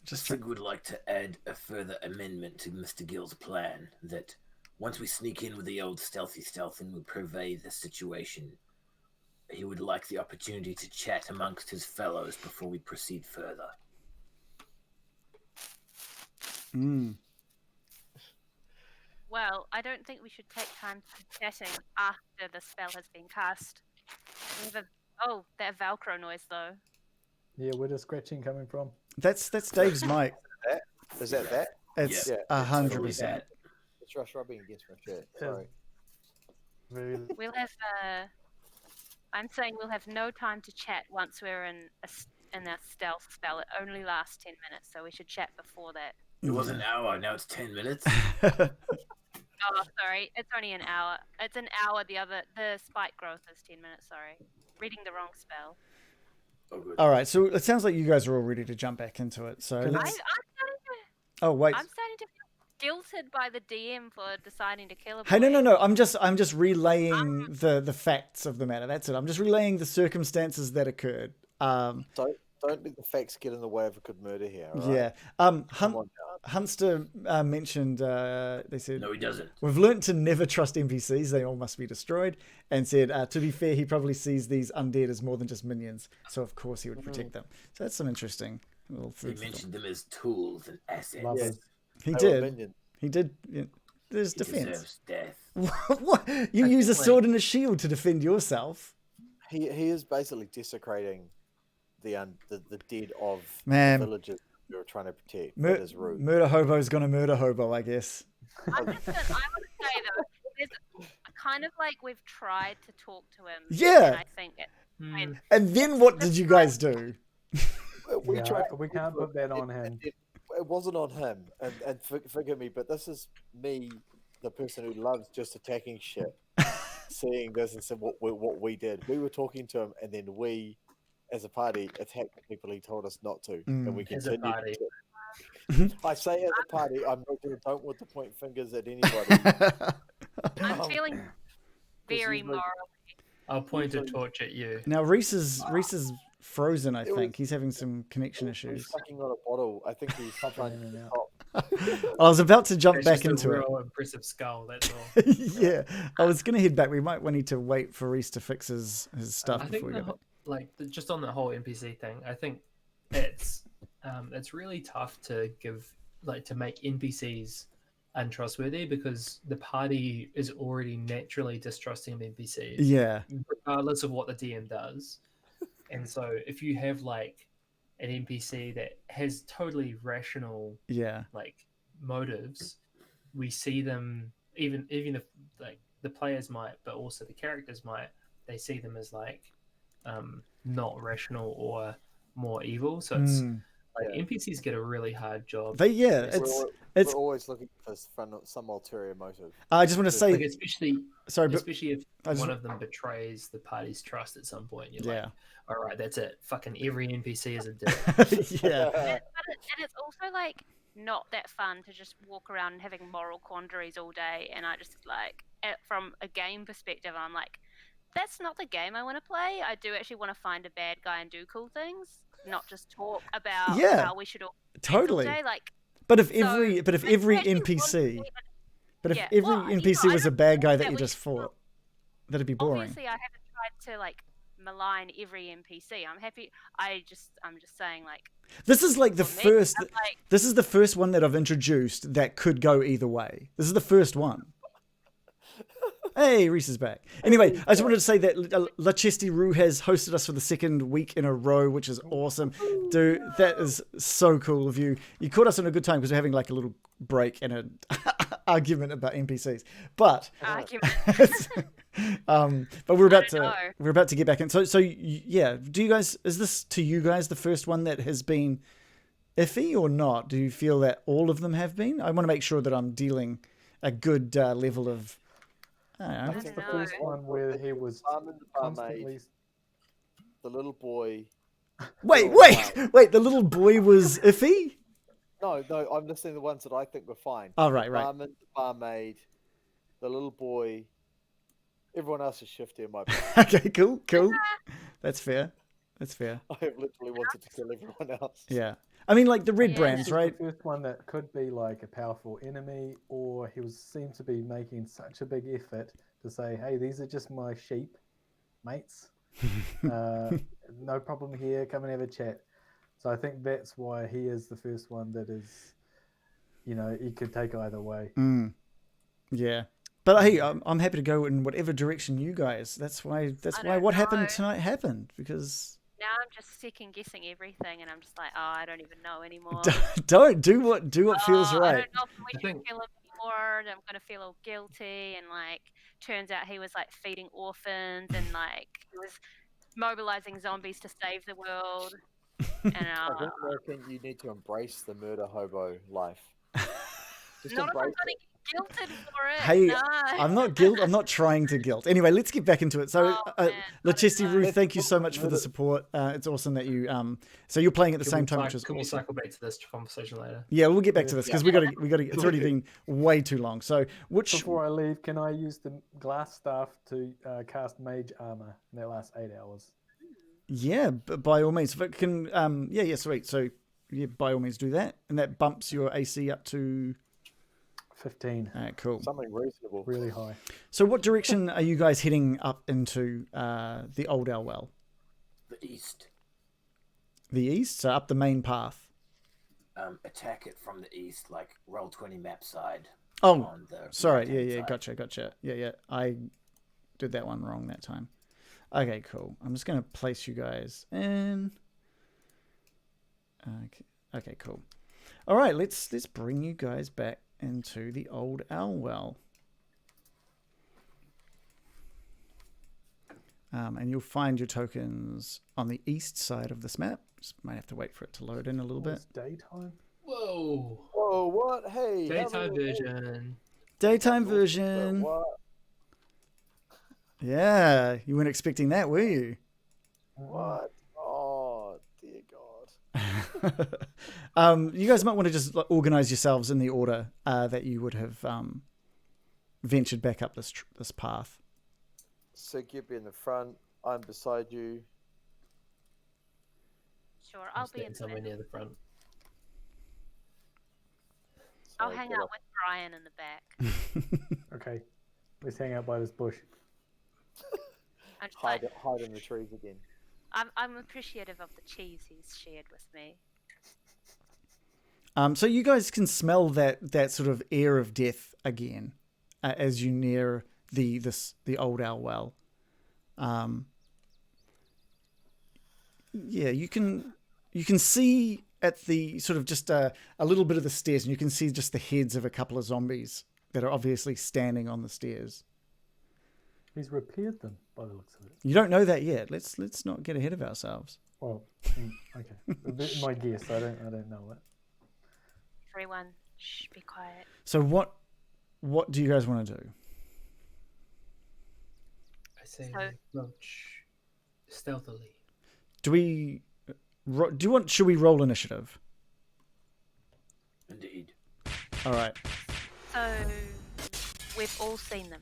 Sig would like to add a further amendment to Mr. Gill's plan that once we sneak in with the old stealthy stealth and we purvey the situation, he would like the opportunity to chat amongst his fellows before we proceed further. Well, I don't think we should take time chatting after the spell has been cast. That Velcro noise though. Yeah, where does scratching coming from? That's Dave's mic. Is that? It's 100%. It's Rush rubbing against my shirt. Sorry. We'll have. I'm saying we'll have no time to chat once we're in a stealth spell. It only lasts 10 minutes, so we should chat before that. It was an hour, now it's 10 minutes. Oh, sorry. It's only an hour. It's an hour. The spike growth is 10 minutes. Sorry. Reading the wrong spell. Oh, good. All right, so it sounds like you guys are all ready to jump back into it. So let's... Oh wait. I'm starting to feel guilted by the DM for deciding to kill a boy. Hey, no. I'm just relaying the facts of the matter. That's it. I'm just relaying the circumstances that occurred. Don't let the facts get in the way of a good murder here. Right? Yeah. Hunster mentioned, they said... No, he doesn't. We've learnt to never trust NPCs. They all must be destroyed. And said, to be fair, he probably sees these undead as more than just minions. So, of course, he would protect them. So that's some interesting little food. He mentioned them as tools and assets. Yes. He did. He did. There's defense. Deserves death. What? You use a sword and a shield to defend yourself. He is basically desecrating the dead of Man. the villagers you're trying to protect. That is rude. Murder hobo's gonna murder hobo, I guess. I want to say though, there's kind of like we've tried to talk to him. Yeah. And I think And then what did you guys do? We can't put that on him. It wasn't on him, and forgive me, but this is me, the person who loves just attacking shit. seeing this and said what we did. We were talking to him, and then we, as a party, attacked the people he told us not to, and we As a continued. party. I say as a party. Don't want to point fingers at anybody. I'm feeling very usually- moral. I'll point a torch at you. Now Reese is frozen. I It think was- he's having some connection He's issues. sucking on a bottle. I think he's trying in and to out. stop. I was about to jump It's back just a into it. real impressive skull. That's all. Yeah, I was gonna head back. We might need to wait for Reese to fix his stuff I before think we go back. just on the whole NPC thing, I think it's really tough to make NPCs untrustworthy because the party is already naturally distrusting of NPCs, Yeah, regardless of what the DM does. And so if you have like an NPC that has totally rational yeah, like motives, we see them even if like the players might, but also the characters might, they see them as like not rational or more evil. So it's like NPCs get a really hard job. It's We're always looking for some ulterior motive. I just want to say, like especially if I just- one of them betrays the party's trust at some point. You're yeah, like, all right, that's it. Fucking every NPC is a dick. yeah, And it's also like not that fun to just walk around having moral quandaries all day. And I just like, from a game perspective, I'm like, that's not the game I want to play. I do actually want to find a bad guy and do cool things, not just talk about Yeah, how we should all totally. all day. Like, But if so every I actually want NPC, to- but if yeah, every well, NPC I was a don't bad guy that that you we just should- fought, that'd be boring. Obviously, I haven't tried to like malign every NPC. I'm happy. I'm just saying like This is like the for me, first. I'm like, This is the first one that I've introduced that could go either way. This is the first one. Hey, Reese is back. Anyway, I just wanted to say that La Chesty Rue has hosted us for the second week in a row, which is awesome. Dude, that is so cool of you. You caught us in a good time because we're having like a little break and an argument about NPCs. But argument. but we're about don't know. we're about to get back in. So yeah, do you guys, is this to you guys the first one that has been iffy or not? Do you feel that all of them have been? I want to make sure that I'm dealing a good level of. I don't know. That's don't the know. first one where he was Barman, the barmaid, constantly. the little boy. Wait. The little boy was iffy. No, I'm just saying the ones that I think were fine. Oh, right. Barman, the barmaid, the little boy. Everyone else is shifty in my book. Okay, cool. That's fair. I have literally wanted to kill everyone else. Yeah. I mean, like the red Yeah. brands, This is right? the first one that could be like a powerful enemy, or he seemed to be making such a big effort to say, "Hey, these are just my sheep, mates. No problem here. Come and have a chat." So I think that's why he is the first one that is, he could take either way. Yeah. But hey, I'm happy to go in whatever direction you guys. That's why don't what know. happened tonight happened, because Now I'm just second guessing everything, and I'm just like, oh, I don't even know anymore. don't do what feels I right. don't know if we I should think- kill him anymore. And I'm gonna feel all guilty, and like, turns out he was like feeding orphans, and like he was mobilizing zombies to save the world. And I think you need to embrace the murder hobo life. Just not if I'm embrace gonna get guilted for it. Hey, no. I'm not trying to guilt. Anyway, let's get back into it. So, Oh, man, La I Chesty don't know. Ruth, thank you so much for the support. It's awesome that you so you're playing at the same time, which is Can we awesome. cycle back to this conversation later? Yeah, we'll get back to this because we got to. It's already been way too long. So, which Before I leave, can I use the glass staff to cast mage armor in that last 8 hours? yeah, by all means, if it can, yeah, sweet. So, yeah, by all means, do that, and that bumps your AC up to. 15. All right, cool. something reasonable. Really high. So, what direction are you guys heading up into the Old Owl Well? The east. The east, so up the main path. Attack it from the east, like roll 20 map side. Oh, on the sorry. right-hand Yeah, side. gotcha. Yeah. I did that one wrong that time. Okay, cool. I'm just gonna place you guys in. Okay, cool. All right, let's bring you guys back into the Old Owl Well. And you'll find your tokens on the east side of this map. Just might have to wait for it to load in a little Oh, bit. it's daytime. Whoa. Whoa, what? Hey, how Daytime many- version. Daytime But version. what? Yeah, you weren't expecting that, were you? What? Oh, dear God. You guys might want to just organize yourselves in the order that you would have ventured back up this path. So you'll be in the front. I'm beside you. Sure, I'm I'll be in staying the somewhere middle. near the front. I'll So hang get out up. with Brian in the back. Okay, let's hang out by this bush. I'm just like, Hide in the trees again. I'm appreciative of the cheese he's shared with me. So you guys can smell that sort of air of death again as you near the old owl well. Yeah, you can see at the sort of just a little bit of the stairs, and you can see just the heads of a couple of zombies that are obviously standing on the stairs. He's repaired them by the looks of it. You don't know that yet. Let's not get ahead of ourselves. Well, okay. My guess. I don't know it. Everyone, shh, be quiet. So what do you guys want to do? I say So- approach stealthily. Should we roll initiative? Indeed. All right. So we've all seen them.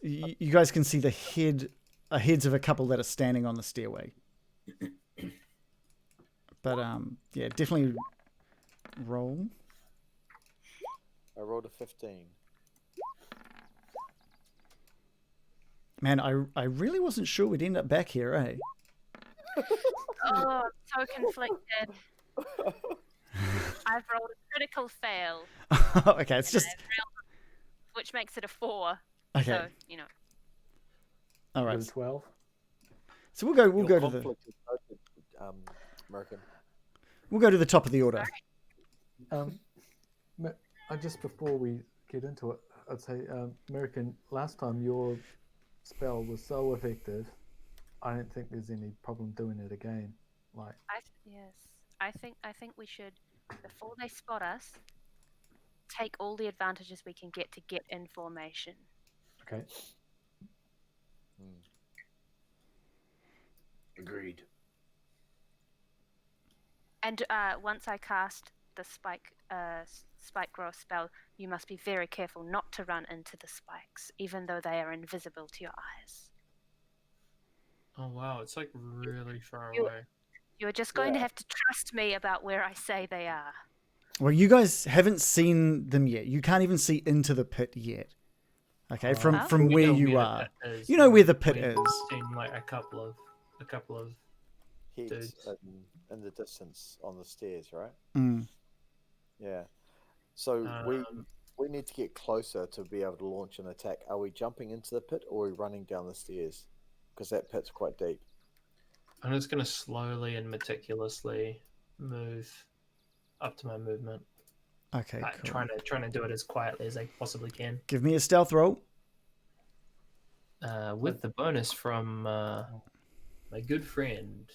You guys can see the heads of a couple that are standing on the stairway. But yeah, definitely roll. I rolled a 15. Man, I really wasn't sure we'd end up back here, eh? Oh, I'm so conflicted. I've rolled a critical fail, Okay, it's just which makes it a 4. okay. So, you know. All It right. was 12. So we'll go Your to the conflict is noted, American. top of the order. Just before we get into it, I'd say, American, last time your spell was so effective, I don't think there's any problem doing it again. Like, I think we should, before they spot us, take all the advantages we can get to get in formation. okay, Agreed. And once I cast the spike growth spell, you must be very careful not to run into the spikes, even though they are invisible to your eyes. Oh wow, it's like really far You- away. You're just going to have to trust me about where I say they are. Well, you guys haven't seen them yet. You can't even see into the pit yet. Okay, from Oh. where know you the are. pit is, You know where the pit we've is. Seen like a couple of Heads Dudes. in the distance on the stairs, right? Mm. Yeah. So Um, we need to get closer to be able to launch an attack. Are we jumping into the pit or are we running down the stairs? Because that pit's quite deep. I'm just gonna slowly and meticulously move up to my movement. Okay, cool. Trying to do it as quietly as I possibly can. Give me a stealth roll. With the bonus from my good friend.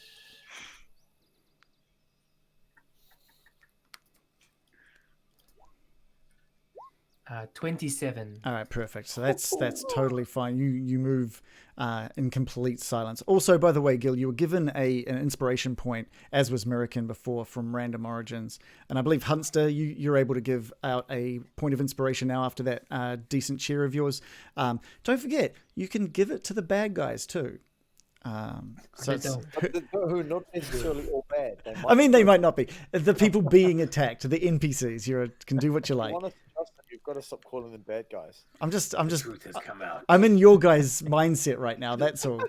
27. All right, perfect. So that's totally fine. You move in complete silence. Also, by the way, Gil, you were given an inspiration point, as was Mirakin before, from Random Origins, and I believe Hunster, you're able to give out a point of inspiration now after that decent cheer of yours. Don't forget, you can give it to the bad guys too. So it's, Who not necessarily all bad. I mean, they might not be the people being attacked, the NPCs. You can do what you like. You've got to stop calling them bad guys. I'm just Truth has come out. I'm in your guys' mindset right now. That's all.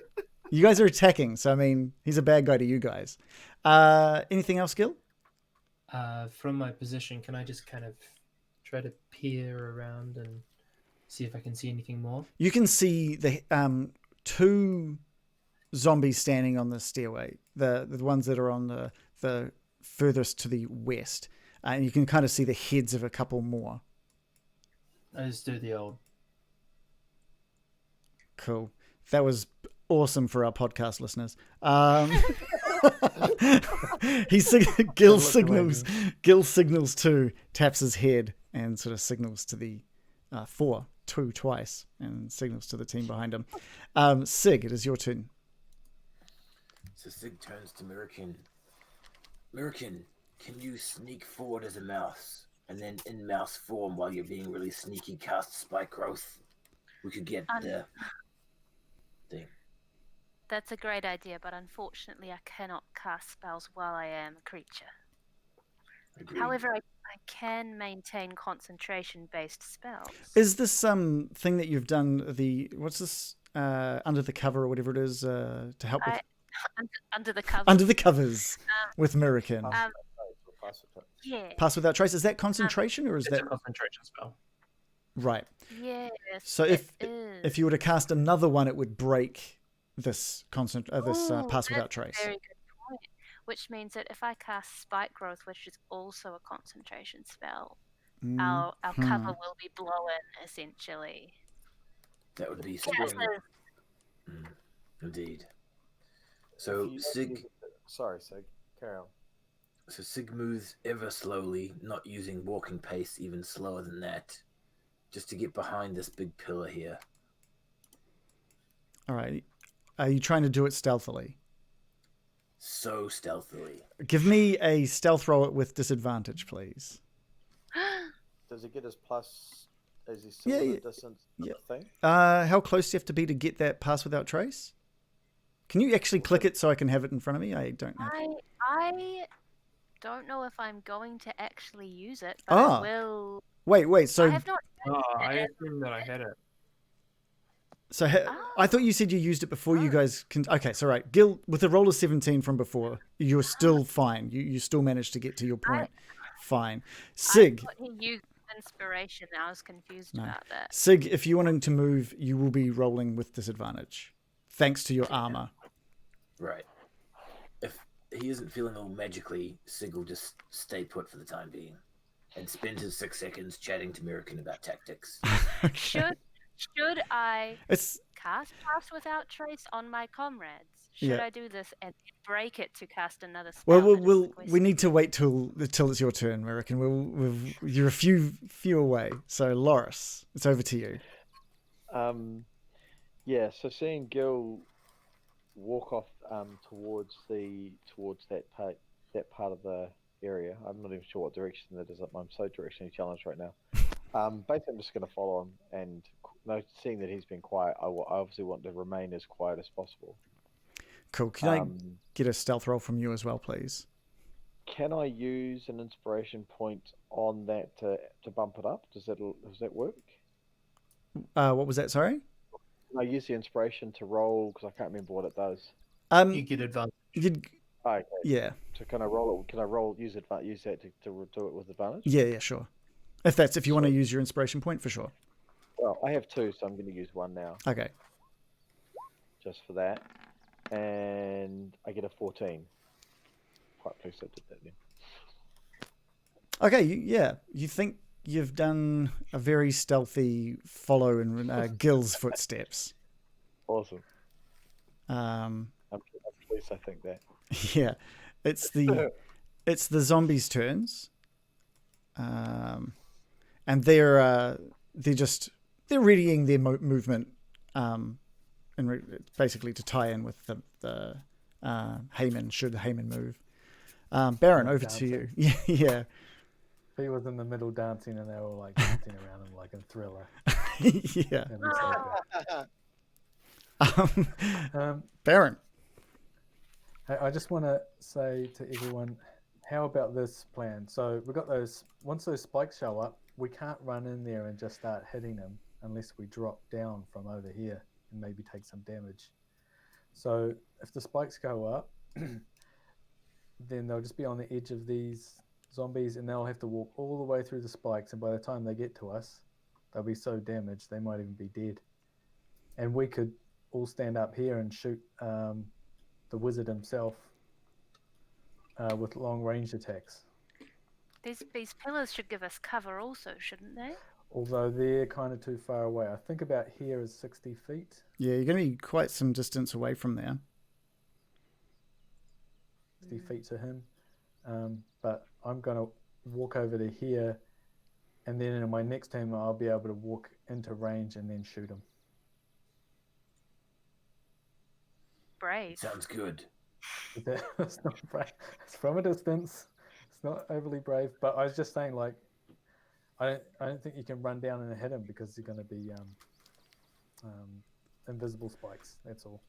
You guys are attacking, so I mean, he's a bad guy to you guys. Anything else, Gil? From my position, can I just kind of try to peer around and see if I can see anything more? You can see the two zombies standing on the stairway. The ones that are on the furthest to the west, and you can kind of see the heads of a couple more. I just do the old. Cool. That was awesome for our podcast listeners. Gil signals to, taps his head and sort of signals to the 4 twice and signals to the team behind him. Sig, it is your turn. So Sig turns to Mirakin. Mirakin, can you sneak forward as a mouse, and then in mouse form, while you're being really sneaky, cast spike growth? We could get the thing. That's a great idea, but unfortunately I cannot cast spells while I am a creature. Agreed. However, I can maintain concentration-based spells. Is this thing that you've done, what's this, under the cover or whatever it is, to help with... Under the covers. Under the covers with Mirakin. Yeah. Pass without trace. Is that concentration or is It's that... a concentration spell. Right. Yes. So if you were to cast another one, it would break this pass without trace. Very good point. Which means that if I cast spike growth, which is also a concentration spell, our cover will be blown essentially. That would be spring. Indeed. So Sig. Sorry, Sig. Carry on. So Sig moves ever slowly, not using walking pace, even slower than that, just to get behind this big pillar here. All right. Are you trying to do it stealthily? So stealthily. Give me a stealth roll with disadvantage, please. Does he get his plus? Is he still in the distance of the thing? How close do you have to be to get that pass without trace? Can you actually click it so I can have it in front of me? I don't know. I don't know if I'm going to actually use it, but I will. Wait. So I have not. I assumed that I had it. So I thought you said you used it before you guys can. Okay, so right, Gil, with a roll of 17 from before, you're still fine. You still managed to get to your point. Fine. Sig. I thought he used inspiration. I was confused about that. Sig, if you're wanting to move, you will be rolling with disadvantage, thanks to your armor. Right. If he isn't feeling all magically, Sig will just stay put for the time being, and spend his 6 seconds chatting to Mirakin about tactics. Okay. Should I It's cast Pass Without Trace on my comrades? Should I do this and break it to cast another spell? we need to wait till it's your turn, Mirakin. You're a few away. So Loris, it's over to you. Yeah. So seeing Gil walk off towards that part of the area. I'm not even sure what direction that is. I'm so directionally challenged right now. Basically, I'm just going to follow him, and seeing that he's been quiet, I obviously want to remain as quiet as possible. Cool. Can I get a stealth roll from you as well, please? Can I use an inspiration point on that to bump it up? Does that work? What was that? Sorry. Can I use the inspiration to roll because I can't remember what it does? You get advantage. Okay. Yeah. So can I roll it? Can I use that to do it with advantage? Yeah, sure. If you want to use your inspiration point, for sure. Well, I have 2, so I'm going to use 1 now. Okay. Just for that. And I get a 14. Quite pleased I did that then. Okay, you think you've done a very stealthy follow in Gil's footsteps. Awesome. I'm pleased I think that. Yeah. It's the zombies' turns. And they're readying their movement, basically to tie in with the Heyman, should Heyman move. Baron, over to you. Yeah. He was in the middle dancing, and they were like dancing around him like a Thriller. Yeah. So Baron. I just want to say to everyone, how about this plan? So we got once those spikes show up, we can't run in there and just start hitting them unless we drop down from over here and maybe take some damage. So if the spikes go up, then they'll just be on the edge of these zombies, and they'll have to walk all the way through the spikes, and by the time they get to us, they'll be so damaged they might even be dead. And we could all stand up here and shoot the wizard himself with long range attacks. These pillars should give us cover also, shouldn't they? Although they're kind of too far away. I think about here is 60 feet. Yeah, you're going to be quite some distance away from there. 60 feet to him. But I'm going to walk over to here and then in my next turn I'll be able to walk into range and then shoot him. Brave. Sounds good. It's not brave. It's from a distance. It's not overly brave, but I was just saying, like, I don't think you can run down and hit him because you're going to be invisible spikes. That's all.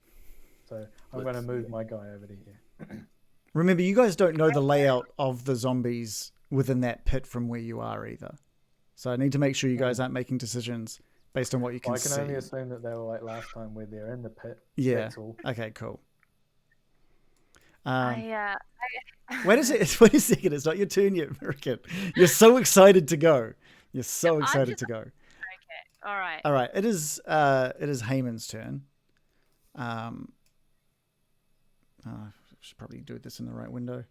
So I'm going to move my guy over to here. Remember, you guys don't know the layout of the zombies within that pit from where you are either. So I need to make sure you guys aren't making decisions based on what you can see. I can only assume that they were like last time where they're in the pit. Yeah. That's all. Okay, cool. I Wait a second. It's not your turn yet, American. You're so excited to go. You're so excited to go. Okay. All right. All right. It is Heyman's turn. I should probably do this in the right window.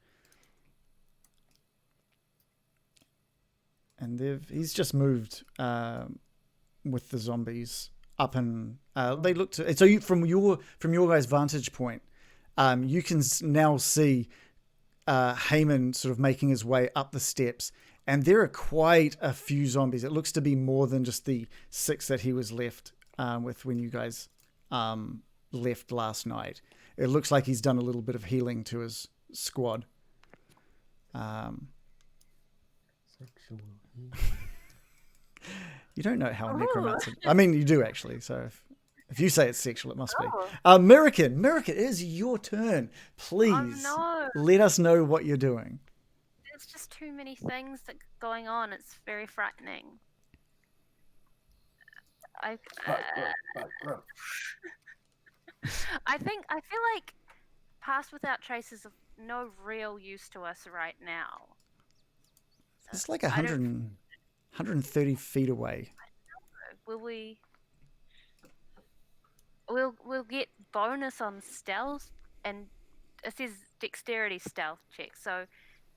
And he's just moved with the zombies up, and they look to. So from your guys' vantage point, you can now see Heyman sort of making his way up the steps, and there are quite a few zombies. It looks to be more than just the 6 that he was left with when you guys left last night. It looks like he's done a little bit of healing to his squad. Sexual. You don't know how necromancer. I mean, you do actually. So if you say it's sexual, it must be. Oh. American, it is your turn. Please Oh, no. let us know what you're doing. There's just too many things that going on. It's very frightening. I feel like Pass Without Trace is of no real use to us right now. It's like 130 feet away. Will we? We'll get bonus on stealth, and it says dexterity stealth check, so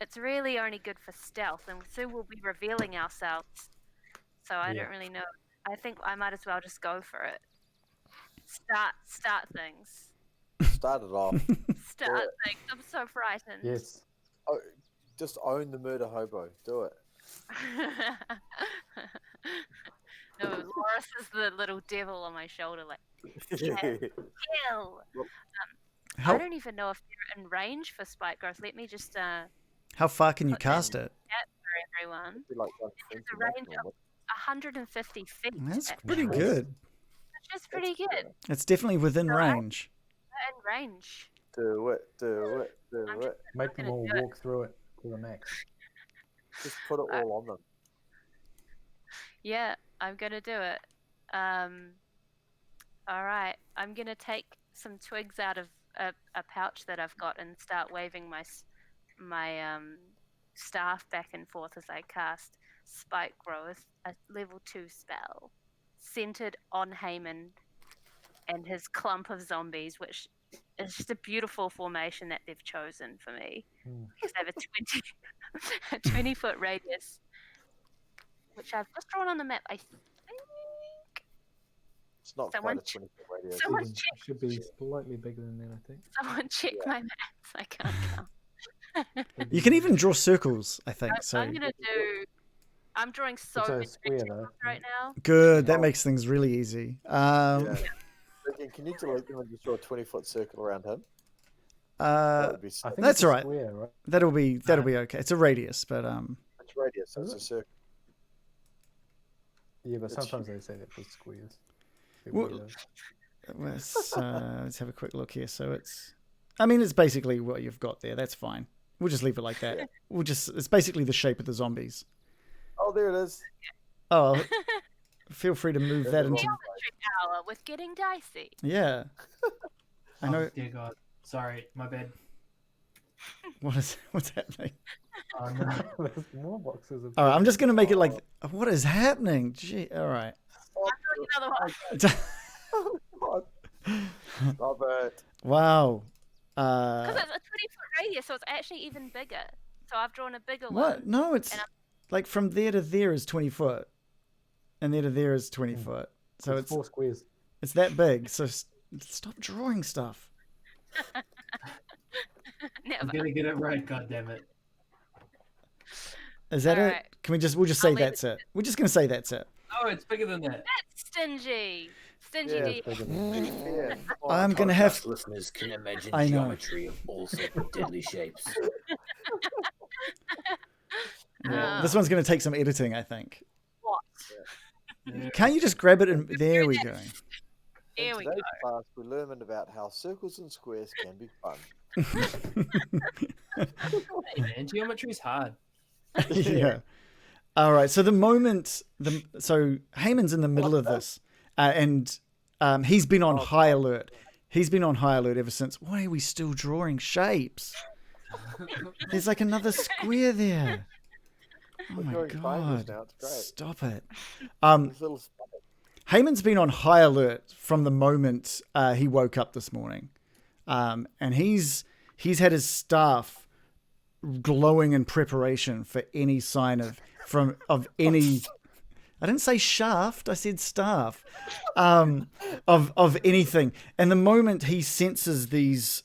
it's really only good for stealth, and soon we'll be revealing ourselves. So I don't really know. I think I might as well just go for it. Start things. Start it off. Start things. I'm so frightened. Yes. Oh, just own the murder hobo. Do it. No, Loris is the little devil on my shoulder, like kill. I don't even know if they're in range for spike growth. Let me just How far can you put cast in it? that for everyone. Be like There's a range of 150 feet. That's at pretty most, good. which is pretty good. It's definitely within range. In range. Do it. Do it. Do I'm it. Make them gonna all do it. walk through it to the max. Just put it all on them. Yeah, I'm gonna do it. All right, I'm gonna take some twigs out of a pouch that I've got and start waving my staff back and forth as I cast Spike Growth, a level 2 spell, centered on Heyman and his clump of zombies, which is just a beautiful formation that they've chosen for me. Because they have a 20-foot radius, which I've just drawn on the map, I think. It's not Someone quite a 20-foot radius. someone It should be slightly bigger than that, I think. Someone check my maps. I can't count. You can even draw circles, I think. I'm gonna do. I'm drawing so It's a many square, though. rectangles right now. Good. That makes things really easy. Yeah. Can you delete them and just draw a 20-foot circle around him? That would be I sick. think That's it's a right. square, right? That'll be okay. It's a radius, but It's radius, so Is it's it? a circle. Yeah, but It's- sometimes they say that for squares. They're Well, weirdos. let's have a quick look here. So it's basically what you've got there. That's fine. We'll just leave it like that. It's basically the shape of the zombies. Oh, there it is. Oh, feel free to move that into. Geometry hour with getting dicey. Yeah. I know. Oh, dear God. Sorry, my bad. What's happening? Oh, no. There's more boxes of. All right, I'm just gonna make it like. What is happening? Gee. All right. Another one. Oh, God. Stop it. Wow. Because it's a 20-foot radius, so it's actually even bigger. So I've drawn a bigger What? one. No, it's And like from there to there is 20 foot, and there to there is 20 foot. So It's 4 squares. it's that big. So stop drawing stuff. I'm Never. gonna get it right, goddammit. Is that All it? right. Can we just? We'll just I'll say leave that's it. We're just gonna say that's it. Oh, it's bigger than that. That's stingy. Stingy Yeah, D. It's bigger than Yeah. I'm gonna have. Podcast listeners can imagine I know. geometry of all sorts of deadly shapes. Yeah, Oh. this one's gonna take some editing, I think. What? Yeah. Can't you just grab it and there we go. In Here we today's go. class, we learned about how circles and squares can be fun. Hey, man, geometry's hard. Yeah. All right. So the moment so Heyman's in the middle of this, and he's been on high alert. He's been on high alert ever since. Why are we still drawing shapes? There's like another square there. Oh We're my drawing triangles god! now, it's great. Stop it. These little spikes. Heyman's been on high alert from the moment he woke up this morning, and he's had his staff glowing in preparation for any sign of any. I didn't say shaft. I said staff. Of anything, and the moment he senses these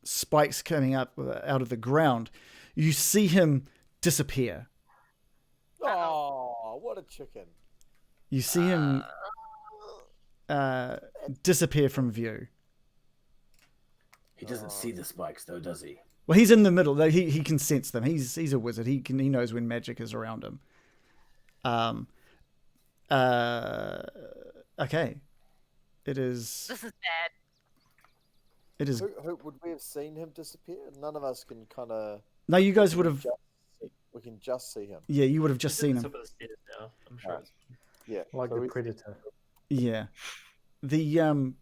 spikes coming up out of the ground, you see him disappear. Oh, what a chicken! You see him disappear from view. He doesn't see the spikes, though, does he? Well, he's in the middle. He can sense them. He's a wizard. He knows when magic is around him. Okay. It is. This is bad. It is. Who would we have seen him disappear? None of us can kind of. No, you guys would have. We can just see him. Yeah, you would have just It's at seen the him. top of the stairs now. I'm sure. Right. Yeah, like so the we- predator. Yeah. The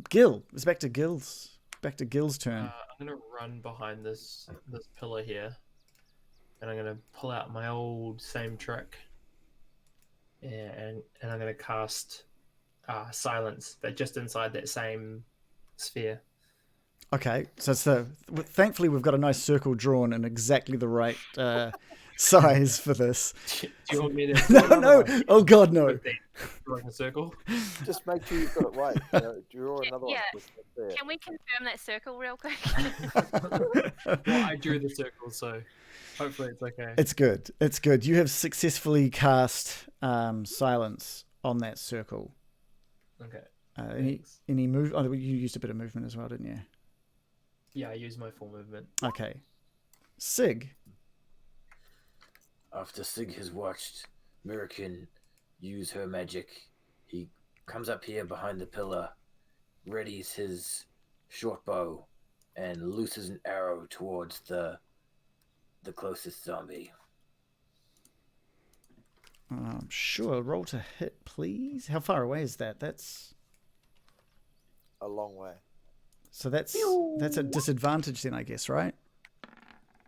Gil. It's back to Gil's. Back to Gil's turn. I'm gonna run behind this pillar here, and I'm gonna pull out my old same trick, and I'm gonna cast silence, but just inside that same sphere. Okay, so it's thankfully we've got a nice circle drawn in exactly the right size for this. Do you want me to? No. Oh God, no. Drawing a circle. Just make sure you've got it right. Draw another Yeah. one. There. Can we confirm that circle real quick? Well, I drew the circle, so hopefully it's okay. It's good. It's good. You have successfully cast silence on that circle. Okay. Any move? Oh, you used a bit of movement as well, didn't you? Yeah, I use my full movement. Okay. Sig. After Sig has watched Mirakin use her magic, he comes up here behind the pillar, readies his short bow, and looses an arrow towards the closest zombie. Sure. Roll to hit, please. How far away is that? That's A long way. so. That's a disadvantage then, I guess, right?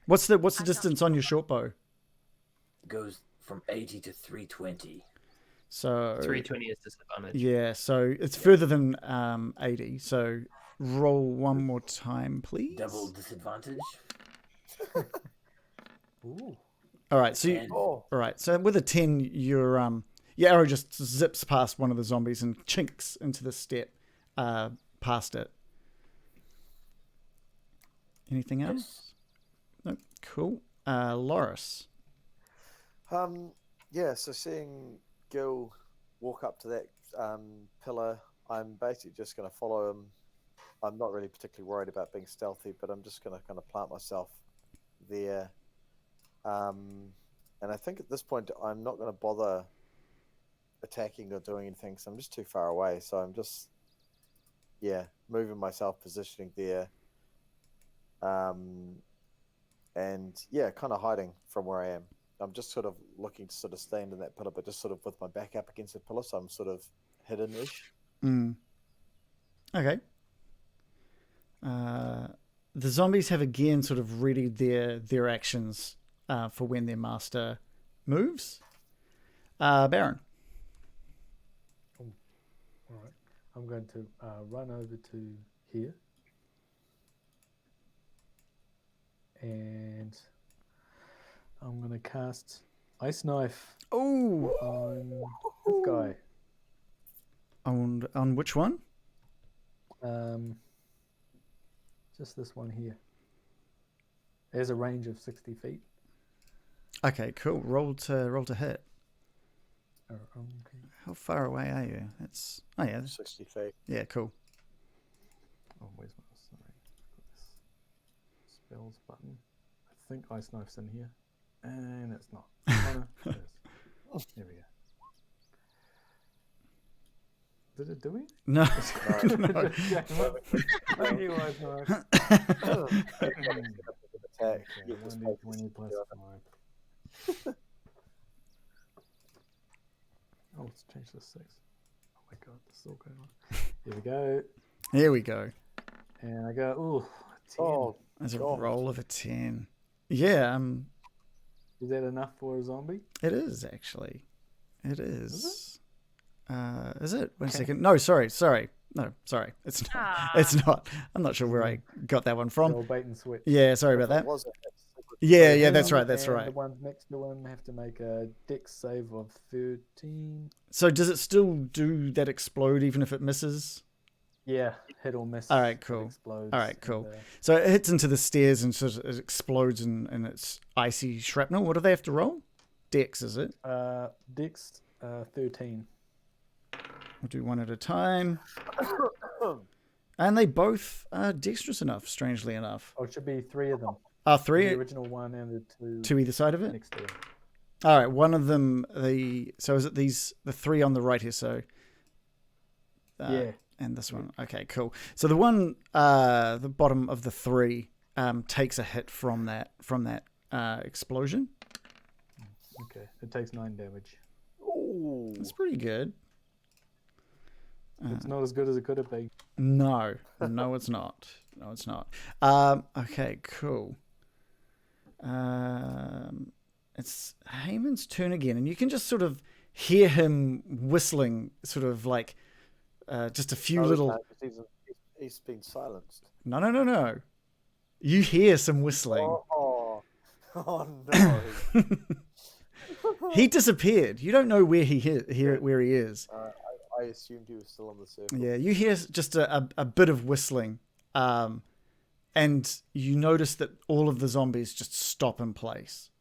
What's the distance on your short bow? It goes from 80 to 320. So 320 is disadvantage. yeah, so it's further than 80. So roll one more time, please. Double disadvantage. Ooh. All right, so And Oh, all right, so with a 10, your arrow just zips past one of the zombies and chinks into the step past it. Anything else? yes. No. Cool. Loris. yeah. So seeing Gil walk up to that pillar, I'm basically just going to follow him. I'm not really particularly worried about being stealthy, but I'm just going to kind of plant myself there. And I think at this point I'm not going to bother attacking or doing anything because I'm just too far away. So I'm just, moving myself, positioning there, and kind of hiding from where I am. I'm just sort of looking to sort of stand in that pillar, but just sort of with my back up against the pillar, so I'm sort of hidden-ish. Okay. The zombies have again sort of readied their actions for when their master moves. Baron. All right. I'm going to run over to here. And I'm going to cast Ice Knife Oh, on this guy. on which one? Just this one here. There's a range of 60 feet. Okay, cool. Roll to hit. Oh, okay. How far away are you? That's 60 feet. yeah, cool. Oh, where's my sorry? This spells button. I think Ice Knife's in here, and it's not. Oh, no, it is. There we go. Did it do it? No, No. Thank you, Ice Knife. Attack. Okay, Get this 1d20 plus 5. Oh, let's change to 6. Oh my god, this is all going on. Here we go. here we go. And I go, ooh, 10. Oh, There's a God. roll of a 10. Yeah, Is that enough for a zombie? it is actually. It is. Is it? Wait a Okay. second. No, sorry. No, sorry. It's not. Ah. It's not. I'm not sure where I got that one The from. old bait and switch. Yeah, sorry about If it that. wasn't, it's super- Yeah, that's Him right. That's and right. The ones next to him have to make a dex save of 13. So does it still do that explode even if it misses? Yeah, hit or miss. All right, it cool. Explodes. All right, cool. and, So it hits into the stairs and sort of it explodes in its icy shrapnel. What do they have to roll? Dex, is it? Dex 13. We'll do one at a time. And they both are dexterous enough, strangely enough. Oh, it should be 3 of them. Ah, The three original one and the 2 to either side of it? next to it. All right, one of them, so is it the 3 on the right here? So Yeah. and this one. Okay, cool. So the one, the bottom of the 3, takes a hit from that explosion. Okay. It takes 9 damage. Ooh. That's pretty good. It's not as good as it could have been. No, it's not. No, it's not. Okay, cool. It's Haemon's turn again, and you can just sort of hear him whistling, sort of like just a few No, little. no, 'cause he's been silenced. No. You hear some whistling. Oh no. He disappeared. You don't know where he where he is. I assumed he was still on the circle. Yeah, you hear just a bit of whistling, and you notice that all of the zombies just stop in place.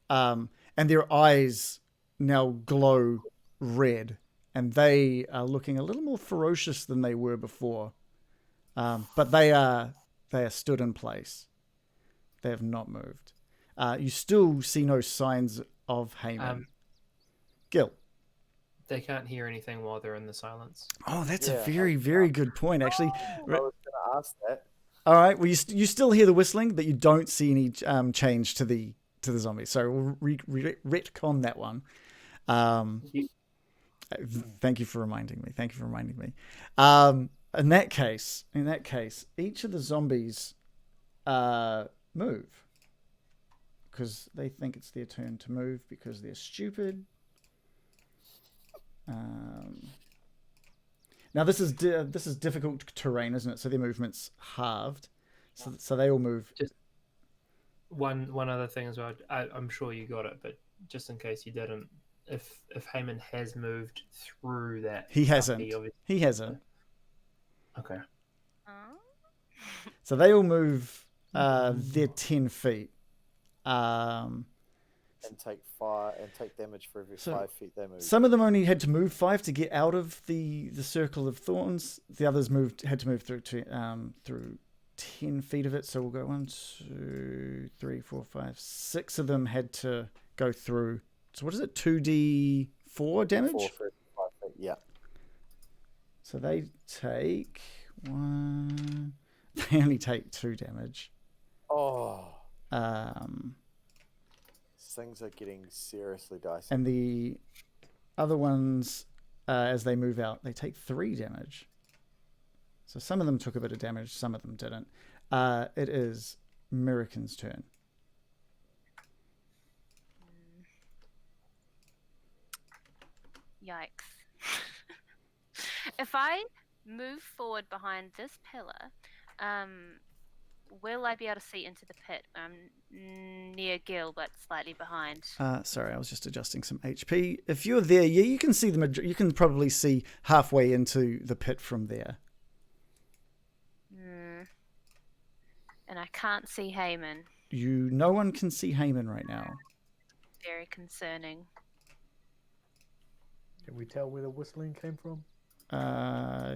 And their eyes now glow red, and they are looking a little more ferocious than they were before. But they are stood in place. They have not moved. You still see no signs of Haemon. Gil. They can't hear anything while they're in the silence. Oh, that's Yeah, a very, very good point, actually. I was going to ask that. All right. Well, you still hear the whistling, but you don't see any change to the zombies. So we'll retcon that one. Thank you for reminding me. In that case, each of the zombies move because they think it's their turn to move because they're stupid. Now this is difficult terrain, isn't it? So their movement's halved. So they all move. Just one other thing as well. I'm sure you got it, but just in case you didn't, if Haemon has moved through that, He hasn't. obviously- He hasn't. Okay. So they all move their 10 feet. And take damage for every So 5 feet they move. Some of them only had to move 5 to get out of the circle of thorns. The others had to move through 10 feet of it. So we'll go 1, 2, 3, 4, 5, 6 of them had to go through. So what is it? 2d4 damage? 4 for every 5 feet. Yeah. So they take 1. They only take 2 damage. Oh, things are getting seriously dicey. And the other ones, as they move out, they take 3 damage. So some of them took a bit of damage, some of them didn't. It is Mirakin's turn. Yikes. If I move forward behind this pillar, will I be able to see into the pit? I'm near Gil, but slightly behind. Sorry, I was just adjusting some HP. If you're there, yeah, you can see you can probably see halfway into the pit from there. And I can't see Haemon. no one can see Heyman right now. Very concerning. Can we tell where the whistling came from? Yeah,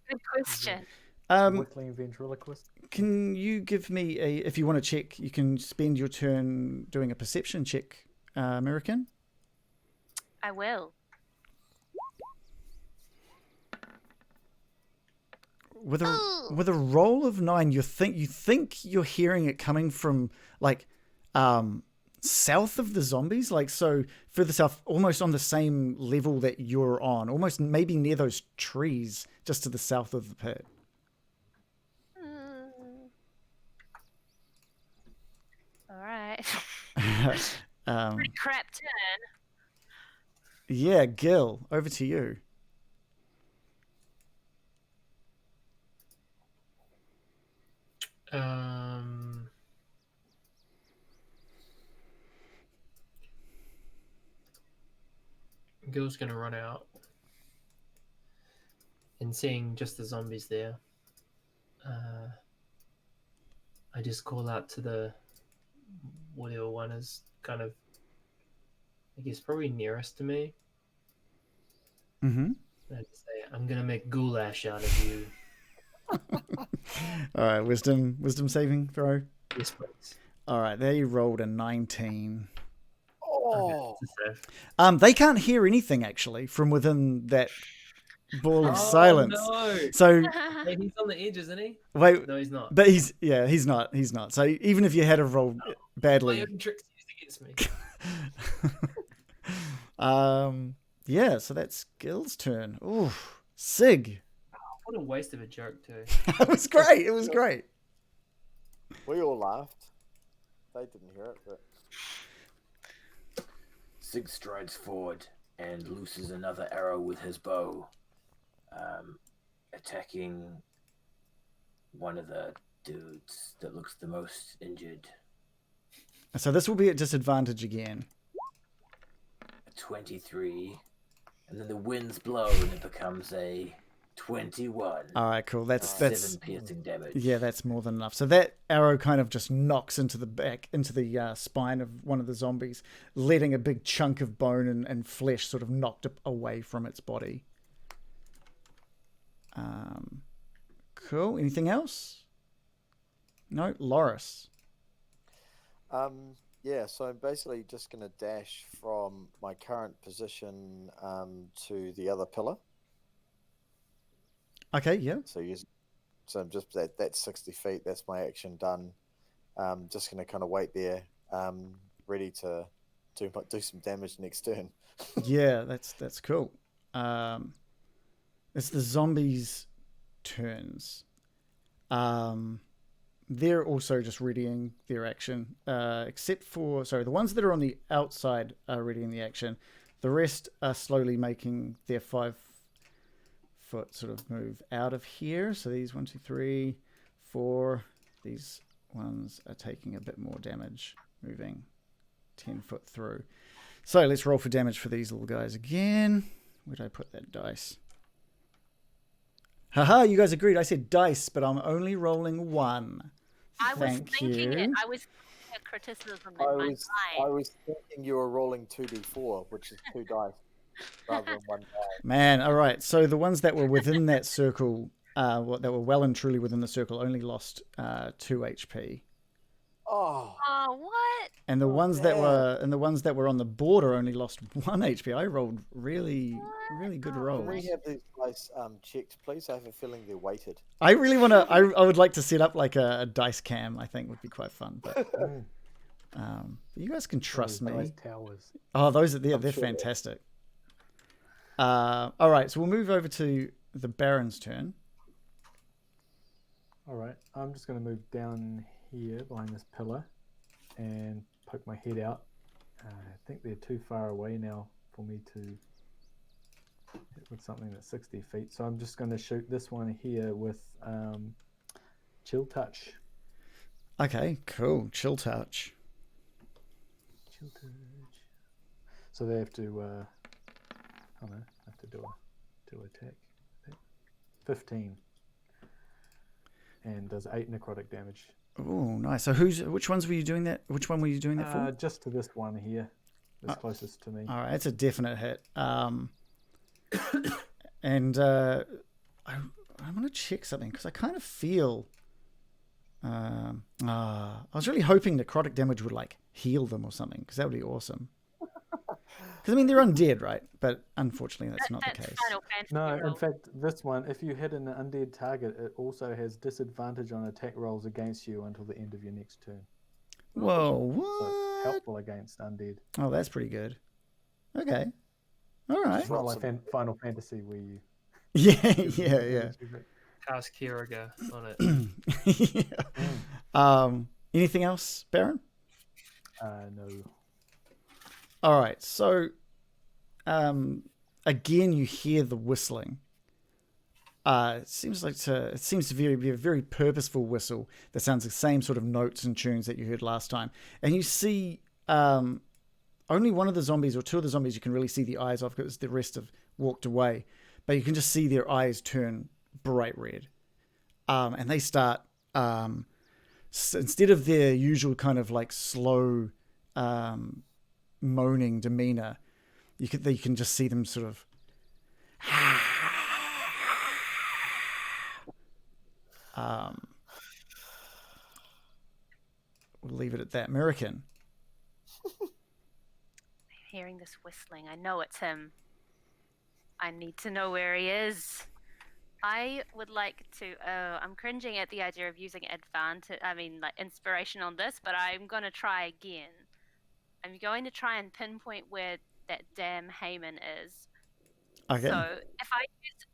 good question. Whistling ventriloquist. Can you give me if you want to check, you can spend your turn doing a perception check, American. I will. With a roll of 9, you think you're hearing it coming from like south of the zombies, like so further south, almost on the same level that you're on, almost maybe near those trees just to the south of the pit. All right. um, Pretty crap turn. yeah, Gil, over to you. Gil's gonna run out and seeing just the zombies there. I just call out to the whatever one is kind of, I guess, probably nearest to me. Mm-hmm. And I just say, I'm gonna make goulash out of you. All right, wisdom saving throw. Yes, please. All right, there you rolled a 19. Oh, Okay, They can't hear anything actually from within that ball of oh, silence. No. So Hey, he's on the edge, isn't he? wait, No, he's not. but he's not. So even if you had a roll My badly, own tricks used against me. yeah. So that's Gil's turn. Ooh, Sig. What a waste of a joke, too. It was great. It was great. we all laughed. They didn't hear it, but Sig strides forward and looses another arrow with his bow, attacking one of the dudes that looks the most injured. So this will be at disadvantage again. A 23, and then the winds blow and it becomes a 21. All right, cool. That's 7 piercing damage. yeah, that's more than enough. So that arrow kind of just knocks into the spine of one of the zombies, letting a big chunk of bone and flesh sort of knocked away from its body. Cool. Anything else? No, Loris. yeah. So I'm basically just going to dash from my current position to the other pillar. Okay, yeah. So I'm just that's 60 feet. That's my action done. Just going to kind of wait there, ready to do some damage next turn. Yeah, that's cool. It's the zombies' turns. They're also just readying their action, except for the ones that are on the outside are readying the action. The rest are slowly making their 5 foot sort of move out of here. So these 1, 2, 3, 4. These ones are taking a bit more damage, moving 10 foot through. So let's roll for damage for these little guys again. Where did I put that dice? Haha, you guys agreed. I said dice, but I'm only rolling 1. I was Thank thinking you. it. I was thinking a criticism in I my was mind. thinking you were rolling 2d4, which is 2 dice rather than 1 die. Man, all right. So the ones that were within that circle, that were well and truly within the circle, only lost 2 HP. Oh, Oh, what? And the ones damn. that were on the border only lost 1 HP. I rolled really good can rolls. we have these dice checked, please? I have a feeling they're weighted. I really want to. I would like to set up like a dice cam. I think would be quite fun. But you guys can trust me. Dice towers. Oh, those are they're sure. fantastic. All right, so we'll move over to the Baron's turn. All right, I'm just going to move down here behind this pillar and poke my head out. I think they're too far away now for me to hit with something that's 60 feet. So I'm just going to shoot this one here with Chill Touch. Okay, cool. Chill touch. Chill Touch. So they have to, I don't know, have to do attack. 15. And does 8 necrotic damage. Oh, nice. So which ones were you doing that? Which one were you doing that for? Just to this one here, that's closest to me. All right, it's a definite hit. And I want to check something because I kind of feel. I was really hoping necrotic damage would like heal them or something because that would be awesome. Because I mean they're undead, right? But unfortunately, that's not the case. Final Fantasy No, in role. fact, this one, if you hit an undead target, it also has disadvantage on attack rolls against you until the end of your next turn. Whoa, So it's what? helpful against undead. Oh, that's pretty good. Okay, all right. It's not like Final Fantasy where you. Yeah. Cast Kiraga on it. Yeah. Anything else, Baron? No. All right. So, again, you hear the whistling. It seems to be a very purposeful whistle that sounds the same sort of notes and tunes that you heard last time. And you see only one of the zombies or two of the zombies you can really see the eyes of because the rest have walked away. But you can just see their eyes turn bright red. And they start, instead of their usual kind of like slow moaning demeanor, you can just see them sort of we'll leave it at that. American. Hearing this whistling, I know it's him. I need to know where he is. I would like to. I'm cringing at the idea of using inspiration on this, but I'm gonna try again. I'm going to try and pinpoint where that damn Heyman is. Okay. So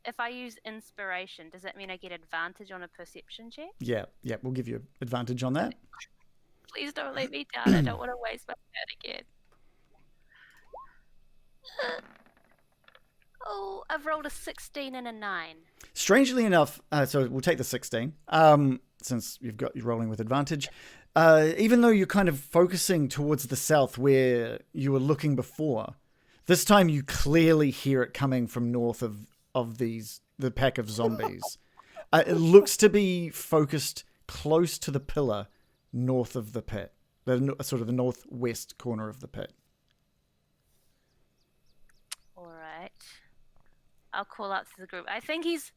if I use inspiration, does that mean I get advantage on a perception check? Yeah, we'll give you advantage on that. Please don't let me down. I don't want to waste my turn again. Oh, I've rolled a 16 and a 9. Strangely enough, so we'll take the 16, since you're rolling with advantage. Even though you're kind of focusing towards the south where you were looking before, this time you clearly hear it coming from north of the pack of zombies. It looks to be focused close to the pillar north of the pit, sort of the northwest corner of the pit. All right. I'll call out to the group. I think he's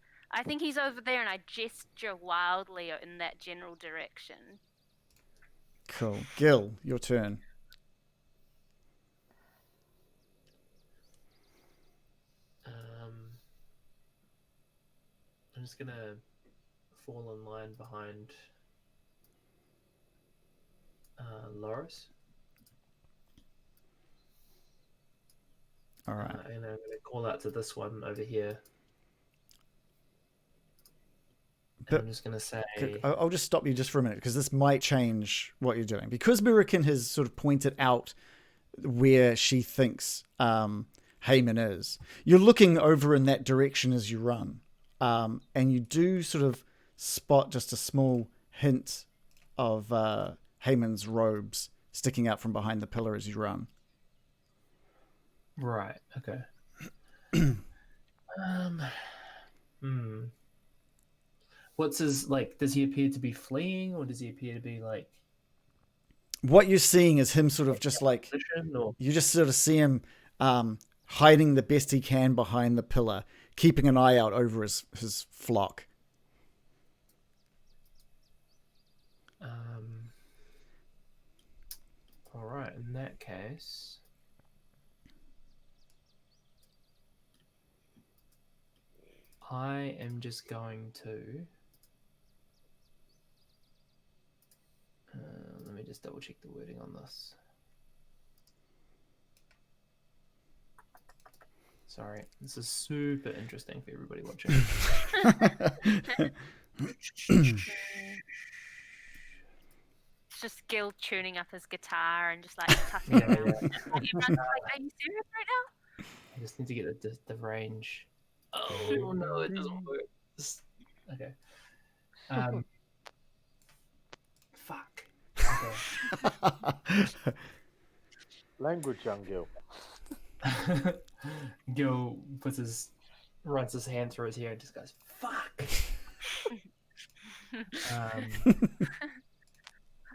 over there, and I gesture wildly in that general direction. Cool. Gil, your turn. I'm just gonna fall in line behind Loris. All right. And I'm going to call out to this one over here. But I'm just going to say... I'll just stop you just for a minute because this might change what you're doing. Because Mirakin has sort of pointed out where she thinks Heyman is, you're looking over in that direction as you run. And you do sort of spot just a small hint of Heyman's robes sticking out from behind the pillar as you run. Right, okay. What's his, like, does he appear to be fleeing, or does he appear to be, like... What you're seeing is him sort of just like... You just sort of see him hiding the best he can behind the pillar, keeping an eye out over his flock. All right, in that case... I am just going to... let me just double check the wording on this. Sorry, this is super interesting for everybody watching. It's just Gil tuning up his guitar and just like tucking around. Everyone's like, are you serious right now? I just need to get the range. Oh no, it doesn't work. Okay. Fuck. Okay. Language, young Gil. Gil runs his hand through his hair and just goes, fuck.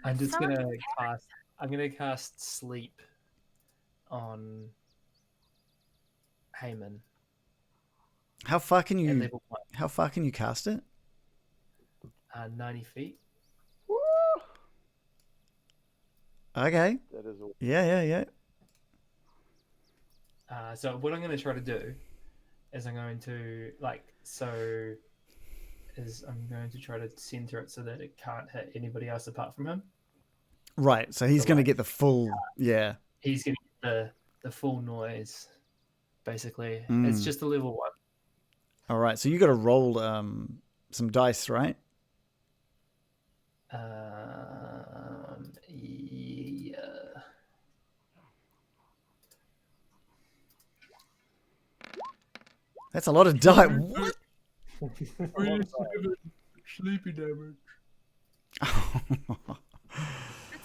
I'm just Someone gonna cast. I'm gonna cast sleep on Heyman How far can at you? level 1, How far can you cast it? 90 feet. Woo! Okay. That is all. Yeah. So what I'm going to try to do is I'm going to try to center it so that it can't hit anybody else apart from him. Right. So he's So, going to like, get the full. Yeah. He's going to get the full noise. Basically, Mm. it's just a level 1. All right. So you got to roll some dice, right? Yeah. That's a lot of dice. What? Sleepy damage. That's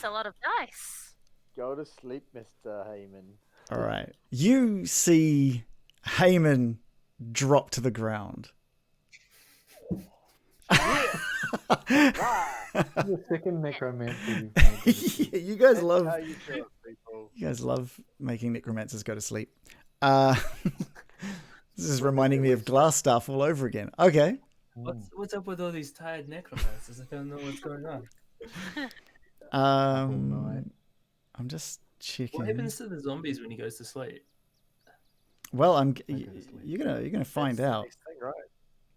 a lot of dice. Go to sleep, Mr. Heyman. All right. You see Heyman drop to the ground. The second necromancer you've made. You guys That's love. how you do it, people. You guys love making necromancers go to sleep. This is reminding me of glass stuff all over again. Okay. What's up with all these tired necromancers? I don't know what's going on. I'm just checking. What happens to the zombies when he goes to sleep? Well, They go to sleep. you're gonna find That's the out. next thing, right?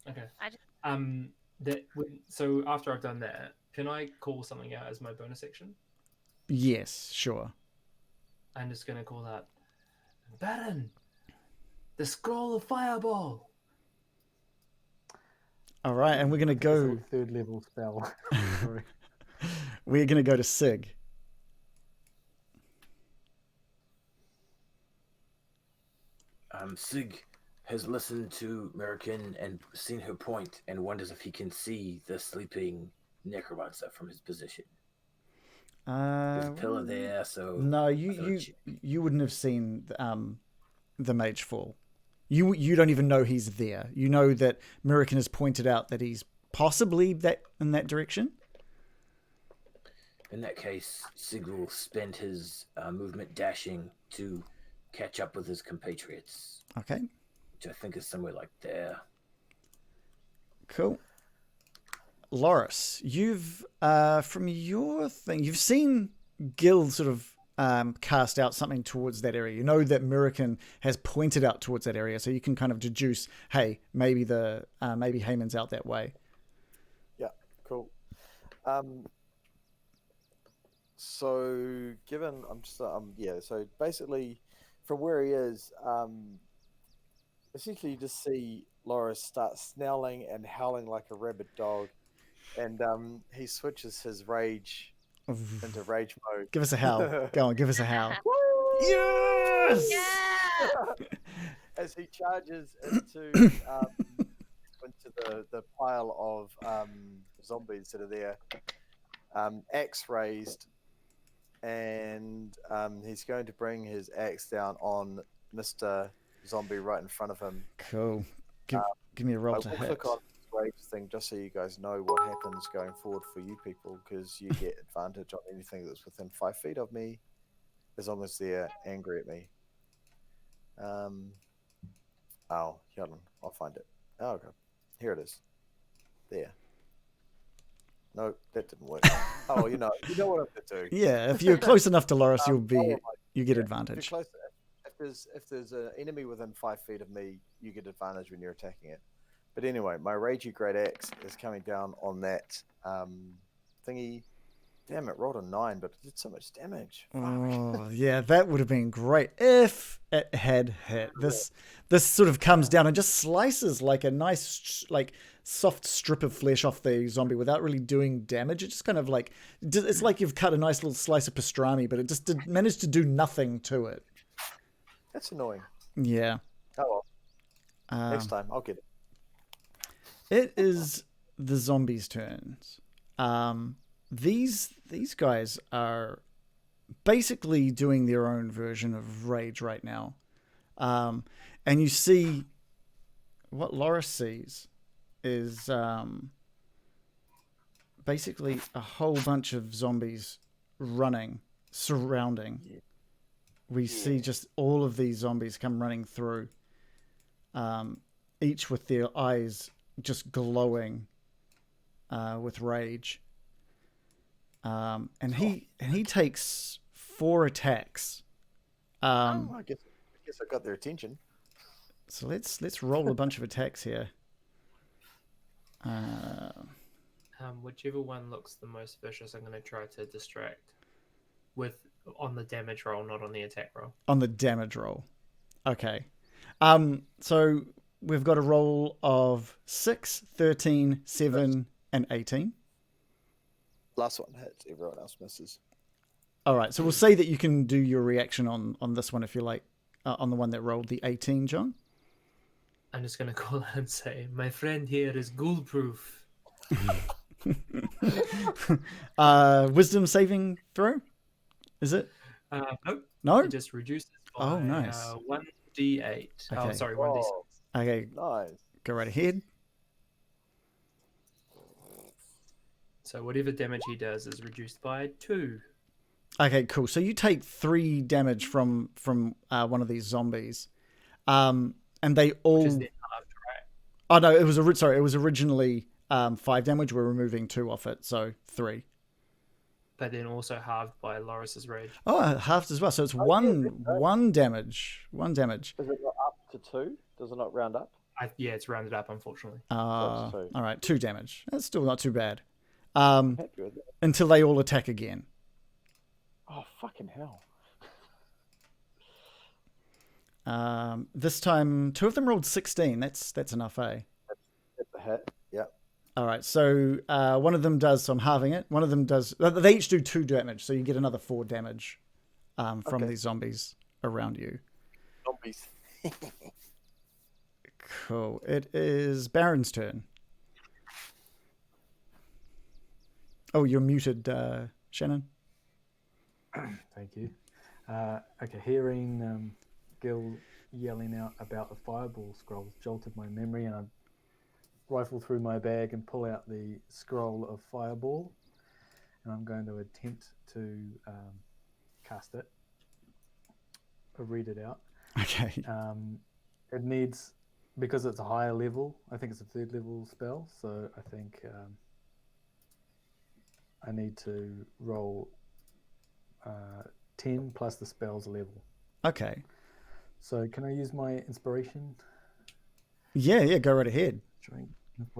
Okay. So after I've done that, can I call something out as my bonus action? Yes, sure. I'm just gonna call out Baron, the scroll of fireball. All right, and we're gonna It's go. a third level spell. Sorry. We're gonna go to Sig. Sig has listened to American and seen her point and wonders if he can see the sleeping necromancer from his position. There's a pillar there, so No, you wouldn't have seen the mage fall. You don't even know he's there. You know that American has pointed out that he's possibly in that direction. in that case, Sig will spend his movement dashing to catch up with his compatriots, Okay, which I think is somewhere like there. cool. Loris, you've from your thing, you've seen Gil sort of cast out something towards that area. You know that Murican has pointed out towards that area, so you can kind of deduce, hey, maybe maybe Heyman's out that way. Yeah, cool. So given I'm just so basically from where he is, essentially you just see Loris start snarling and howling like a rabid dog, and he switches his rage into rage mode. Give us a howl. Go on, give us a howl. Yes! Yes! As he charges into the pile of zombies that are there, axe raised, and he's going to bring his axe down on Mr. Zombie right in front of him. Cool. Give me a roll I to will hit. click on this rage thing just so you guys know what happens going forward for you people, because you get advantage on anything that's within 5 feet of me, as long as they're angry at me. Hold on, I'll find it. Oh, okay, here it is. There. No, that didn't work. Oh, you know what I'm gonna do. Yeah, if you're close enough to Loris, you get If advantage. you're close, if there's an enemy within 5 feet of me, you get advantage when you're attacking it. But anyway, my Ragey Great Axe is coming down on that thingy. Damn, it rolled a 9, but it did so much damage. Oh, yeah, that would have been great if it had hit. This sort of comes down and just slices like a nice, like soft strip of flesh off the zombie without really doing damage. It just kind of like, it's like you've cut a nice little slice of pastrami, but it just managed to do nothing to it. That's annoying. Yeah. Oh well. Next time, I'll get it. It is the zombies' turns. These guys are basically doing their own version of rage right now. And you see what Loris sees is basically a whole bunch of zombies running, surrounding. We see just all of these zombies come running through, each with their eyes just glowing with rage. And he takes 4 attacks. I guess I got their attention. So let's roll a bunch of attacks here. Whichever one looks the most vicious, I'm going to try to distract on the damage roll, not on the attack roll. On the damage roll. Okay. So we've got a roll of 6, 13, 7, and 18. Last one hits, everyone else misses. All right. So we'll say that you can do your reaction on this one if you like, on the one that rolled the 18, John. I'm just going to call out and say, my friend here is ghoul-proof. Wisdom saving throw? Is it? Nope. No? It just reduces by nice. 1d8. Oh, Okay. sorry, 1d6. Okay. Nice. Go right ahead. So whatever damage he does is reduced by 2. Okay, cool. So you take 3 damage from one of these zombies, and they all. Which is then halved, right? Oh no, it was originally 5 damage. We're removing 2 off it, so 3. But then also halved by Loris's rage. Oh, halved as well. So it's one damage. 1 damage. Is it not up to 2? Does it not round up? Yeah, it's rounded up, unfortunately. it's 2. All right, 2 damage. That's still not too bad. Happy with it. Until they all attack again. Oh, fucking hell. This time, 2 of them rolled 16. That's enough, eh? Hit the hit. Yep. All right, so one of them does, so I'm halving it. One of them does, they each do 2 damage, so you get another 4 damage from these zombies around you. Zombies. Cool. It is Baron's turn. Oh, you're muted, Shannon. Thank you. Okay, hearing Gil yelling out about the fireball scrolls jolted my memory, and I rifle through my bag and pull out the scroll of fireball, and I'm going to attempt to cast it. I'll read it out. Okay. It needs, because it's a higher level, I think it's a 3rd level spell, so I think I need to roll 10 plus the spell's level. Okay. So can I use my inspiration? Yeah, go right ahead.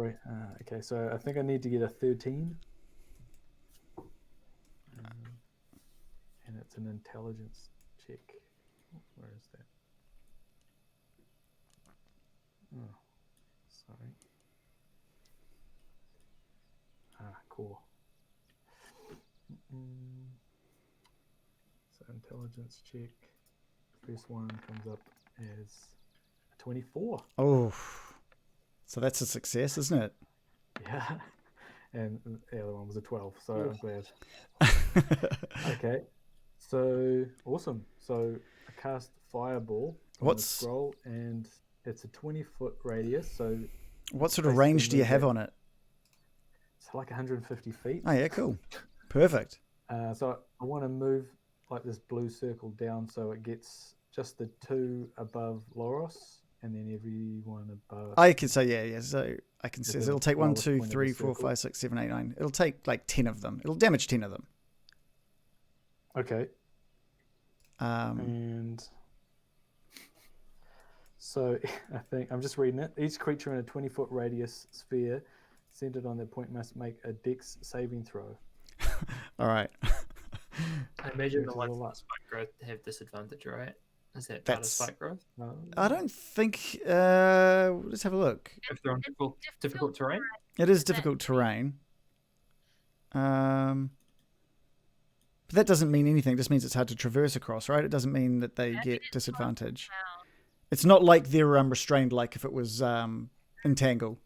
Okay, so I think I need to get a 13. And it's an intelligence check. Where is that? Oh, sorry. Cool. So intelligence check. First one comes up as a 24. Oh, so that's a success, isn't it? Yeah. And the other one was a 12, so I'm glad. Okay. So, awesome. So, I cast Fireball on the scroll, and it's a 20-foot radius, so... What sort of range do you have on it? It's like 150 feet. Oh, yeah, cool. Perfect. So, I want to move like this blue circle down so it gets just the 2 above Loros, and then everyone above. I can say, yeah. So I can say it'll take 1, 2, point 3, of the 4, circle. 5, 6, 7, 8, 9. It'll take like 10 of them. It'll damage 10 of them. Okay. And so I think I'm just reading it. Each creature in a 20-foot radius sphere centered on their point must make a dex saving throw. All right. I imagine the Which is ones a with lot. spike growth have disadvantage, right? Is that part of That's- spike growth? No. I don't think. Let's have a look. If they're on difficult terrain? It is difficult terrain. But that doesn't mean anything. It just means it's hard to traverse across, right? It doesn't mean that they get disadvantage. Wow. It's not like they're restrained like if it was entangle.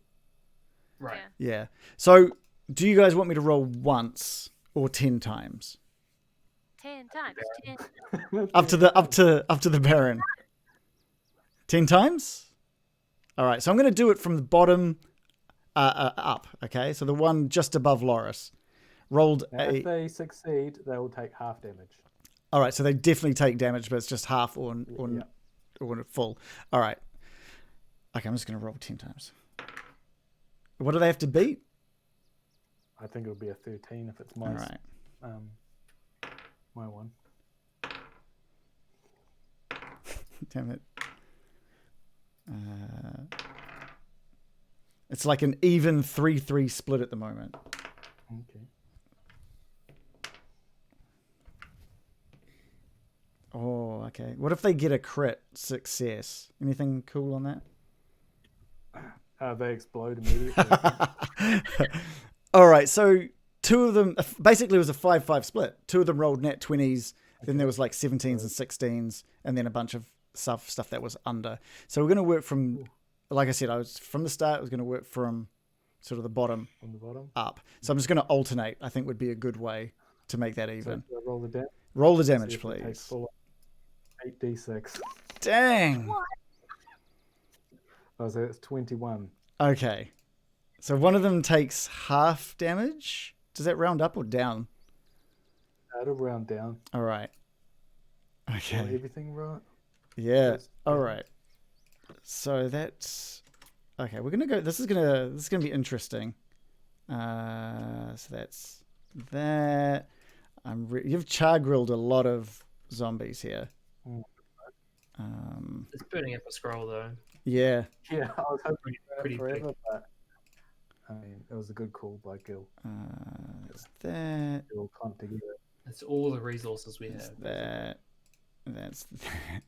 Right. Yeah. Yeah. So, do you guys want me to roll once or 10 times? 10 times. 10. Up to the Baron. 10 times? All right. So I'm going to do it from the bottom up. Okay, so the one just above Loris rolled Now, if they succeed, they will take half damage. All right, so they definitely take damage, but it's just half or full. All right. Okay, I'm just going to roll 10 times. What do they have to beat? I think it'll be a 13 if it's my All right. My one. Damn it. It's like an even 3-3 split at the moment. Okay. Oh, okay. What if they get a crit success? Anything cool on that? They explode immediately. All right, so two of them, basically it was a 5-5 split. Two of them rolled nat 20s, then there was like 17s and 16s, and then a bunch of stuff that was under. So we're going to work from, like I said, from the start, I was going to work from sort of the bottom, From the bottom up. So I'm just going to alternate, I think would be a good way to make that even. So roll the damage. Roll the damage, please. 8d6. Dang. Oh, so it's 21. Okay. So one of them takes half damage. Does that round up or down? That'll round down. All right. Okay. Everything right? Yeah. Yes. All right. So that's okay. We're gonna go. This is gonna be interesting. So that's that. You've char grilled a lot of zombies here. It's burning up a scroll though. Yeah. Yeah, I was hoping Pretty forever, big. but I mean, it was a good call by Gil. That's that. Gil clumped together. That's all the resources we That's have. that. That's that.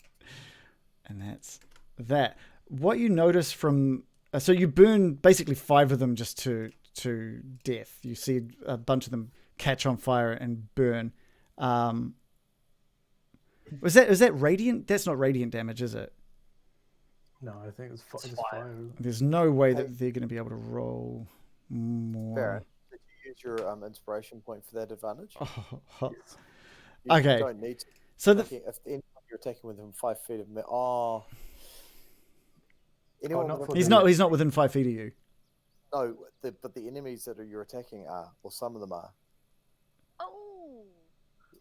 And that's that. What you notice from so you burn basically 5 of them just to death. You see a bunch of them catch on fire and burn. Is that radiant? That's not radiant damage, is it? No, I think it's It's just fire. fire. There's no way that they're going to be able to roll more. Barrett, did you use your inspiration point for that advantage? Oh. You Okay. don't need to. So If anyone you're attacking within 5 feet of me, anyone not within for he's the- not within 5 feet of you. no, but the enemies that you're attacking are, or some of them are. Oh.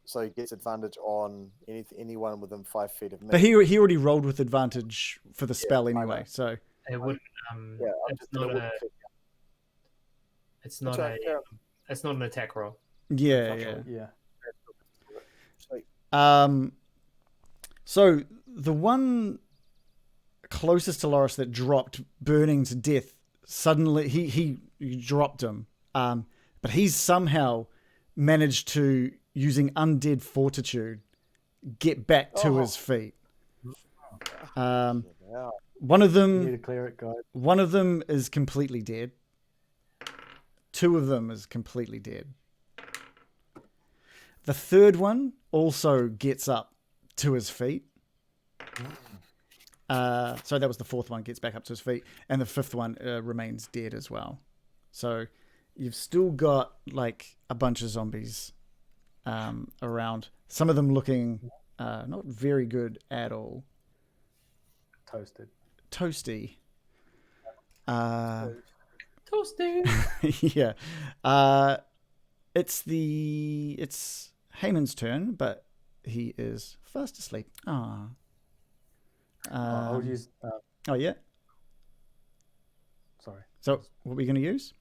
So he gets advantage on anyone within 5 feet of me. But he already rolled with advantage for the spell I know. anyway. So It wouldn't. Yeah, It's not a. It's not That's a. right, It's not an attack roll. yeah. Yeah. Sweet. So the one closest to Loris that dropped burning to death, suddenly he dropped him. But he's somehow managed to, using undead fortitude, get back to his feet. Yeah. One of You need them to clear it, guys. One of them is completely dead. 2 of them is completely dead. The third one also gets up to his feet. So that was the 4th one, gets back up to his feet. And the 5th one remains dead as well. So you've still got like a bunch of zombies around. Some of them looking not very good at all. Toasted. Toasty. Toasting. Yeah. It's Hayman's turn, but he is fast asleep. Ah. I'll use. Oh yeah. Sorry. So what are we going to use?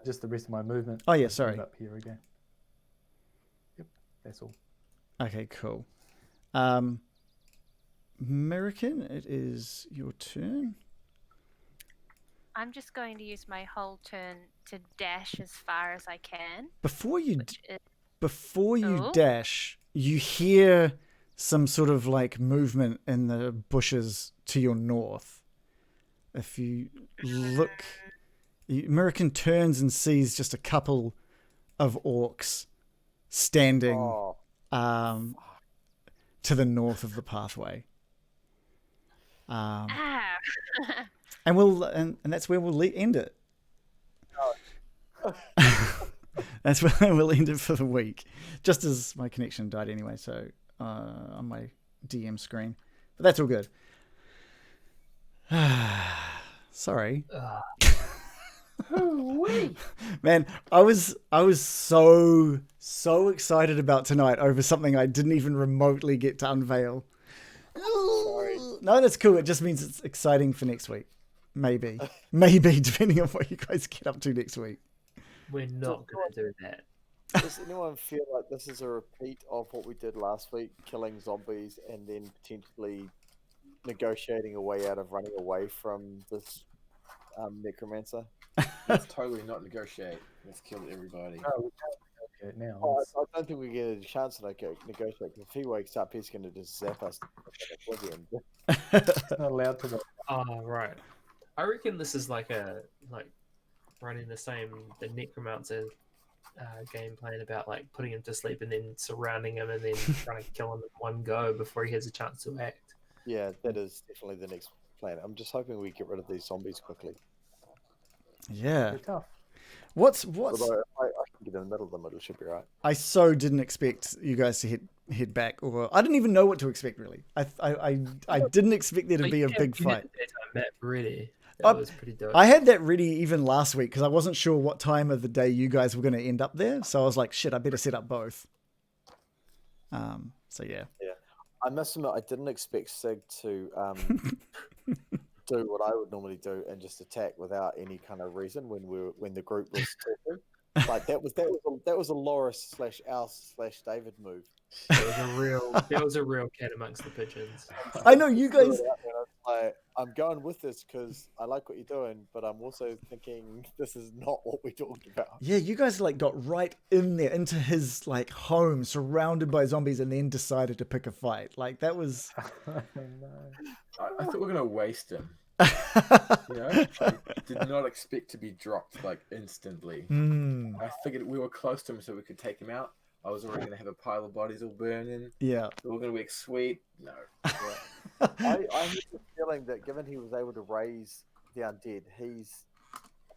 Just the rest of my movement. Oh, yeah, Just sorry. move Up here again. Yep. That's all. Okay, cool. American, it is your turn. I'm just going to use my whole turn to dash as far as I can. Before you Which is, Oh. dash, you hear some sort of like movement in the bushes to your north. If you look, American turns and sees just a couple of orcs standing Oh, to the north of the pathway. ah. And that's where we'll end it. That's where we'll end it for the week. Just as my connection died anyway, so on my DM screen. But that's all good. Sorry. Man, I was so excited about tonight over something I didn't even remotely get to unveil. Sorry. No, that's cool. It just means it's exciting for next week. Maybe, depending on what you guys get up to next week. We're not going to do that. Does anyone feel like this is a repeat of what we did last week, killing zombies and then potentially negotiating a way out of running away from this necromancer? Let's totally not negotiate. Let's kill everybody. No, we can't negotiate now. Oh, I don't think we get a chance to negotiate, because if he wakes up, he's going to just zap us. It's not allowed to. Oh, right. I reckon this is like running the necromancer game plan about like putting him to sleep and then surrounding him and then trying to kill him in one go before he has a chance to act. Yeah, that is definitely the next plan. I'm just hoping we get rid of these zombies quickly. Yeah. They're tough. What's Although I can get in the middle of them, it should be right. I so didn't expect you guys to head back, or I didn't even know what to expect really. I didn't expect there to be a big fight. Daytime map ready. That was pretty dope. I had that ready even last week because I wasn't sure what time of the day you guys were going to end up there. So I was like, shit, I better set up both. So yeah. Yeah, I must admit, I didn't expect Sig to do what I would normally do and just attack without any kind of reason when the group was talking. Like that was a Loris / David move. That was a real cat amongst the pigeons. I know you guys. I'm going with this because I like what you're doing, but I'm also thinking this is not what we talked about. Yeah, you guys like got right in there into his like home, surrounded by zombies, and then decided to pick a fight. Like that was. I thought we were gonna waste him. You know, I did not expect to be dropped like instantly. I figured we were close to him so we could take him out. I was already gonna have a pile of bodies all burning. Yeah. We were gonna be sweet. No. I have the feeling that given he was able to raise the undead, he's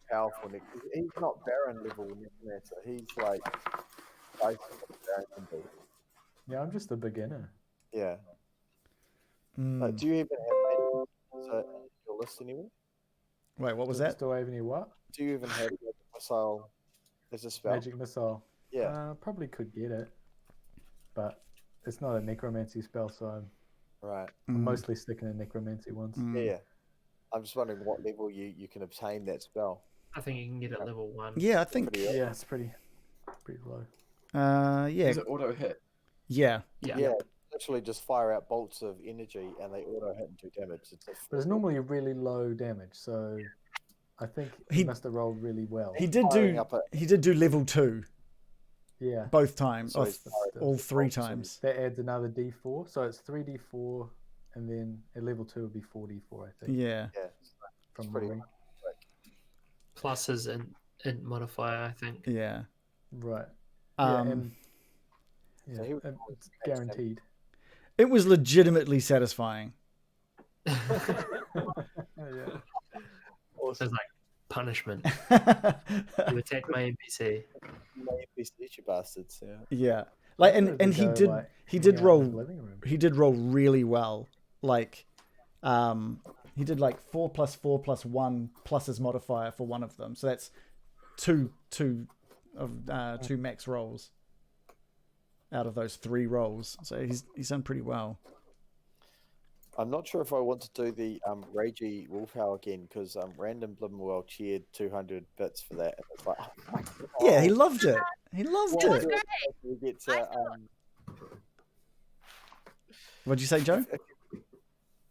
powerful. He's not Baron level necromancer. He's like Baron can be. Yeah, I'm just a beginner. Yeah. Do you even have so your list anywhere? Wait, what was that? Do I have any what? Do you even have a missile as a spell? Magic missile. Yeah. Probably could get it, but it's not a necromancy spell, so I'm mostly sticking to necromancy ones. Yeah. I'm just wondering what level you can obtain that spell. I think you can get it level 1. Yeah, I think. Yeah, it's pretty low. Yeah. Is it auto hit? Yeah. Yeah. Literally just fire out bolts of energy and they auto hit and do damage. But it's normally really low damage, so I think he must have rolled really well. He did do level 2. Yeah. Both times. So all 3 times. That adds another D4, so it's 3D4, and then at level 2 would be 4D4, I think. Yeah. Yeah. From the ring. Plus his int modifier, I think. Yeah. Right. So he would it's guaranteed. It was legitimately satisfying. Yeah. So it's like punishment. You attack my NPC. My NPC, you bastards. Yeah. Yeah. Like and he did roll really well. Like he did like 4 + 4 + 1 plus his modifier for one of them. So that's two max rolls out of those 3 rolls. So he's done pretty well. I'm not sure if I want to do the Ragey Wolfhow again because Random Blimwell cheered 200 bits for that. It's like, oh my God. Yeah, he loved it. He loved it. We get to, What'd you say, Joe?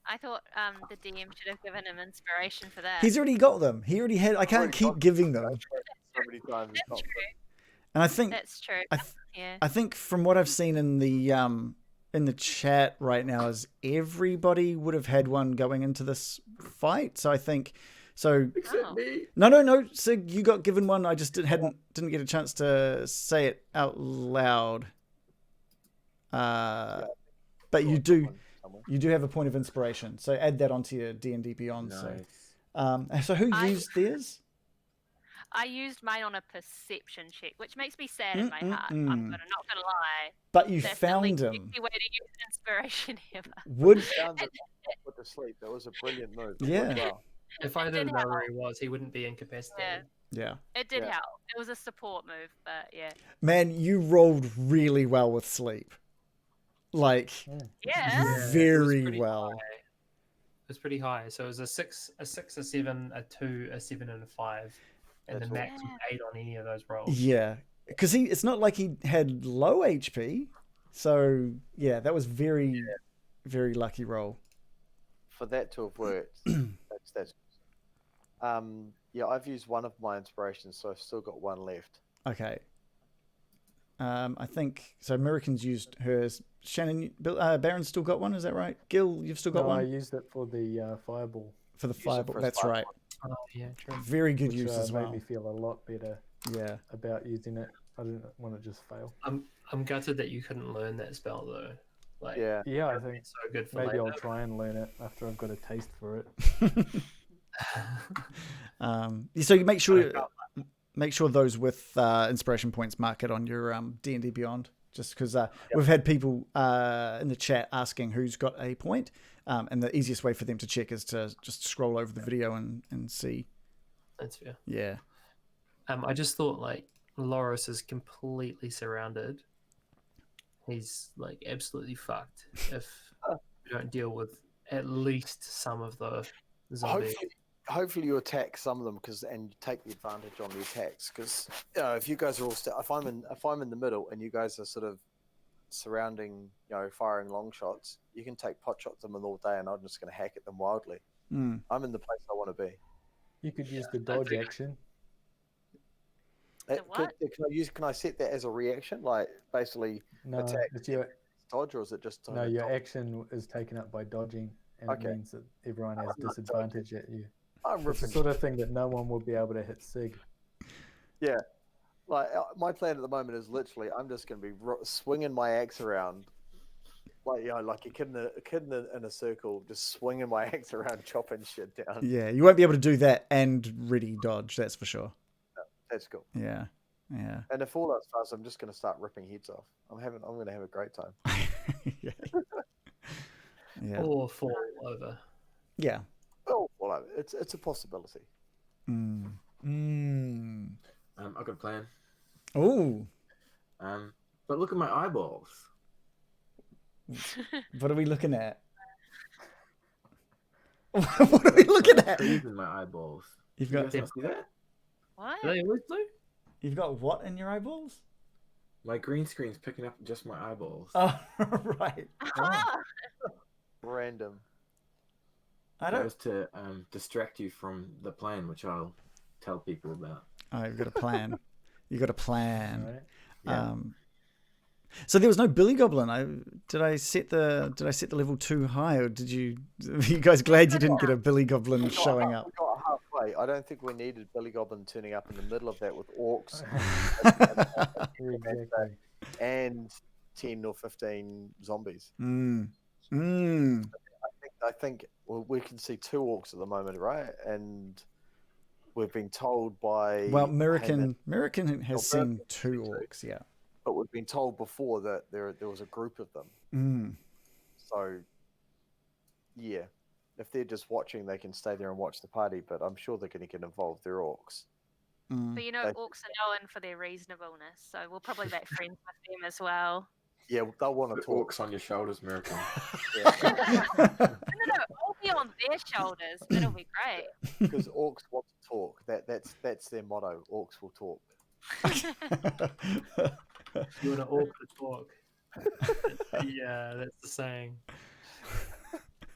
I thought the DM should have given him inspiration for that. He's already got them. He already had. I can't keep giving them. So many times. That's true. And I think That's true. Yeah. I think from what I've seen in the chat right now is everybody would have had one going into this fight. So I think Except me. No, Sig, you got given one. I just didn't get a chance to say it out loud. But you do have a point of inspiration. So add that onto your D&D Beyond. Nice. So who used theirs? I used mine on a perception check, which makes me sad in my heart. I'm not gonna lie. But you That's found the least him. sexy way to use inspiration ever. Would Found it, put to sleep. That was a brilliant move. Yeah. Wow. If I didn't know where he was, he wouldn't be incapacitated. Yeah. It did Yeah. help. It was a support move, but yeah. Man, you rolled really well with sleep. Like, Yeah. it was very pretty well. high. It was pretty high. So it was a 6, a 7, a 2, a 7, and a 5, and That's the max was awesome. 8 on any of those rolls. Yeah. Because it's not like he had low HP. So, yeah, that was very, very lucky roll. For that to have worked, that's. Yeah, I've used one of my inspirations, so I've still got one left. Okay. I think so. Americans used hers. Shannon, Baron's still got one. Is that right? Gil, you've still got No, I one used it for the fireball, for the use it fireball. for a That's fireball. right. Oh, yeah, true. Very good which use as made well. me feel a lot better Yeah. about using it. I didn't want to just fail. I'm gutted that you couldn't learn that spell though. Like, Yeah, Yeah, I think it's so good for maybe later. I'll try and learn it after I've got a taste for it. So you make sure those with inspiration points mark it on your D&D Beyond. Just because we've had people in the chat asking who's got a point, and the easiest way for them to check is to just scroll over the video and see. That's fair. Yeah. I just thought like Loris is completely surrounded. He's like absolutely fucked if you don't deal with at least some of the zombies. hopefully you attack some of them and take the advantage on the attacks because if you guys are all if I'm in the middle and you guys are sort of surrounding, firing long shots, you can take pot shots at them all day, and I'm just going to hack at them wildly. Mm. I'm in the place I want to be. You could use the dodge action. The what? Can I set that as a reaction? Like basically No, attack, it's your dodge, or is it just no. Your action is taken up by dodging, and Okay. it means that everyone has I'm not disadvantage at you. I'm It's the ripping. sort of thing that no one will be able to hit Sig. Yeah, like my plan at the moment is literally I'm just going to be swinging my axe around, like like a kid in a circle, just swinging my axe around, chopping shit down. Yeah, you won't be able to do that and ready dodge. That's for sure. That's cool. Yeah. Yeah. And if all else fails, I'm just going to start ripping heads off. I'm going to have a great time. Yeah. Yeah. Or fall over. Yeah. Oh, well, it's a possibility. Mm. I've got a plan. Oh, But look at my eyeballs. what are we looking at? What are we looking at? Trees in my eyeballs. You've You got guys not see that? What? Are they always blue? you've got what in your eyeballs? My green screen's picking up just my eyeballs. Oh, right. Random. I That don't. was to distract you from the plan, which I'll tell people about. Oh, you've got a plan. You got a plan. Right? Yeah. So there was no Billy Goblin. Did I set the level too high, or did you? Are you guys glad you didn't get a Billy Goblin showing up? We got halfway. I don't think we needed Billy Goblin turning up in the middle of that with orcs Exactly. and 10 or 15 zombies. I think we can see 2 orcs at the moment, right? And we've been told by American has seen American 2 orcs. Yeah. but we've been told before that there was a group of them. Mm. So yeah, if they're just watching, they can stay there and watch the party. But I'm sure they're going to get involved. They're orcs. Mm. But They- orcs are known for their reasonableness, so we'll probably make friends with them as well. Yeah, they'll want to The talk. orcs on your shoulders, American. Yeah. No, I'll be on their shoulders. That'll be great. Because orcs want to talk. That's their motto. Orcs will talk. You want to awkward talk. Yeah, that's the saying.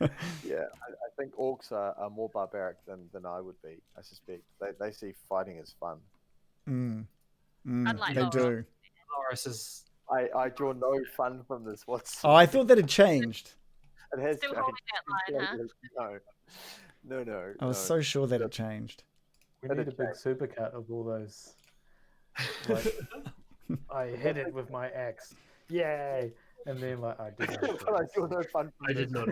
Yeah, I think orcs are more barbaric than I would be. I suspect they see fighting as fun. Mm. Mm. Unlike They Laura. do. Loris is I draw no fun from this. Oh, I thought that had changed. It has Still changed. holding that line, huh? No. I was so sure that had changed. We But need a it big changed. supercut of all those. Like, I hit it with my axe. Yay! And then I did not. But I draw no fun from I this. did not.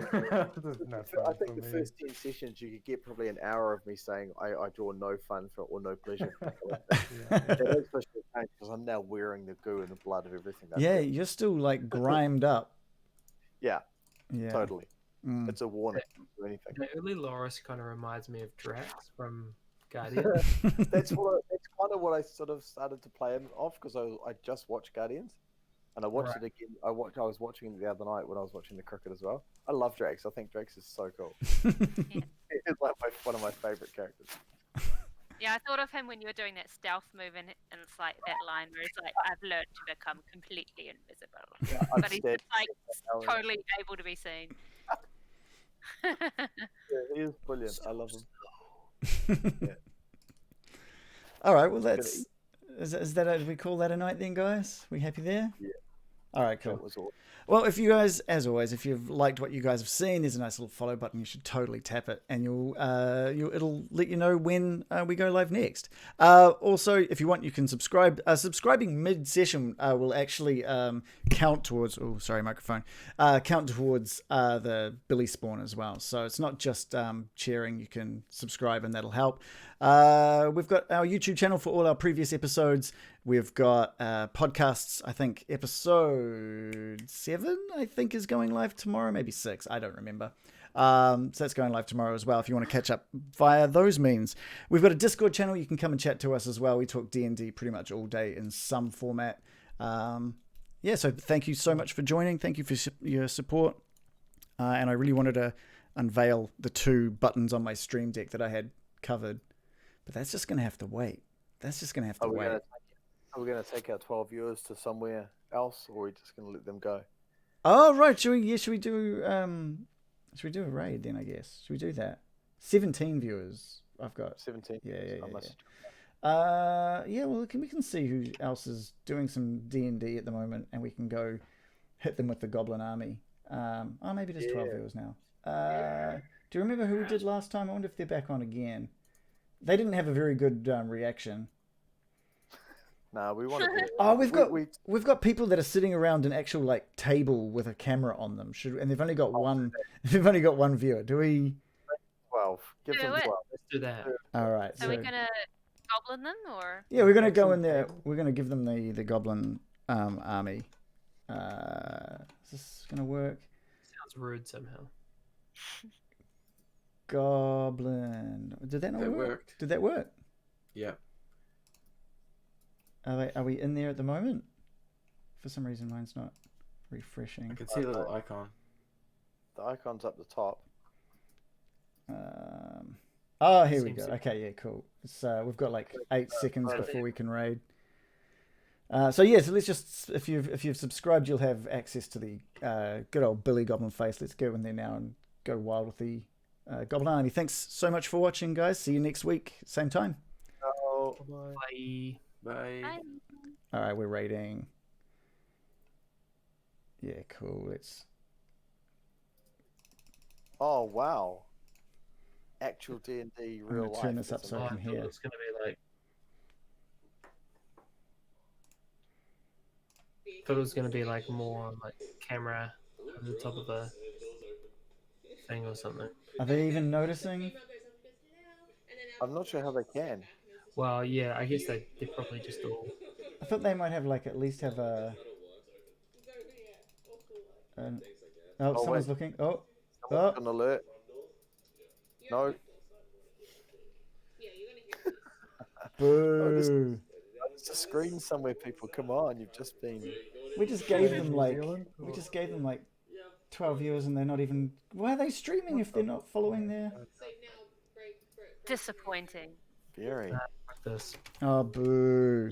There's no I fun think for the me. first 10 sessions you could get probably an hour of me saying I draw no fun for or no pleasure. Yeah. That is for sure changed because I'm now wearing the goo and the blood of everything. I Yeah, do. you're still like grimed up. Yeah, Yeah. totally. Mm. It's a warning to anything. the early Loris kind of reminds me of Drax from Guardian. That's what kind of what I sort of started to play him off because I just watched Guardians, and I watched it again. I was watching it the other night when I was watching the cricket as well. I love Drax. I think Drax is so cool. He's like one of my favorite characters. Yeah, I thought of him when you were doing that stealth move, and it's like that line where he's like, "I've learned to become completely invisible," Yeah, but he's just like totally able to be seen. Yeah, he is brilliant. I love him. Yeah. All right, well, that's is that we call that a night then, guys? We happy there? Yeah. All right, cool. That was all. Well, if you guys, as always, if you've liked what you guys have seen, there's a nice little follow button. You should totally tap it, and it'll let you know when we go live next. Also, if you want, you can subscribe. Subscribing mid-session will actually count towards. Oh, sorry, microphone. Count towards the Billy spawn as well. So it's not just cheering. You can subscribe, and that'll help. We've got our YouTube channel for all our previous episodes. We've got podcasts. I think episode 7, I think, is going live tomorrow. Maybe 6. I don't remember. So that's going live tomorrow as well if you want to catch up via those means. We've got a Discord channel. You can come and chat to us as well. We talk D&D pretty much all day in some format. So thank you so much for joining. Thank you for your support. And I really wanted to unveil the 2 buttons on my stream deck that I had covered. But that's just going to have to wait. That's just going to have to wait. Are we going to take our 12 viewers to somewhere else, or are we just going to let them go? Oh, right. Should we do a raid then, I guess? Should we do that? 17 viewers I've got. 17? Yeah. Well, we can see who else is doing some D&D at the moment, and we can go hit them with the Goblin Army. Maybe there's 12 viewers now. Do you remember who we did last time? I wonder if they're back on again. They didn't have a very good reaction. No, we want to. Oh, we've got people that are sitting around an actual like table with a camera on them. And they've only got one. They've only got one viewer. Do we? 12. Give them 12. Let's do that. All right. So we're gonna goblin them, or? Yeah, we're gonna go in there. We're gonna give them the goblin army. Is this gonna work? Sounds rude somehow. Goblin. Did that not work? Worked. Did that work? Yeah. Are we in there at the moment? For some reason, mine's not refreshing. I can see the little icon. The icon's up the top. Here we go. Okay, yeah, cool. It's we've got like 8 seconds before we can raid. So let's just if you've subscribed, you'll have access to the good old Billy Goblin face. Let's go in there now and go wild with the Goblin Army. Thanks so much for watching, guys. See you next week, same time. Oh, Bye. Bye. Bye. All right, we're raiding. Yeah, cool. Let's. Oh wow! Actual D&D real life. Turn this up so I can hear. It's gonna be like. I thought it was gonna be like more like camera over the top of a thing or something. Are they even noticing? I'm not sure how they can. Well, yeah, I guess they're probably just all. I thought they might have like at least have a. Someone's looking. Someone's an alert. No. Boo! There's a screen somewhere, people. Come on, you've just been. We just gave them like 12 viewers, and they're not even. Why are they streaming if they're not following their? Disappointing. Very. Like this. Oh, boo!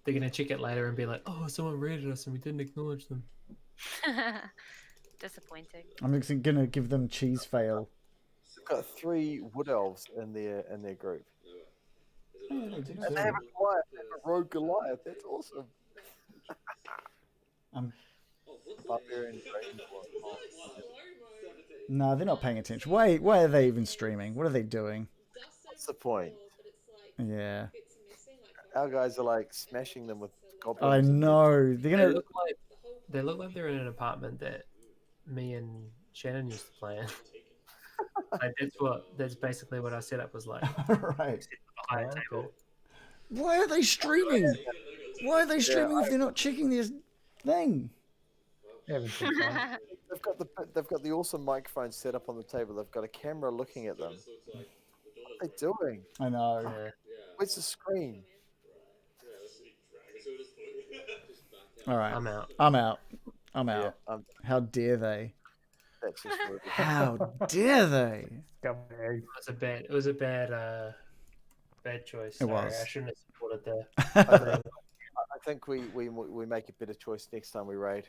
They're gonna check it later and be like, "Oh, someone raided us and we didn't acknowledge them." Disappointing. I'm just gonna give them cheese fail. We've got 3 wood elves in their group. Oh, they do And they have a Goliath, they have a rogue Goliath. That's awesome. Barbarian Dragonborn. No, they're not paying attention. Why are they even streaming? What are they doing? What's the point? Yeah. Our guys are like smashing them with goblins. I know. They're They gonna. look like they're in an apartment that me and Shannon used to play in. Like, that's basically what our setup was like. Right. Behind a table. Why are they streaming? Why are they streaming if they're not checking their thing? Having some fun. They've got the awesome microphone set up on the table. They've got a camera looking at them. are they doing? I know. Yeah. Where's the screen? All right. I'm out. I'm out. I'm Yeah, out. How dare they? that's just rude. How dare they? It was a bad choice. It Sorry, was. I shouldn't have supported the. I think we make a better choice next time we raid.